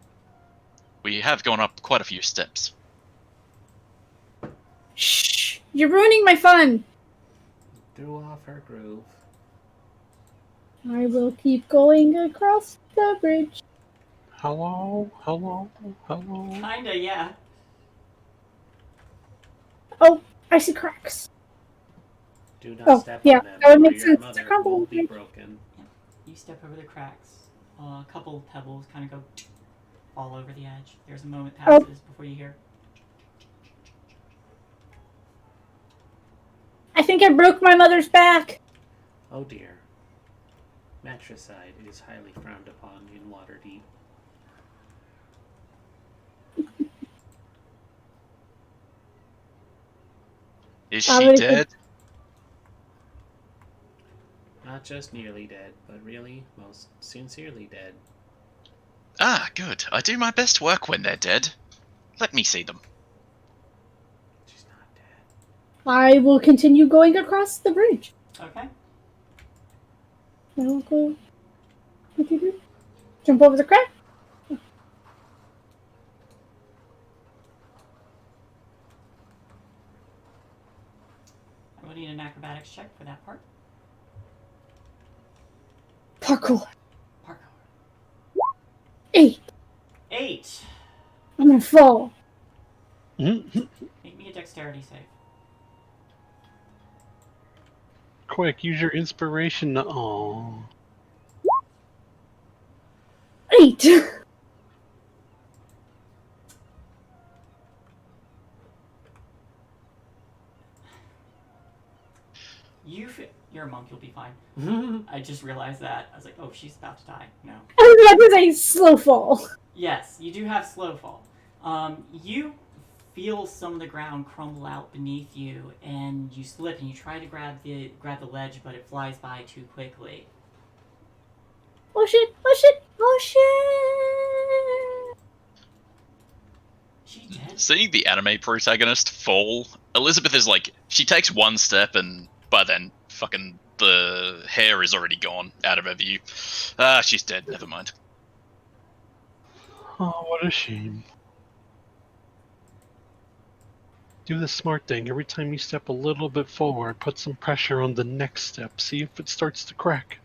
Speaker 5: We have gone up quite a few steps.
Speaker 3: Shh! You're ruining my fun.
Speaker 2: Threw off her groove.
Speaker 3: I will keep going across the bridge.
Speaker 4: Hello, hello, hello.
Speaker 1: Kinda, yeah.
Speaker 3: Oh, I see cracks.
Speaker 2: Do not
Speaker 3: Oh,
Speaker 2: step
Speaker 3: yeah,
Speaker 2: on them,
Speaker 3: that would
Speaker 2: or
Speaker 3: make
Speaker 2: your
Speaker 3: sense. It's a
Speaker 2: mother
Speaker 3: crumble
Speaker 2: will be
Speaker 3: bridge.
Speaker 2: broken.
Speaker 1: You step over the cracks. A couple pebbles kind of go all over the edge. There's a moment passes before you hear.
Speaker 3: I think I broke my mother's back.
Speaker 2: Oh dear. Matricide is highly frowned upon in Waterdeep.
Speaker 5: Is
Speaker 3: How
Speaker 5: she
Speaker 3: many
Speaker 5: dead?
Speaker 2: Not just nearly dead, but really most sincerely dead.
Speaker 5: Ah, good. I do my best work when they're dead. Let me see them.
Speaker 2: She's not dead.
Speaker 3: I will continue going across the bridge.
Speaker 1: Okay.
Speaker 3: I will go. Jump over the crack.
Speaker 1: I will need an acrobatics check for that part.
Speaker 3: Parkour.
Speaker 1: Parkour.
Speaker 3: 8.
Speaker 1: 8.
Speaker 3: I'm gonna fall.
Speaker 1: Make me a dexterity save.
Speaker 4: Quick, use your inspiration. Oh,
Speaker 3: 8.
Speaker 1: You're a monk, you'll be fine. I just realized that. I was like, oh, she's about to die. No.
Speaker 3: I was about to say slow fall.
Speaker 1: Yes, you do have slow fall. You feel some of the ground crumble out beneath you, and you slip, and you try to grab the ledge, but it flies by too quickly.
Speaker 3: Oh shit! Oh shit! Oh shit!
Speaker 1: She dead?
Speaker 5: Seeing the anime protagonist fall, Elizabeth is like, she takes one step and by then, fucking the hair is already gone out of her view. Ah, she's dead, never mind.
Speaker 4: oh, what a shame. Do the smart thing. Every time you step a little bit forward, put some pressure on the next step. See if it starts to crack.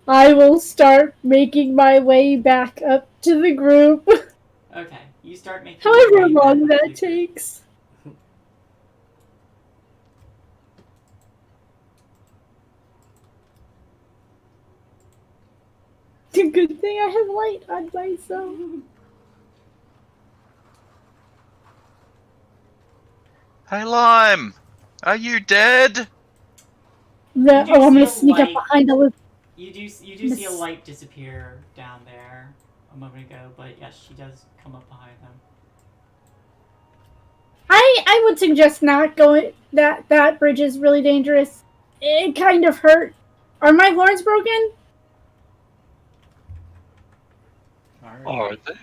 Speaker 3: I will start making my way back up to the group.
Speaker 1: Okay, you start making
Speaker 3: However
Speaker 1: your way
Speaker 3: long
Speaker 1: back
Speaker 3: that
Speaker 1: to the group.
Speaker 3: takes. It's a good thing I have light on myself.
Speaker 5: Hey, Lime! Are you dead?
Speaker 3: No,
Speaker 1: You do
Speaker 3: oh, I'm
Speaker 1: see
Speaker 3: gonna
Speaker 1: a
Speaker 3: sneak up
Speaker 1: light.
Speaker 3: behind Elizabeth.
Speaker 1: You do see a light disappear down there. a moment ago, but yes, she does come up behind them.
Speaker 3: I would suggest not going. That bridge is really dangerous. It kind of hurt. Are my horns broken?
Speaker 4: Are they?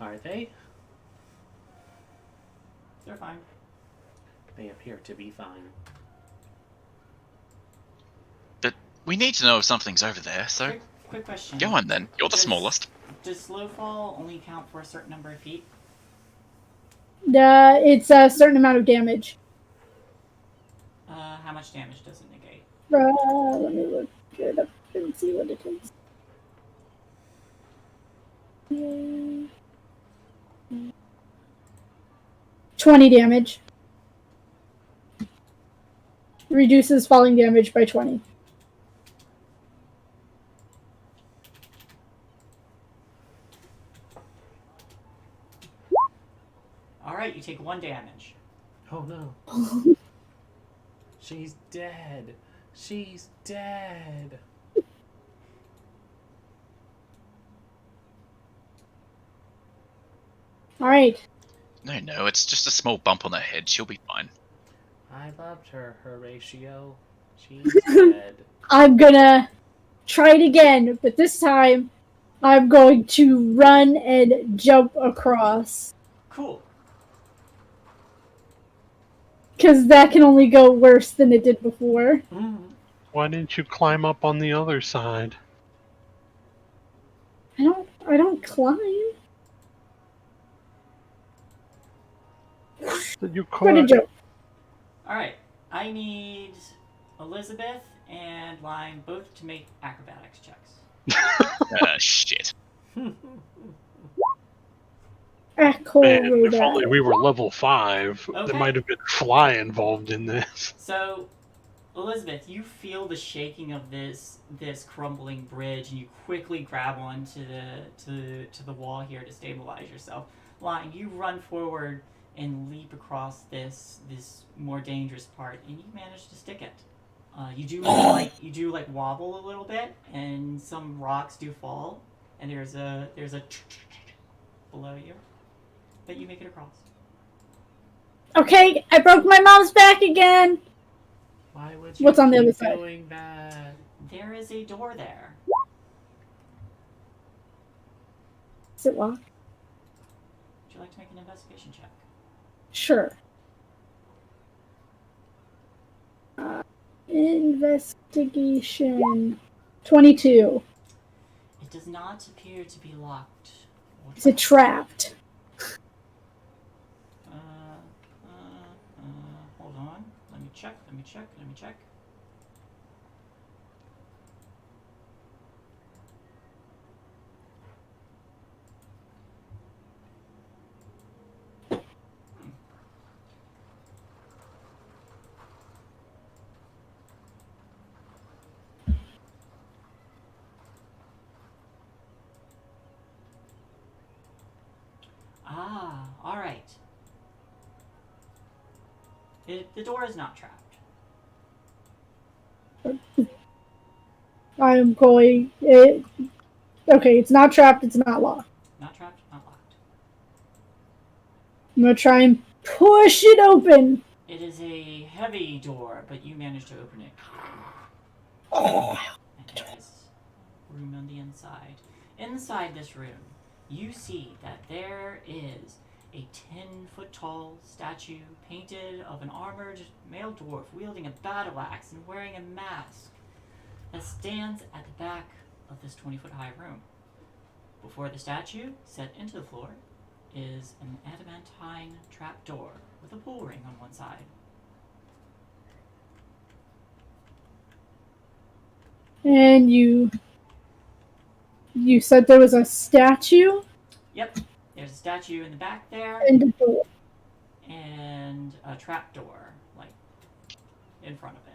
Speaker 2: Are they?
Speaker 1: They're fine.
Speaker 2: They appear to be fine.
Speaker 5: But we need to know if something's over there, so
Speaker 1: Quick question.
Speaker 5: go on then. You're the smallest.
Speaker 1: Does slow fall only count for a certain number of feet?
Speaker 3: It's a certain amount of damage.
Speaker 1: How much damage does it negate?
Speaker 3: Let me look it up and see what it is. 20 damage. Reduces falling damage by 20.
Speaker 1: Alright, you take 1 damage.
Speaker 2: Oh no. She's dead. She's dead.
Speaker 3: Alright.
Speaker 5: No, it's just a small bump on her head. She'll be fine.
Speaker 2: I loved her, Horatio. She's dead.
Speaker 3: I'm gonna try it again, but this time I'm going to run and jump across.
Speaker 1: Cool.
Speaker 3: Because that can only go worse than it did before.
Speaker 4: Why didn't you climb up on the other side?
Speaker 3: I don't climb.
Speaker 4: Did you
Speaker 3: I'm gonna
Speaker 4: could.
Speaker 3: jump.
Speaker 1: Alright, I need Elizabeth and Lime both to make acrobatics checks.
Speaker 5: Shit.
Speaker 4: Man, if only
Speaker 3: Acrobat.
Speaker 4: we were level 5,
Speaker 1: Okay.
Speaker 4: there might have been fly involved in this.
Speaker 1: So, Elizabeth, you feel the shaking of this crumbling bridge, and you quickly grab onto the wall here to stabilize yourself. Lime, you run forward and leap across this more dangerous part, and you manage to stick it. You do wobble a little bit, and some rocks do fall, and there's a below you, but you make it across.
Speaker 3: Okay, I broke my mom's back again.
Speaker 2: Why would you
Speaker 3: What's on the
Speaker 2: keep
Speaker 3: other side?
Speaker 2: doing that?
Speaker 1: There is a door there.
Speaker 3: Is it locked?
Speaker 1: Would you like to make an investigation check?
Speaker 3: Sure. Investigation. 22.
Speaker 1: It does not appear to be locked.
Speaker 3: Is it trapped?
Speaker 1: Hold on. Let me check. Alright. The door is not trapped.
Speaker 3: I'm going. Okay, it's not trapped, it's not locked.
Speaker 1: Not trapped, not locked.
Speaker 3: I'm gonna try and push it open.
Speaker 1: It is a heavy door, but you managed to open it.
Speaker 3: Oh.
Speaker 1: And there is room on the inside. Inside this room, you see that there is a 10-foot tall statue painted of an armored male dwarf wielding a battle axe and wearing a mask that stands at the back of this 20-foot high room. Before the statue, set into the floor, is an adamantine trapdoor with a pull ring on one side.
Speaker 3: And you said there was a statue?
Speaker 1: Yep, there's a statue in the back there,
Speaker 3: And a door.
Speaker 1: and a trapdoor, like, in front of it.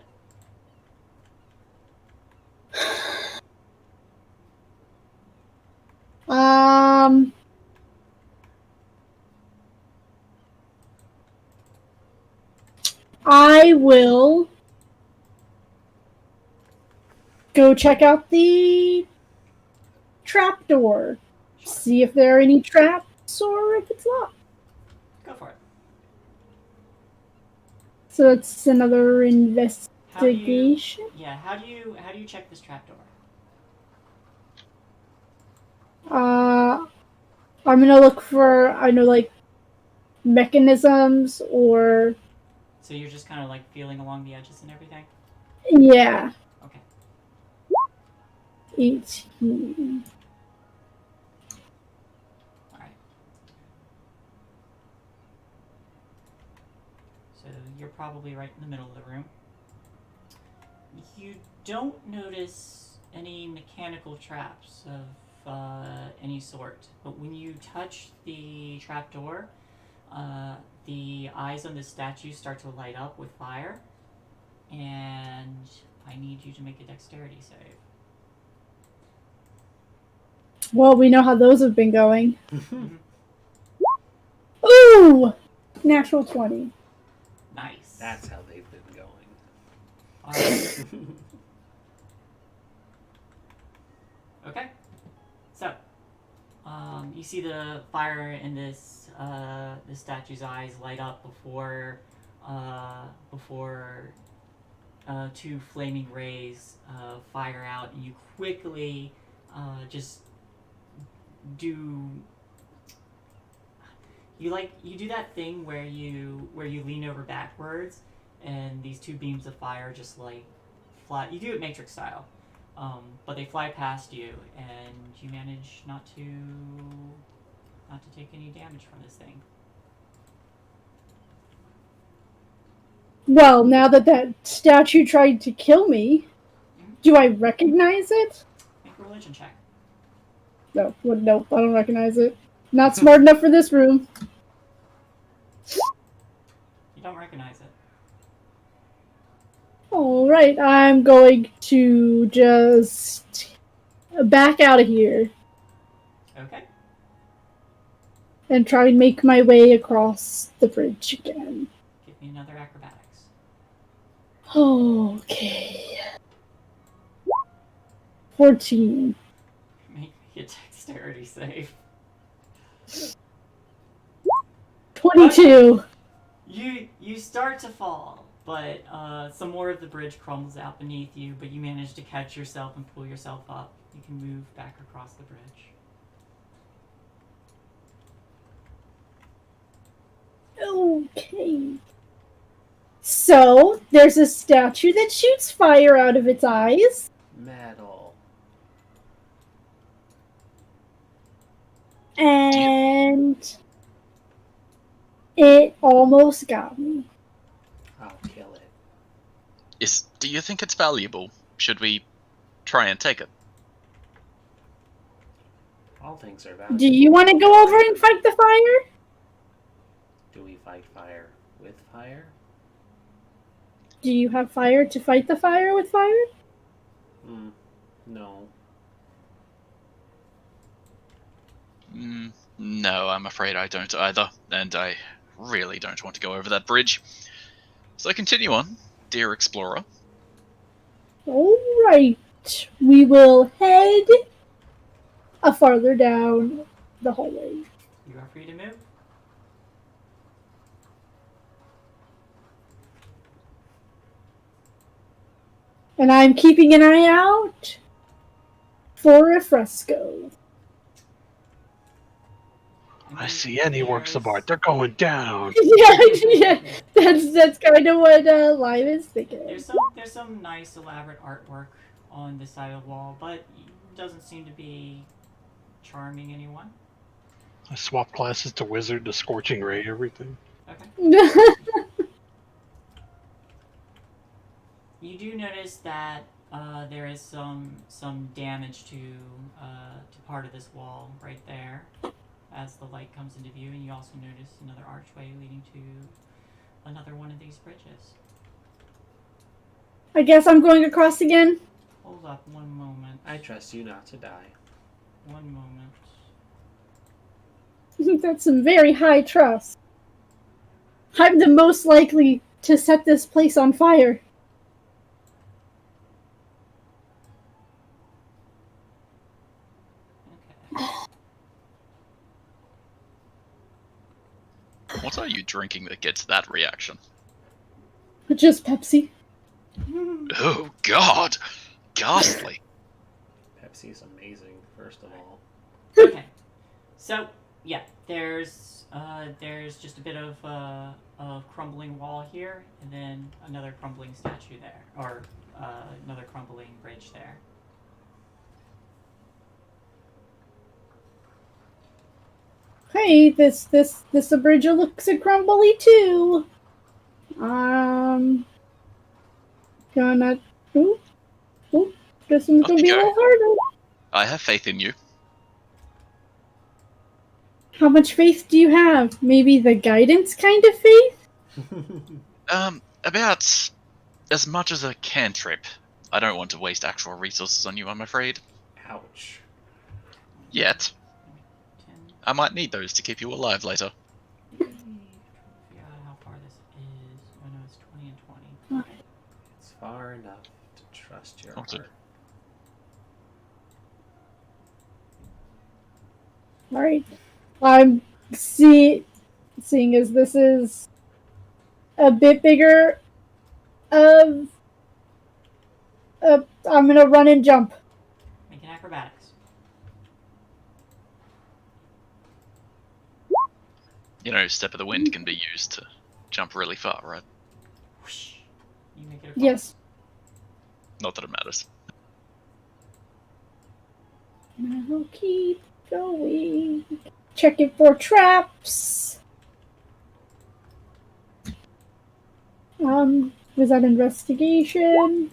Speaker 3: I will go check out the trapdoor.
Speaker 1: Sure.
Speaker 3: See if there are any traps or if it's locked.
Speaker 1: Go for it.
Speaker 3: So it's another
Speaker 1: How do you?
Speaker 3: investigation.
Speaker 1: Yeah. How do you check this trapdoor?
Speaker 3: I'm gonna look for like mechanisms or
Speaker 1: So you're just kind of like feeling along the edges and everything.
Speaker 3: yeah.
Speaker 1: Okay.
Speaker 3: 18.
Speaker 1: All right. So you're probably right in the middle of the room. You don't notice any mechanical traps of any sort, but when you touch the trapdoor, the eyes on the statue start to light up with fire, and I need you to make a dexterity save.
Speaker 3: Well, we know how those have been going.
Speaker 1: Mhm.
Speaker 3: Ooh! Natural 20.
Speaker 1: Nice.
Speaker 2: That's how they've been going.
Speaker 1: All right. Okay. So, you see the fire in this statue's eyes light up before two flaming rays fire out, and you quickly just do. You do that thing where you lean over backwards, and these two beams of fire just like fly. You do it Matrix style, but they fly past you, and you manage not to take any damage from this thing.
Speaker 3: Well, now that statue tried to kill me, do I recognize it?
Speaker 1: Make a religion check.
Speaker 3: No, nope, I don't recognize it. Not smart enough for this room.
Speaker 1: You don't recognize it.
Speaker 3: Alright, I'm going to just back out of here
Speaker 1: Okay.
Speaker 3: and try and make my way across the bridge again.
Speaker 1: Give me another acrobatics.
Speaker 3: Okay. 14.
Speaker 1: Make me a dexterity save.
Speaker 3: 22.
Speaker 1: You start to fall, but some more of the bridge crumbles out beneath you, but you manage to catch yourself and pull yourself up. You can move back across the bridge.
Speaker 3: Okay. So, there's a statue that shoots fire out of its eyes.
Speaker 2: Metal.
Speaker 3: And it almost got me.
Speaker 2: I'll kill it.
Speaker 5: Do you think it's valuable? Should we try and take it?
Speaker 2: All things are valuable.
Speaker 3: Do you want to go over and fight the fire?
Speaker 2: Do we fight fire with fire?
Speaker 3: Do you have fire to fight the fire with fire?
Speaker 2: No.
Speaker 5: No, I'm afraid I don't either, and I really don't want to go over that bridge. So continue on, dear explorer.
Speaker 3: Alright. We will head farther down the hallway.
Speaker 1: You are free to move.
Speaker 3: And I'm keeping an eye out for a fresco.
Speaker 4: I see any works of art. They're going down.
Speaker 3: yeah, that's kind of what Lime is thinking.
Speaker 1: There's some nice elaborate artwork on this side of the wall, but it doesn't seem to be charming anyone.
Speaker 4: I swap classes to wizard, to scorching ray, everything.
Speaker 1: Okay. You do notice that there is some damage to part of this wall right there as the light comes into view, and you also notice another archway leading to another one of these bridges.
Speaker 3: I guess I'm going across again.
Speaker 1: Hold up one moment.
Speaker 2: I trust you not to die.
Speaker 1: One moment.
Speaker 3: That's some very high trust. I'm the most likely to set this place on fire.
Speaker 5: What are you drinking that gets that reaction?
Speaker 3: Just Pepsi.
Speaker 5: Oh God, ghastly.
Speaker 2: Pepsi is amazing, first of all.
Speaker 1: Okay. So yeah, there's just a bit of a crumbling wall here, and then another crumbling statue there, or another crumbling bridge there.
Speaker 3: Hey, this bridge looks a crumbly too. Gonna. Ooh, this one's
Speaker 5: Off
Speaker 3: gonna
Speaker 5: you
Speaker 3: be a
Speaker 5: go.
Speaker 3: little harder.
Speaker 5: I have faith in you.
Speaker 3: How much faith do you have? Maybe the guidance kind of faith?
Speaker 5: About as much as a cantrip. I don't want to waste actual resources on you, I'm afraid.
Speaker 2: Ouch.
Speaker 5: Yet.
Speaker 1: 10.
Speaker 5: I might need those to keep you alive later.
Speaker 1: Trying to figure out how far this is. Oh no, it's 20 and 20. Okay.
Speaker 2: It's far enough to trust your
Speaker 5: Okay.
Speaker 2: heart.
Speaker 3: Alright. I'm seeing as this is a bit bigger of I'm gonna run and jump.
Speaker 1: Making acrobatics.
Speaker 5: You know, step of the wind can be used to jump really far, right?
Speaker 1: Whoosh. You make it a
Speaker 3: Yes.
Speaker 5: Not that it matters.
Speaker 3: I'll keep going. Checking for traps. Was that investigation?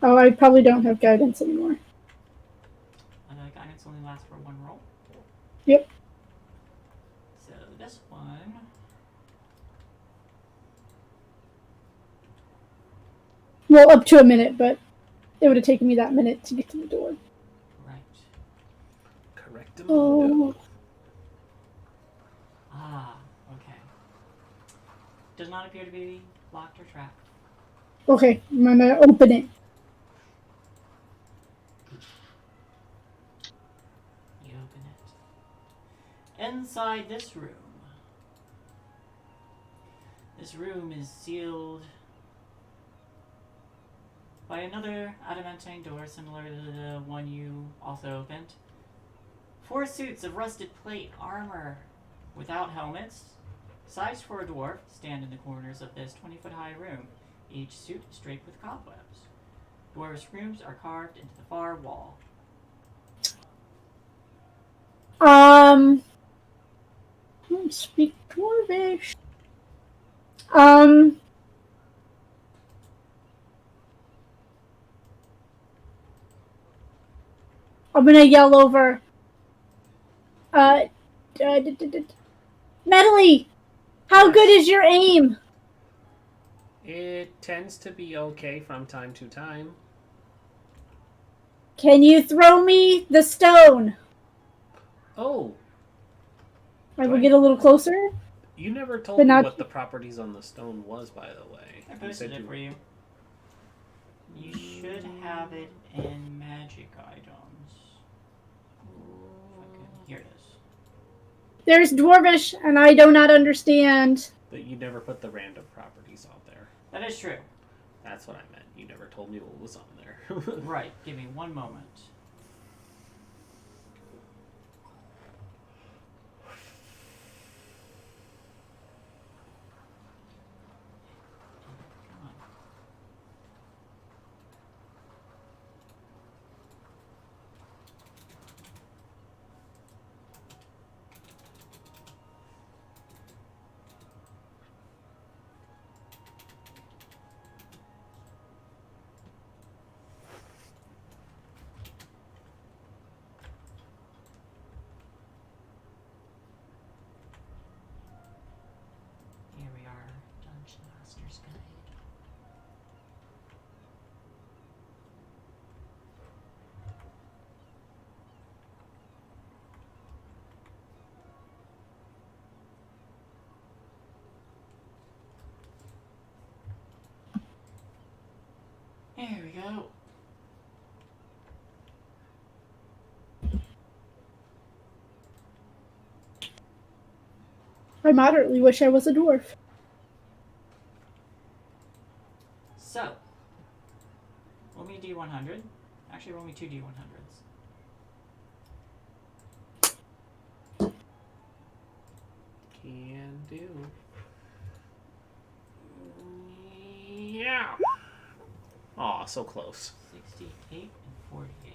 Speaker 3: Oh, I probably don't have guidance anymore.
Speaker 1: Guidance only lasts for one roll.
Speaker 3: Yep.
Speaker 1: So this one.
Speaker 3: Well, up to a minute, but it would have taken me that minute to get to the door.
Speaker 1: Right.
Speaker 2: Correct.
Speaker 3: Oh.
Speaker 1: Ah, okay. Does not appear to be locked or trapped.
Speaker 3: Okay, I'm gonna open it.
Speaker 1: You open it. Inside this room. This room is sealed by another adamantine door similar to the one you also opened. 4 suits of rusted plate armor without helmets, sized for a dwarf, stand in the corners of this 20-foot-high room. Each suit is draped with cobwebs. Dwarves' rooms are carved into the far wall.
Speaker 3: Don't speak Dwarvish. I'm gonna yell over. Medley, how
Speaker 2: Yes.
Speaker 3: good is your aim?
Speaker 2: It tends to be okay from time to time.
Speaker 3: Can you throw me the stone?
Speaker 2: Oh,
Speaker 3: I will
Speaker 2: Right.
Speaker 3: get a little closer.
Speaker 2: you never told
Speaker 3: But
Speaker 2: me
Speaker 3: not-
Speaker 2: what the properties on the stone was, by the way.
Speaker 1: I
Speaker 2: You
Speaker 1: posted
Speaker 2: said
Speaker 1: it for you. You should have it in magic items. Okay, here it is.
Speaker 3: There's Dwarvish, and I do not understand.
Speaker 2: But you never put the random properties out there.
Speaker 1: That is true.
Speaker 2: That's what I meant. You never told me what was on there.
Speaker 1: Right, give me one moment. Come on. Here we are, Dungeon Master's Guide. Here we go.
Speaker 3: I moderately wish I was a dwarf.
Speaker 1: So, roll me a D100. Actually, roll me 2 D100s.
Speaker 2: Can do. Yeah. Aw, so close.
Speaker 1: 68 and 48.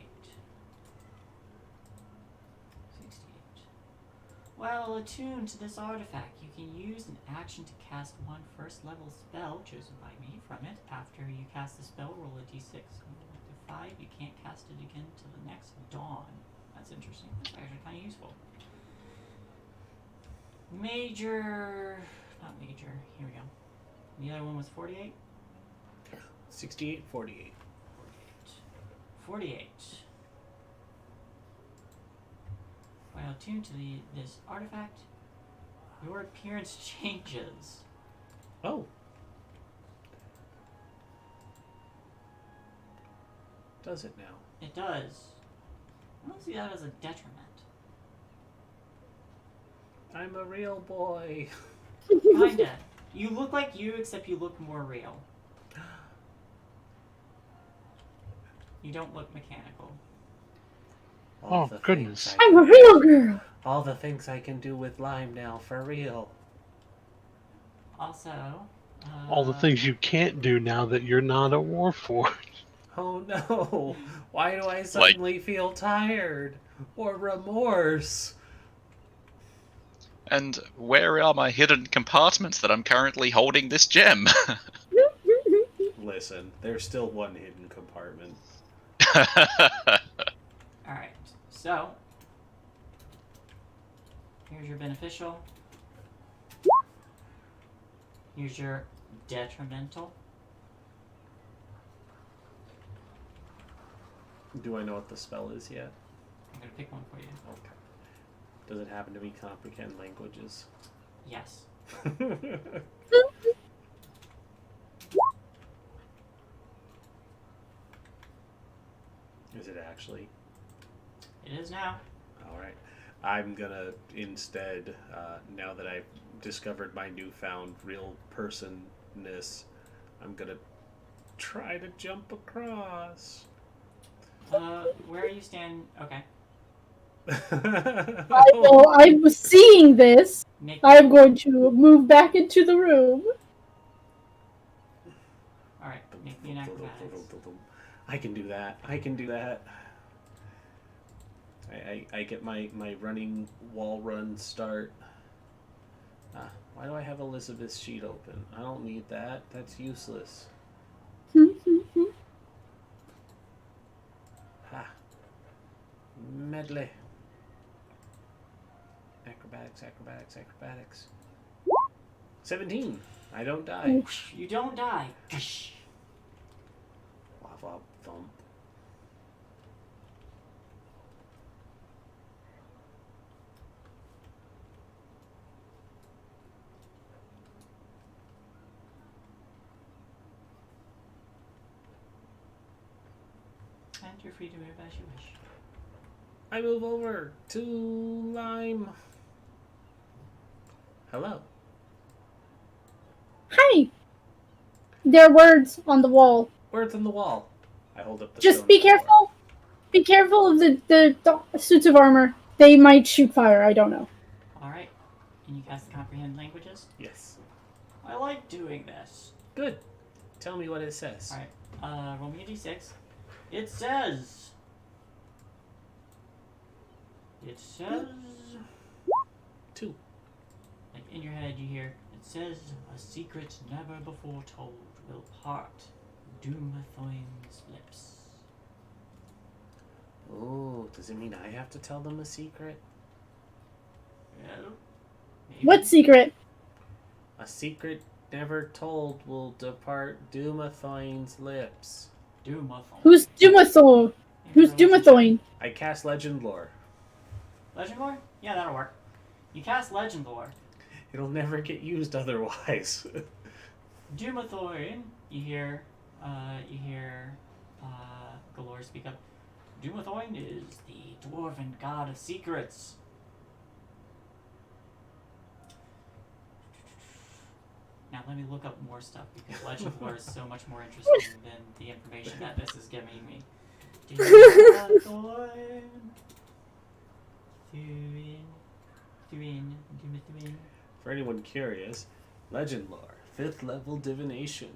Speaker 1: 68. Well, attuned to this artifact, you can use an action to cast one first-level spell chosen by me from it. After you cast the spell, roll a d6 and roll to 5. You can't cast it again until the next dawn. That's interesting. That's actually kind of useful. Major... Not major. Here we go. The other one was 48?
Speaker 2: 68, 48.
Speaker 1: 48. While attuned to this artifact, your appearance changes.
Speaker 2: Oh. Does it now?
Speaker 1: It does. I don't see that as a detriment.
Speaker 2: I'm a real boy.
Speaker 1: Kinda. You look like you, except you look more real. You don't look mechanical.
Speaker 2: All
Speaker 4: Oh,
Speaker 2: the
Speaker 4: goodness.
Speaker 2: things I
Speaker 3: I'm a
Speaker 2: can-
Speaker 3: real girl.
Speaker 2: All the things I can do with lime now, for real.
Speaker 1: Also,
Speaker 4: All the things you can't do now that you're not a warforged.
Speaker 2: Oh no! Why do I suddenly feel tired? Or remorse?
Speaker 5: And where are my hidden compartments that I'm currently holding this gem?
Speaker 2: Listen, there's still one hidden compartment.
Speaker 1: Alright, so here's your beneficial. Here's your detrimental.
Speaker 2: Do I know what the spell is yet?
Speaker 1: I'm gonna pick one for you.
Speaker 2: Okay. Does it happen to be comprehend languages?
Speaker 1: Yes.
Speaker 2: Is it actually?
Speaker 1: It is now.
Speaker 2: Alright. I'm gonna instead, now that I've discovered my newfound real personness, I'm gonna try to jump across.
Speaker 1: Where are you standing? Okay.
Speaker 3: I was seeing this. I'm going to move back into the room.
Speaker 1: Alright, make me an acrobatics.
Speaker 2: I can do that. I can do that. I get my running wall run start. Why do I have Elizabeth's sheet open? I don't need that. That's useless. Ha. Medley. Acrobatics, acrobatics, acrobatics. 17. I don't die.
Speaker 1: You don't die.
Speaker 2: Lava thump.
Speaker 1: And you're free to move as you wish.
Speaker 2: I move over to Lime. Hello.
Speaker 3: Hi. There are words on the wall.
Speaker 2: Words on the wall. I hold up the
Speaker 3: Just
Speaker 2: stone
Speaker 3: be
Speaker 2: floor.
Speaker 3: careful. Be careful of the suits of armor. They might shoot fire. I don't know.
Speaker 1: Alright. Can you cast the comprehend languages?
Speaker 2: Yes.
Speaker 1: I like doing this.
Speaker 2: Good. Tell me what it says.
Speaker 1: Alright. Roll me a d6. It says...
Speaker 2: 2.
Speaker 1: Like in your head you hear, it says, a secret never before told will part Doomathoin's lips.
Speaker 2: Oh, does it mean I have to tell them a secret?
Speaker 1: Well, maybe.
Speaker 3: What secret?
Speaker 2: A secret never told will depart Doomathoin's lips.
Speaker 1: Doomathoin.
Speaker 3: Who's Dumathoin? Who's Dumathoin?
Speaker 2: I cast Legend Lore.
Speaker 1: Legend lore? Yeah, that'll work. You cast legend lore.
Speaker 2: It'll never get used otherwise.
Speaker 1: Doomathoin, you hear Galore speak up. Doomathoin is the dwarven god of secrets. on, let me look up more stuff because legend lore is so much more interesting than the information that this is giving me.
Speaker 2: For anyone curious, legend lore, 5th level divination.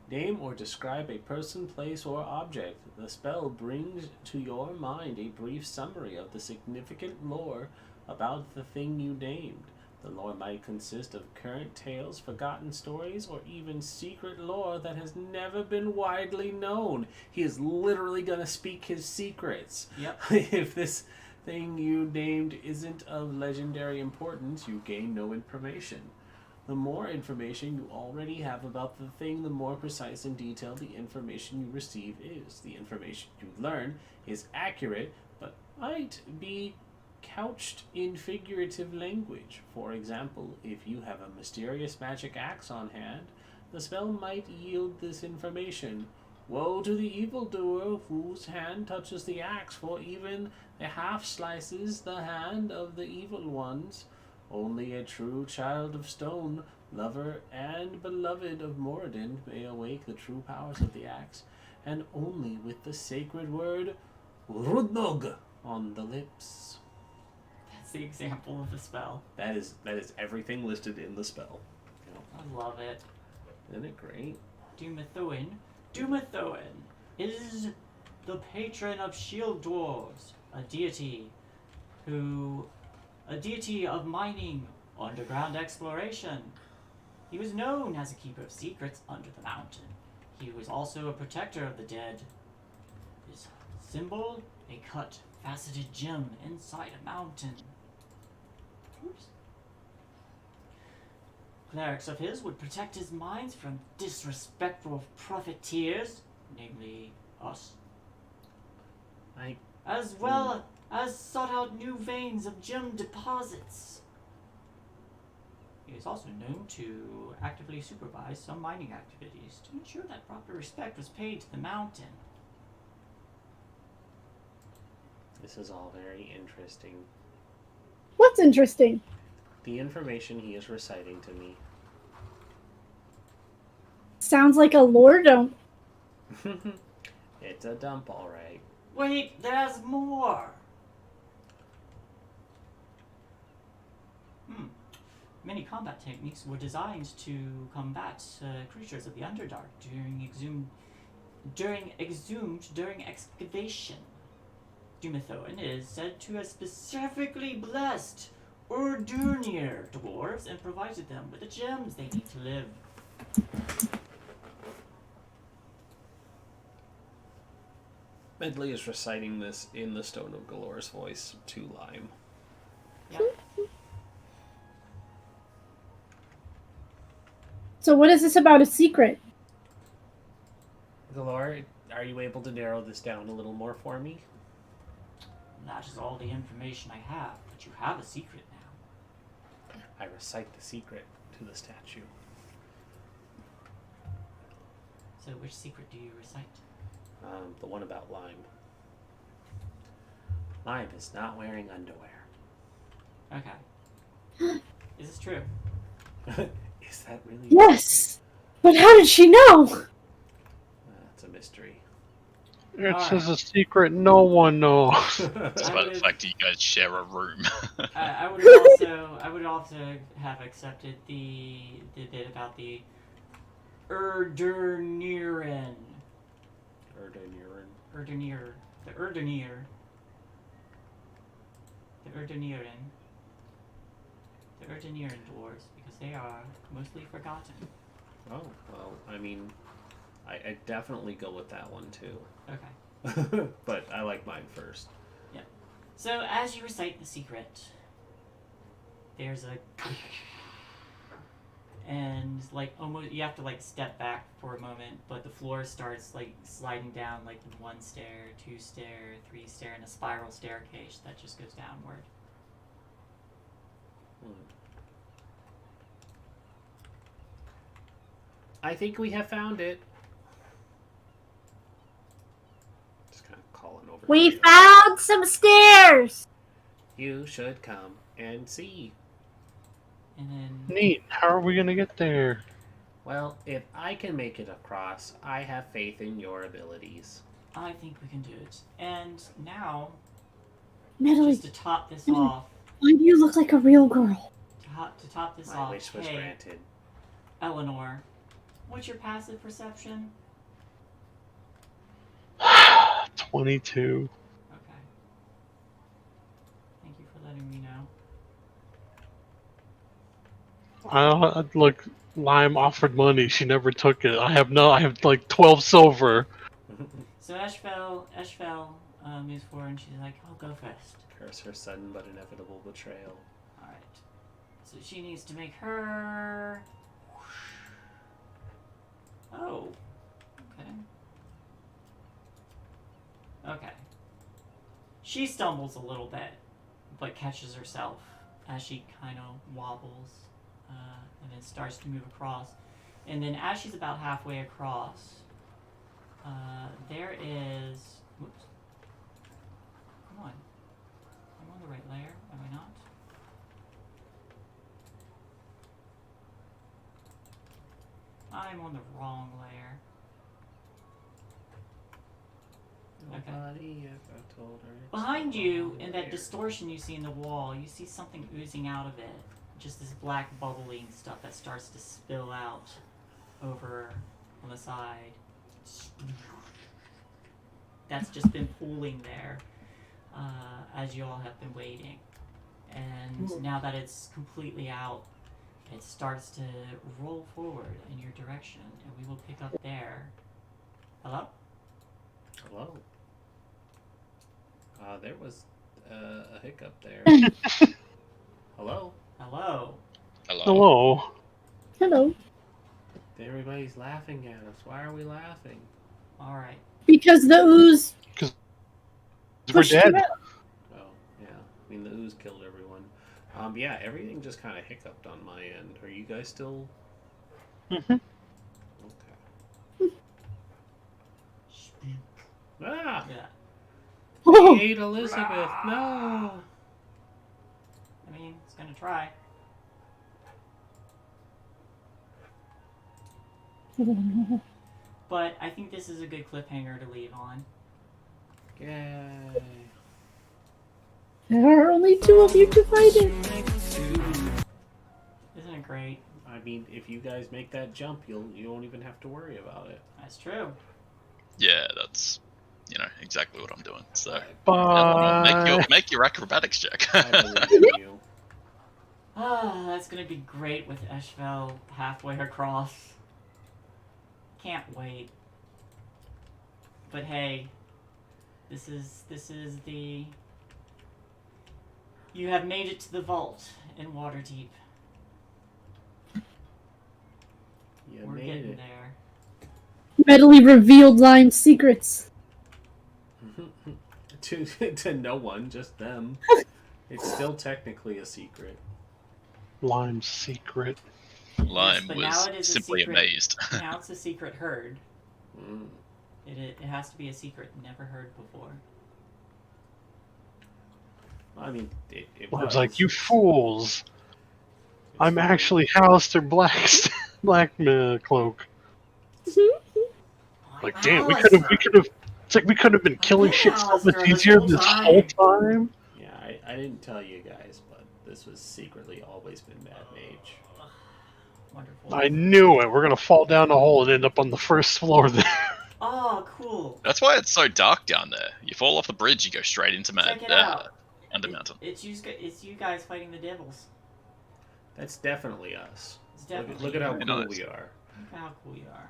Speaker 2: Name or describe a person, place, or object. The spell brings to your mind a brief summary of the significant lore about the thing you named. The lore might consist of current tales, forgotten stories, or even secret lore that has never been widely known. He is literally going to speak his secrets.
Speaker 1: Yep.
Speaker 2: If this thing you named isn't of legendary importance, you gain no information. The more information you already have about the thing, the more precise and detailed the information you receive is. The information you learn is accurate, but might be couched in figurative language. For example, if you have a mysterious magic axe on hand, the spell might yield this information. Woe to the evildoer whose hand touches the axe, for even the half slices the hand of the evil ones. Only a true child of stone, lover and beloved of Moradin, may awake the true powers of the axe, and only with the sacred word Rudnog on the lips.
Speaker 1: That's the example of the spell.
Speaker 2: That is everything listed in the spell.
Speaker 1: I love it.
Speaker 2: Isn't it great?
Speaker 1: Dumathoin. Dumathoin is the patron of shield dwarves, a deity of mining, underground exploration. He was known as a keeper of secrets under the mountain. He was also a protector of the dead. His symbol, a cut, faceted gem inside a mountain. Oops. Clerics of his would protect his mines from disrespectful profiteers, namely us, as well as sought out new veins of gem deposits. He is also known to actively supervise some mining activities to ensure that proper respect was paid to the mountain.
Speaker 2: This is all very interesting.
Speaker 3: What's interesting?
Speaker 2: The information he is reciting to me.
Speaker 3: Sounds like a lore dump.
Speaker 2: It's a dump, all right.
Speaker 1: Wait, there's more! Many combat techniques were designed to combat creatures of the Underdark during excavation. Dumathoin is said to have specifically blessed Urdurnir dwarves and provided them with the gems they need to live.
Speaker 2: Medley is reciting this in the Stone of Galore's voice to Lime.
Speaker 1: Yep.
Speaker 3: So what is this about a secret?
Speaker 2: Galore, are you able to narrow this down a little more for me?
Speaker 1: That is all the information I have, but you have a secret now.
Speaker 2: I recite the secret to the statue.
Speaker 1: So which secret do you recite?
Speaker 2: The one about Lime. Lime is not wearing underwear.
Speaker 1: Okay. Is this true?
Speaker 2: Is that really?
Speaker 3: Yes! But how did she know?
Speaker 2: It's a mystery.
Speaker 4: It's a secret no one knows.
Speaker 5: Despite the fact that you guys share a room.
Speaker 1: I would also have accepted the bit about the Urdurniren. Urdurnir. The Urdurniren. The Urdurniren dwarves, because they are mostly forgotten.
Speaker 2: Oh, well, I mean, I definitely go with that one too.
Speaker 1: Okay.
Speaker 2: But I like mine first.
Speaker 1: Yeah. So as you recite the secret, there's a and like almost you have to like step back for a moment, but the floor starts like sliding down like 1 stair, 2 stair, 3 stair, and a spiral staircase that just goes downward.
Speaker 2: I think we have found it. Just kind of calling over.
Speaker 6: We found some stairs!
Speaker 2: You should come and see.
Speaker 1: And then
Speaker 4: Neat. How are we gonna get there?
Speaker 2: Well, if I can make it across, I have faith in your abilities.
Speaker 1: I think we can do it. And now,
Speaker 3: Natalie,
Speaker 1: just to top this
Speaker 3: Natalie.
Speaker 1: off,
Speaker 3: why do you look like a real girl?
Speaker 1: to top this
Speaker 2: My
Speaker 1: off,
Speaker 2: wish was
Speaker 1: hey,
Speaker 2: granted.
Speaker 1: Eleanor, what's your passive perception?
Speaker 4: 22.
Speaker 1: Okay. Thank you for letting me know.
Speaker 4: Look, Lime offered money. She never took it. I have like 12 silver.
Speaker 1: So Eshfel moves forward and she's like, I'll go first.
Speaker 2: Curse her sudden but inevitable betrayal.
Speaker 1: Alright. So she needs to make her... Oh. Okay. Okay. She stumbles a little bit, but catches herself as she kind of wobbles and then starts to move across. And then as she's about halfway across, there is... Whoops. Come on. I'm on the right layer, am I not? I'm on the wrong layer. Okay.
Speaker 2: Nobody ever told her. it's
Speaker 1: Behind
Speaker 2: the
Speaker 1: you,
Speaker 2: wrong
Speaker 1: in that
Speaker 2: layer.
Speaker 1: distortion you see in the wall, you see something oozing out of it. Just this black bubbling stuff that starts to spill out over on the side. That's just been pooling there as you all have been waiting. And now that it's completely out, it starts to roll forward in your direction, and we will pick up there. Hello?
Speaker 2: Hello. There was a hiccup there. Hello.
Speaker 1: Hello?
Speaker 5: Hello.
Speaker 4: Hello.
Speaker 3: Hello.
Speaker 2: Everybody's laughing at us. Why are we laughing?
Speaker 1: Alright.
Speaker 3: Because the ooze
Speaker 4: We're
Speaker 3: pushed you
Speaker 4: dead.
Speaker 3: out.
Speaker 2: Oh, yeah. I mean, the ooze killed everyone. Yeah, everything just kind of hiccuped on my end. Are you guys still...
Speaker 4: Mhm.
Speaker 2: Okay. Ah!
Speaker 1: Yeah.
Speaker 3: Oh.
Speaker 2: He ate Elizabeth. No!
Speaker 1: I mean, it's gonna try. But I think this is a good cliffhanger to leave on.
Speaker 2: Yay.
Speaker 3: There are only two of you to fight it.
Speaker 1: Isn't it great?
Speaker 2: I mean, if you guys make that jump, you won't even have to worry about it.
Speaker 1: That's true.
Speaker 5: Yeah, that's exactly what I'm doing. So
Speaker 4: Bye.
Speaker 5: make your acrobatics check.
Speaker 2: I believe in you.
Speaker 1: Ah, that's gonna be great with Eshvel halfway across. Can't wait. But hey, this is the... You have made it to the vault in Waterdeep.
Speaker 2: You
Speaker 1: We're
Speaker 2: made
Speaker 1: getting
Speaker 2: it.
Speaker 1: there.
Speaker 3: Medley revealed Lime's secrets.
Speaker 2: to no one, just them. It's still technically a secret.
Speaker 4: Lime's secret.
Speaker 5: Lime
Speaker 1: but now
Speaker 5: was
Speaker 1: it is a
Speaker 5: simply
Speaker 1: secret.
Speaker 5: amazed.
Speaker 1: Now it's a secret heard.
Speaker 2: Mm.
Speaker 1: It has to be a secret never heard before.
Speaker 2: I mean, it
Speaker 4: Lime's
Speaker 2: was.
Speaker 4: like, you fools.
Speaker 2: It's
Speaker 4: I'm
Speaker 2: fine.
Speaker 4: actually Hallister Black Cloak. Like, damn, we could have. It's like we could have been killing
Speaker 1: been
Speaker 4: shit so much
Speaker 1: Alistair this
Speaker 4: easier
Speaker 1: whole
Speaker 4: this whole time.
Speaker 2: Yeah, I didn't tell you guys, but this was secretly always been Bad Mage.
Speaker 1: Wonderful.
Speaker 4: I knew it. We're gonna fall down the hole and end up on the first floor there.
Speaker 1: Oh, cool.
Speaker 5: That's why it's so dark down there. You fall off the bridge, you go straight into
Speaker 1: Check it out.
Speaker 5: Under mountain.
Speaker 1: It's you guys fighting the devils.
Speaker 2: That's definitely us.
Speaker 1: It's definitely
Speaker 2: Look at how
Speaker 1: you.
Speaker 2: cool
Speaker 5: Nice.
Speaker 2: we are.
Speaker 1: Look at how cool you are.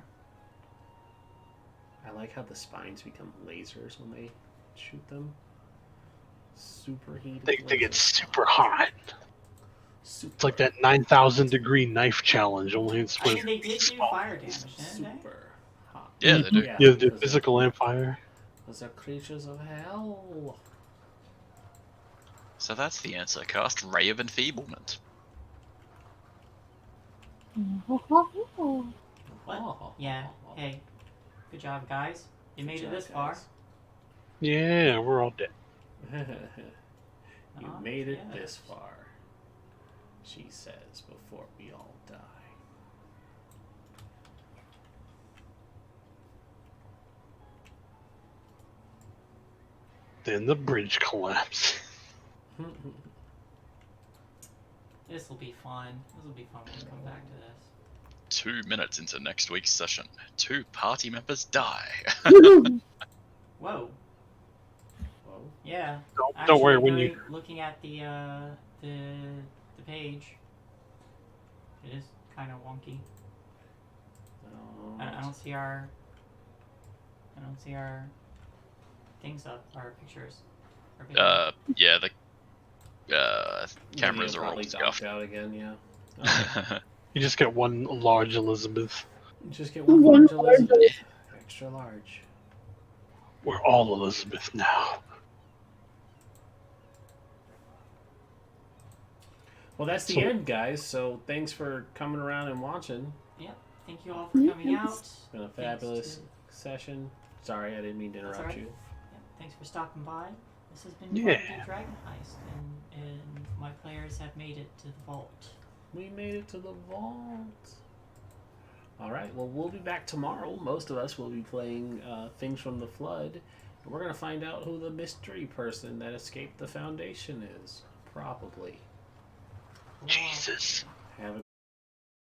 Speaker 2: I like how the spines become lasers when they shoot them. Super heated.
Speaker 4: They get
Speaker 2: laser
Speaker 4: super
Speaker 2: spines.
Speaker 4: hot.
Speaker 2: Super.
Speaker 4: It's like that 9,000 degree knife challenge. Only it's
Speaker 1: I
Speaker 4: with
Speaker 1: mean, they did do
Speaker 4: small.
Speaker 1: fire damage, didn't they?
Speaker 2: Super hot.
Speaker 5: Yeah, they do.
Speaker 4: Yeah, the
Speaker 2: those are-
Speaker 4: physical and fire.
Speaker 2: Those are creatures of hell.
Speaker 5: So that's the answer. Cast Ray of Enfeeblement.
Speaker 1: What? Yeah. Hey, good job, guys. You made it this far.
Speaker 4: Yeah, we're all dead.
Speaker 2: You
Speaker 1: Ah,
Speaker 2: made it
Speaker 1: yes.
Speaker 2: this far, she says before we all die.
Speaker 4: Then the bridge collapsed.
Speaker 1: This will be fun. This will be fun when we come back to this.
Speaker 5: 2 minutes into next week's session, 2 party members die.
Speaker 1: Whoa.
Speaker 2: Whoa.
Speaker 1: Yeah.
Speaker 4: Don't worry when
Speaker 1: Actually,
Speaker 4: you.
Speaker 1: looking at the page, it is kind of wonky. I don't see our things up, our pictures. Our video.
Speaker 5: Yeah, the cameras
Speaker 2: Video
Speaker 5: are all
Speaker 2: probably
Speaker 5: scuffed.
Speaker 2: docked out again, yeah. Oh.
Speaker 4: You just get one large Elizabeth.
Speaker 2: Just get one
Speaker 3: One
Speaker 2: large Elizabeth. Extra large.
Speaker 4: We're all Elizabeth now.
Speaker 2: Well, that's the
Speaker 4: So-
Speaker 2: end, guys. So thanks for coming around and watching.
Speaker 1: Thank you all for coming out.
Speaker 2: It's been a fabulous session. Sorry, I didn't mean to
Speaker 1: That's
Speaker 2: interrupt
Speaker 1: all right.
Speaker 2: you.
Speaker 1: Thanks for stopping by. This has been
Speaker 4: Yeah.
Speaker 1: Waterdeep Dragon Heist, and my players have made it to the vault.
Speaker 2: We made it to the vault. All right. Well, we'll be back tomorrow. Most of us will be playing Things from the Flood. And we're going to find out who the mystery person that escaped the Foundation is. Probably.
Speaker 4: Jesus.